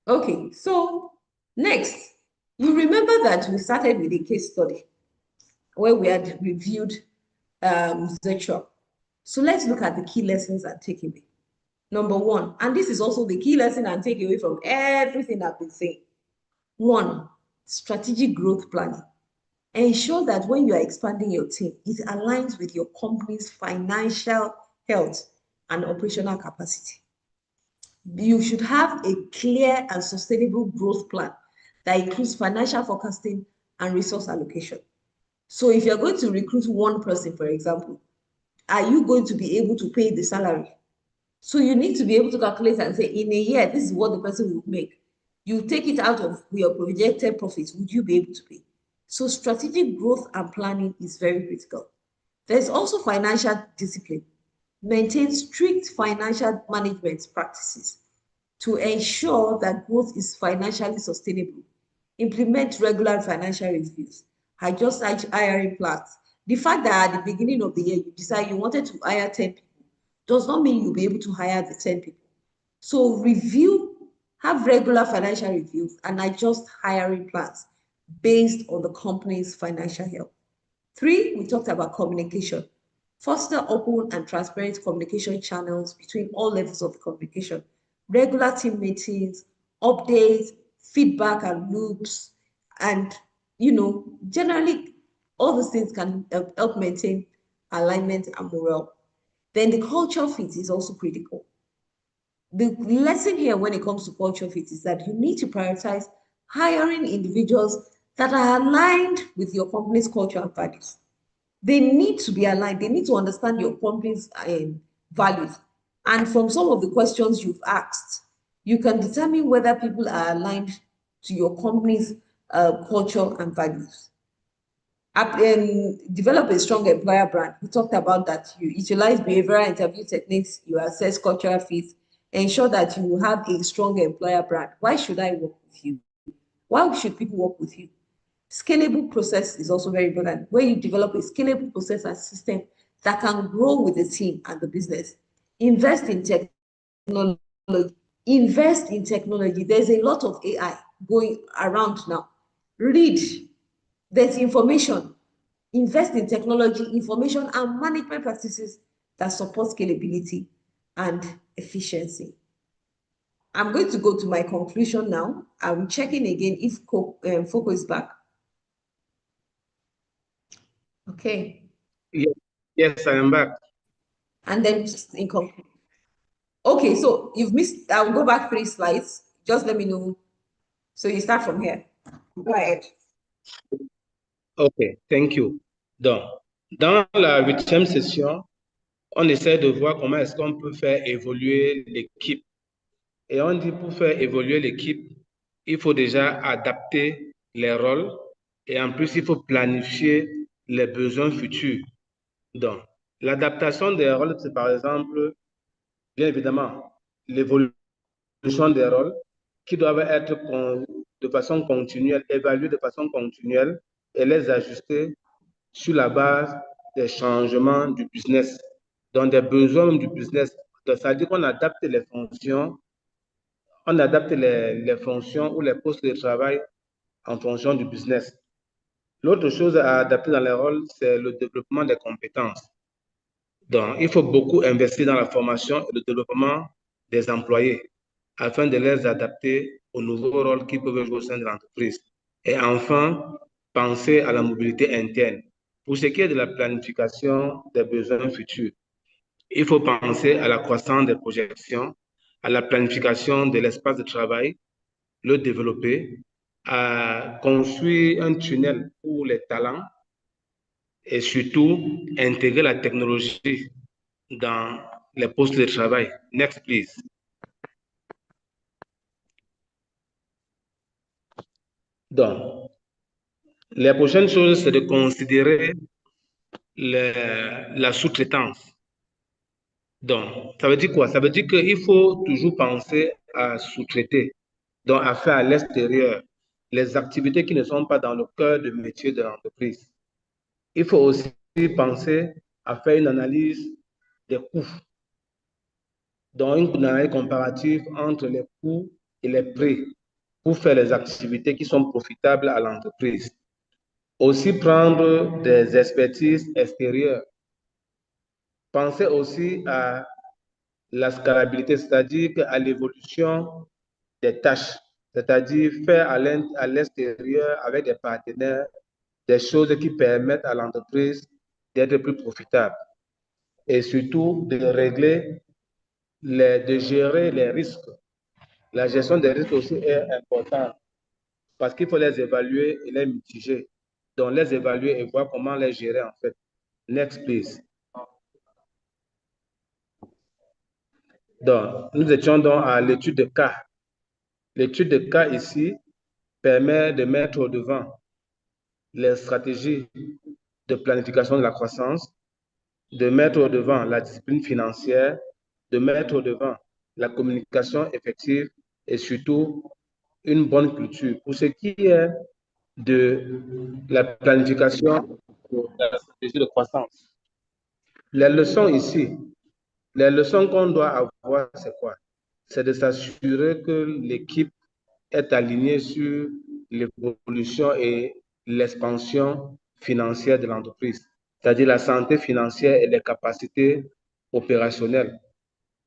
S3: Okay, so next, you remember that we started with a case study where we had reviewed Zirtual. So let's look at the key lessons and takeaway. Number 1, and this is also the key lesson and takeaway from everything I've been saying. 1, strategic growth planning. Ensure that when you are expanding your team, it aligns with your company's financial health and operational capacity. You should have a clear and sustainable growth plan that includes financial forecasting and resource allocation. So if you're going to recruit one person, for example, are you going to be able to pay the salary? So you need to be able to calculate and say, in a year, this is what the person will make. You take it out of your projected profits, would you be able to pay? So strategic growth and planning is very critical. There's also financial discipline. Maintain strict financial management practices to ensure that growth is financially sustainable. Implement regular financial reviews. Adjust hiring plans. The fact that at the beginning of the year you decide you wanted to hire 10 people does not mean you'll be able to hire the 10 people. So have regular financial reviews and adjust hiring plans based on the company's financial health. 3, we talked about communication. Foster open and transparent communication channels between all levels of communication. Regular team meetings, updates, feedback and loops, and generally all these things can help maintain alignment and morale. Then the culture fit is also critical. The lesson here when it comes to culture fit is that you need to prioritize hiring individuals that are aligned with your company's culture and values. They need to be aligned. They need to understand your company's values. And from some of the questions you've asked, you can determine whether people are aligned to your company's culture and values. Develop a strong employer brand. We talked about that. You utilize behavioral interview techniques, you assess cultural fit, ensure that you have a strong employer brand. Why should I work with you? Why should people work with you? Scalable process is also very important. Where you develop a scalable process and system that can grow with the team and the business. Invest in technology. Invest in technology. There's a lot of AI going around now. Read. There's information. Invest in technology, information, and management practices that support scalability and efficiency. I'm going to go to my conclusion now. I'm checking again if Foco is back. Okay.
S2: Yes, I am back.
S3: And then just in conclusion. Okay, so you've missed, I'll go back 3 slides. Just let me know. So you start from here. Go ahead.
S2: OK, thank you. Donc, dans la 8e session, on essaie de voir comment est-ce qu'on peut faire évoluer l'équipe. Et on dit pour faire évoluer l'équipe, il faut déjà adapter les rôles et en plus, il faut planifier les besoins futurs. Donc, l'adaptation des rôles, c'est par exemple, bien évidemment, l'évolution des rôles qui doivent être de façon continuelle, évalués de façon continuelle et les ajuster sur la base des changements du business, donc des besoins du business. Donc, ça veut dire qu'on adapte les fonctions, on adapte les fonctions ou les postes de travail en fonction du business. L'autre chose à adapter dans les rôles, c'est le développement des compétences. Donc, il faut beaucoup investir dans la formation et le développement des employés afin de les adapter aux nouveaux rôles qu'ils peuvent jouer au sein de l'entreprise. Et enfin, penser à la mobilité interne. Pour ce qui est de la planification des besoins futurs, il faut penser à la croissance des projections, à la planification de l'espace de travail, le développer, à construire un tunnel pour les talents et surtout intégrer la technologie dans les postes de travail. Next, please. Donc, la prochaine chose, c'est de considérer la sous-traitance. Donc, ça veut dire quoi? Ça veut dire qu'il faut toujours penser à sous-traiter, donc à faire à l'extérieur les activités qui ne sont pas dans le cœur de métier de l'entreprise. Il faut aussi penser à faire une analyse des coûts, donc une analyse comparative entre les coûts et les prix pour faire les activités qui sont profitables à l'entreprise. Aussi prendre des expertises extérieures. Pensez aussi à la scalabilité, c'est-à-dire à l'évolution des tâches, c'est-à-dire faire à l'extérieur avec des partenaires des choses qui permettent à l'entreprise d'être plus profitable et surtout de gérer les risques. La gestion des risques aussi est importante parce qu'il faut les évaluer et les mitiger. Donc, les évaluer et voir comment les gérer en fait. Next, please. Donc, nous étions donc à l'étude de cas. L'étude de cas ici permet de mettre au devant les stratégies de planification de la croissance, de mettre au devant la discipline financière, de mettre au devant la communication effective et surtout une bonne culture. Pour ce qui est de la planification de la stratégie de croissance, les leçons ici, les leçons qu'on doit avoir, c'est quoi? C'est de s'assurer que l'équipe est alignée sur l'évolution et l'expansion financière de l'entreprise, c'est-à-dire la santé financière et les capacités opérationnelles.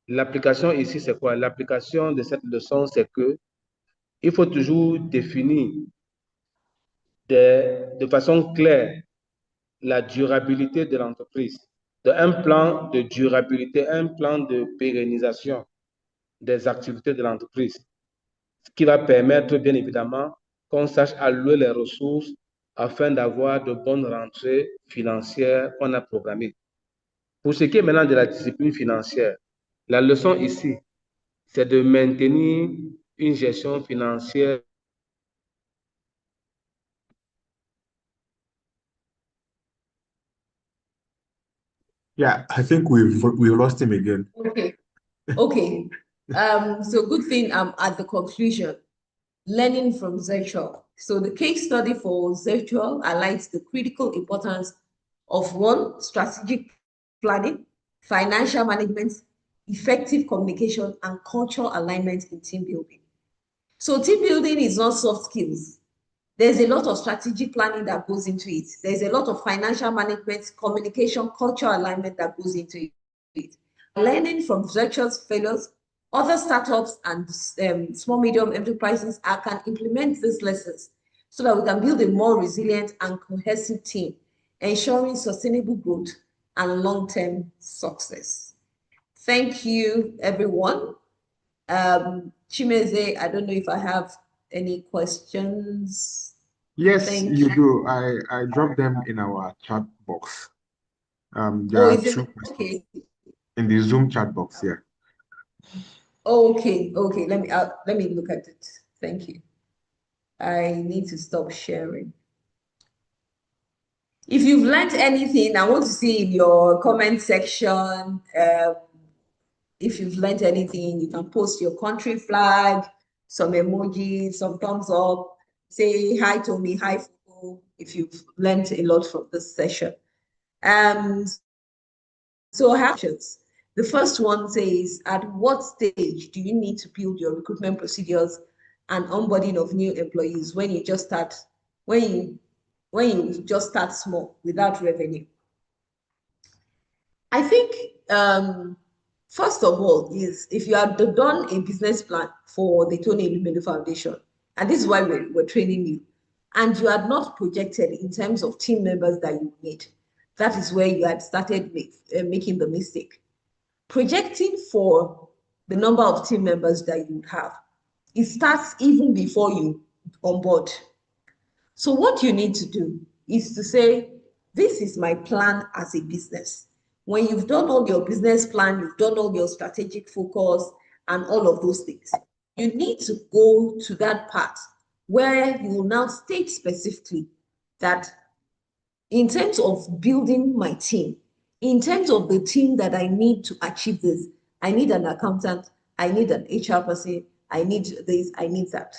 S2: L'application ici, c'est quoi? L'application de cette leçon, c'est que il faut toujours définir de façon claire la durabilité de l'entreprise, un plan de durabilité, un plan de pérennisation des activités de l'entreprise, ce qui va permettre bien évidemment qu'on sache allouer les ressources afin d'avoir de bonnes rentrées financières qu'on a programmées. Pour ce qui est maintenant de la discipline financière, la leçon ici, c'est de maintenir une gestion financière.
S4: Yeah, I think we've lost him again.
S3: Okay. Okay. So good thing I'm at the conclusion. learning from Zirtual. So the case study for Zirtual highlights the critical importance of one, strategic planning, financial management, effective communication, and cultural alignment in team building. So team building is not soft skills. There's a lot of strategic planning that goes into it. There's a lot of financial management, communication, cultural alignment that goes into it. Learning from Zirtual's failures, other startups and small, medium enterprises can implement these lessons so that we can build a more resilient and cohesive team, ensuring sustainable growth and long-term success. Thank you, everyone. Chimeze, I don't know if I have any questions.
S4: Yes,
S3: Thank
S4: you
S3: you.
S4: do. I dropped them in our chat box. There
S3: Oh,
S4: are
S3: is it
S4: two questions
S3: okay?
S4: in the Zoom chat box here.
S3: Okay, okay. Let me look at it. Thank you. I need to stop sharing. If you've learned anything, I want to see in your comment section. If you've learned anything, you can post your country flag, some emojis, some thumbs up. Say hi to me, hi Fuku, if you've learned a lot from this session. So actions. The first one says, at what stage do you need to build your recruitment procedures and onboarding of new employees when you just start, when you just start small without revenue? I think first of all is if you have done a business plan for the Tony Elumelu Foundation, and this is why we're training you, and you had not projected in terms of team members that you need, that is where you had started making the mistake. Projecting for the number of team members that you have, it starts even before you onboard. So what you need to do is to say, this is my plan as a business. When you've done all your business plan, you've done all your strategic focus and all of those things, you need to go to that part where you will now state specifically that in terms of building my team, in terms of the team that I need to achieve this, I need an accountant, I need an HR person, I need this, I need that.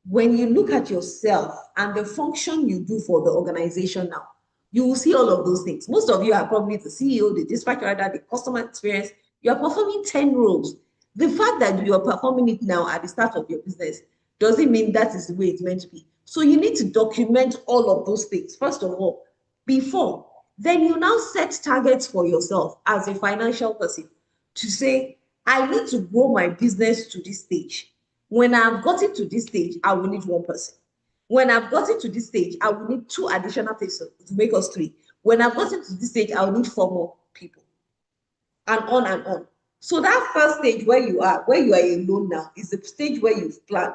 S3: When you look at yourself and the function you do for the organization now, you will see all of those things. Most of you are probably the CEO, the dispatch rider, the customer experience. You are performing 10 roles. The fact that you are performing it now at the start of your business doesn't mean that is the way it's meant to be. So you need to document all of those things, first of all, before. Then you now set targets for yourself as a financial person to say, I need to grow my business to this stage. When I've gotten to this stage, I will need one person. When I've gotten to this stage, I will need 2 additional people to make us 3. When I've gotten to this stage, I will need 4 more people. And on and on. So that first stage where you are alone now, is the stage where you've planned,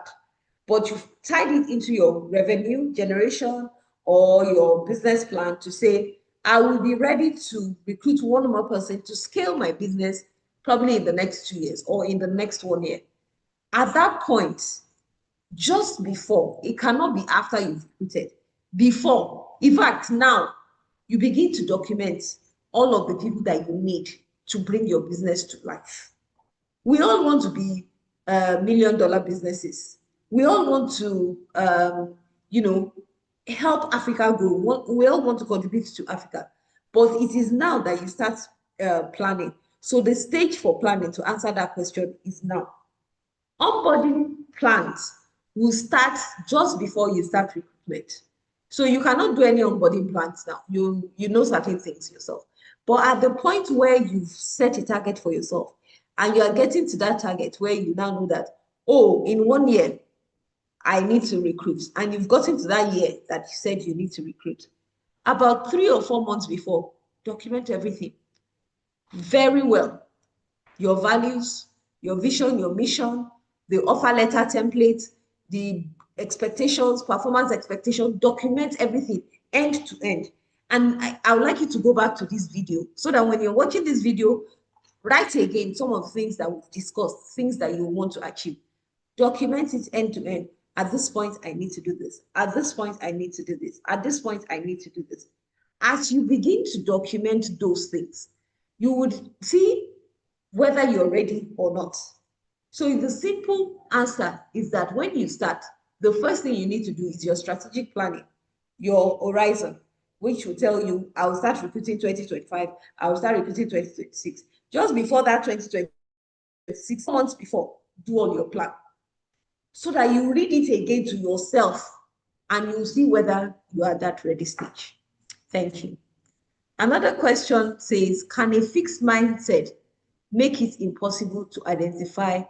S3: but you've tied it into your revenue generation or your business plan to say, I will be ready to recruit 1 more person to scale my business probably in the next 2 years or in the next 1 year. At that point, just before, it cannot be after you've recruited, before, in fact, now, you begin to document all of the people that you need to bring your business to life. We all want to be $1 million businesses. We all want to, help Africa grow. We all want to contribute to Africa. But it is now that you start planning. So the stage for planning, to answer that question, is now. Onboarding plans will start just before you start recruitment. So you cannot do any onboarding plans now. You know certain things yourself. But at the point where you've set a target for yourself and you are getting to that target where you now know that, oh, in 1 year, I need to recruit. And you've gotten to that year that you said you need to recruit. About 3 or 4 months before, document everything very well. Your values, your vision, your mission, the offer letter template, the expectations, performance expectation, document everything end to end. And I would like you to go back to this video so that when you're watching this video, write again some of the things that we've discussed, things that you want to achieve. Document it end to end. At this point, I need to do this. At this point, I need to do this. At this point, I need to do this. As you begin to document those things, you would see whether you're ready or not. So the simple answer is that when you start, the first thing you need to do is your strategic planning, your horizon, which will tell you, I will start recruiting 2025, I will start recruiting 2026. Just before that 2026, months before, do all your plan so that you read it again to yourself and you'll see whether you are at that ready stage. Thank you. Another question says, can a fixed mindset make it impossible to identify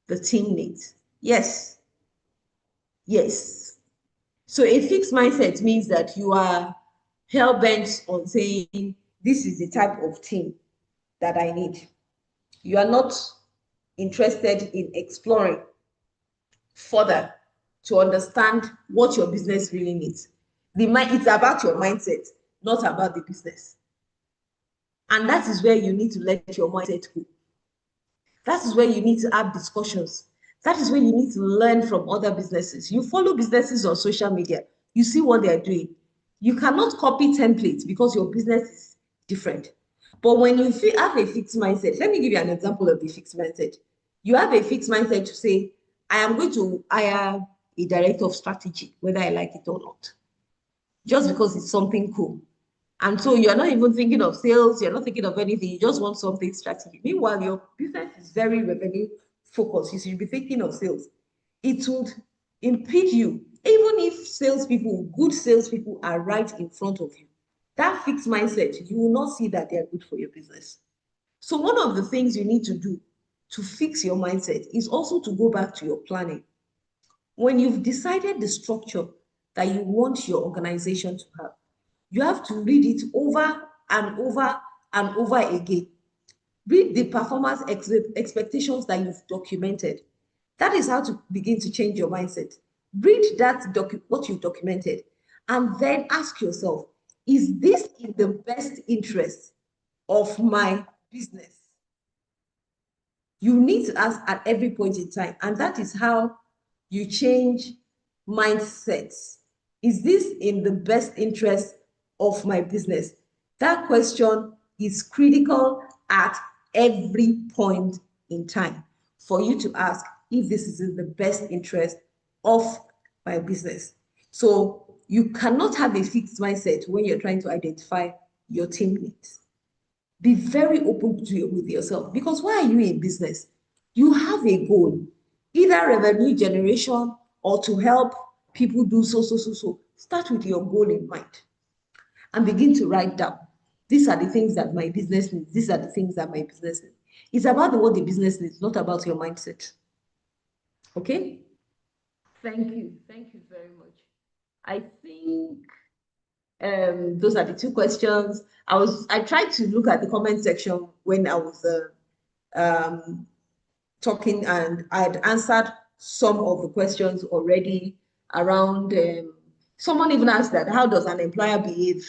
S3: the team needs? Yes. Yes. So a fixed mindset means that you are hell-bent on saying, this is the type of team that I need. You are not interested in exploring further to understand what your business really needs. It's about your mindset, not about the business. And that is where you need to let your mindset go. That is where you need to have discussions. That is where you need to learn from other businesses. You follow businesses on social media, you see what they are doing. You cannot copy templates because your business is different. But when you have a fixed mindset, let me give you an example of the fixed mindset. You have a fixed mindset to say, I am going to hire a director of strategy, whether I like it or not, just because it's something cool. And so you're not even thinking of sales, you're not thinking of anything, you just want something strategic. Meanwhile, your business is very revenue focused. You should be thinking of sales. It would impede you, even if salespeople, good salespeople are right in front of you. That fixed mindset, you will not see that they are good for your business. So one of the things you need to do to fix your mindset is also to go back to your planning. When you've decided the structure that you want your organization to have, you have to read it over and over and over again. Read the performance expectations that you've documented. That is how to begin to change your mindset. Read what you've documented, and then ask yourself, is this in the best interest of my business? You need to ask at every point in time, and that is how you change mindsets. Is this in the best interest of my business? That question is critical at every point in time for you to ask if this is in the best interest of my business. So you cannot have a fixed mindset when you're trying to identify your team needs. Be very open with yourself, because why are you in business? You have a goal, either revenue generation or to help people do so. Start with your goal in mind and begin to write down, these are the things that my business needs, these are the things that my business needs. It's about what the business needs, not about your mindset. Okay? Thank you very much. I think those are the two questions. I tried to look at the comment section when I was talking, and I had answered some of the questions already around. Someone even asked that, how does an employer behave?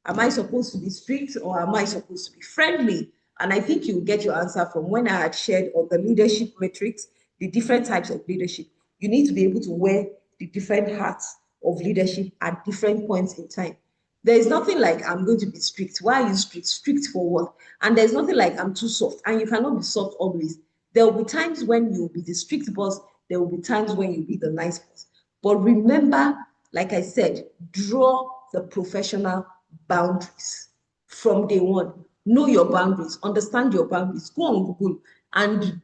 S3: Am I supposed to be strict or am I supposed to be friendly? And I think you'll get your answer from when I had shared on the leadership matrix, the different types of leadership. You need to be able to wear the different hats of leadership at different points in time. There is nothing like I'm going to be strict. Why are you strict? Strict for what? And there's nothing like I'm too soft. And you cannot be soft always. There will be times when you'll be the strict boss. There will be times when you'll be the nice boss. But remember, like I said, draw the professional boundaries from day one. Know your boundaries. Understand your boundaries. Go on Google and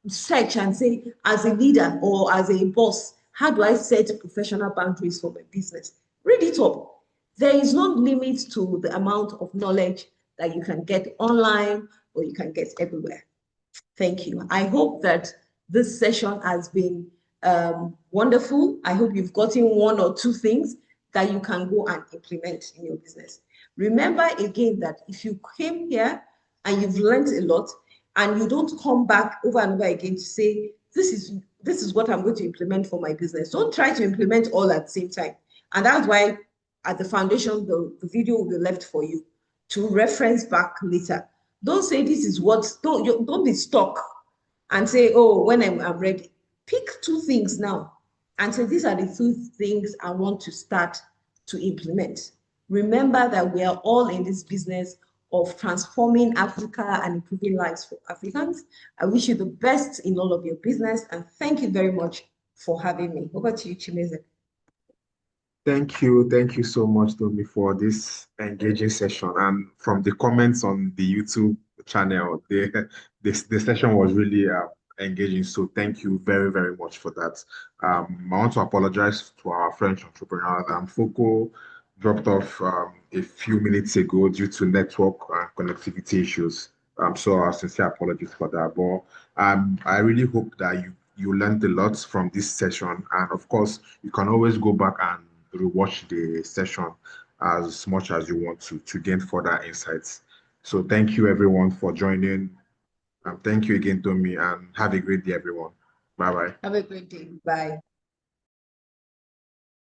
S3: search and say, as a leader or as a boss, how do I set professional boundaries for my business? Read it up. There is no limit to the amount of knowledge that you can get online or you can get everywhere. Thank you. I hope that this session has been wonderful. I hope you've gotten one or two things that you can go and implement in your business. Remember again that if you came here and you've learned a lot and you don't come back over and over again to say, this is what I'm going to implement for my business. Don't try to implement all at the same time. And that's why at the foundation, the video will be left for you to reference back later. Don't say this is what, don't be stuck and say, oh, when I'm ready. Pick two things now and say, these are the two things I want to start to implement. Remember that we are all in this business of transforming Africa and improving lives for Africans. I wish you the best in all of your business, and thank you very much for having me. Over to you, Chimeze.
S4: Thank you so much, Domi, for this engaging session. And from the comments on the YouTube channel, the session was really engaging. So thank you very much for that. I want to apologize to our French entrepreneurs. Foco dropped off a few minutes ago due to network and connectivity issues. So our sincere apologies for that. But I really hope that you learned a lot from this session. And of course, you can always go back and rewatch the session as much as you want to gain further insights. So thank you everyone for joining. Thank you again, Tommy, and have a great day, everyone. Bye-bye.
S3: Have a great day. Bye.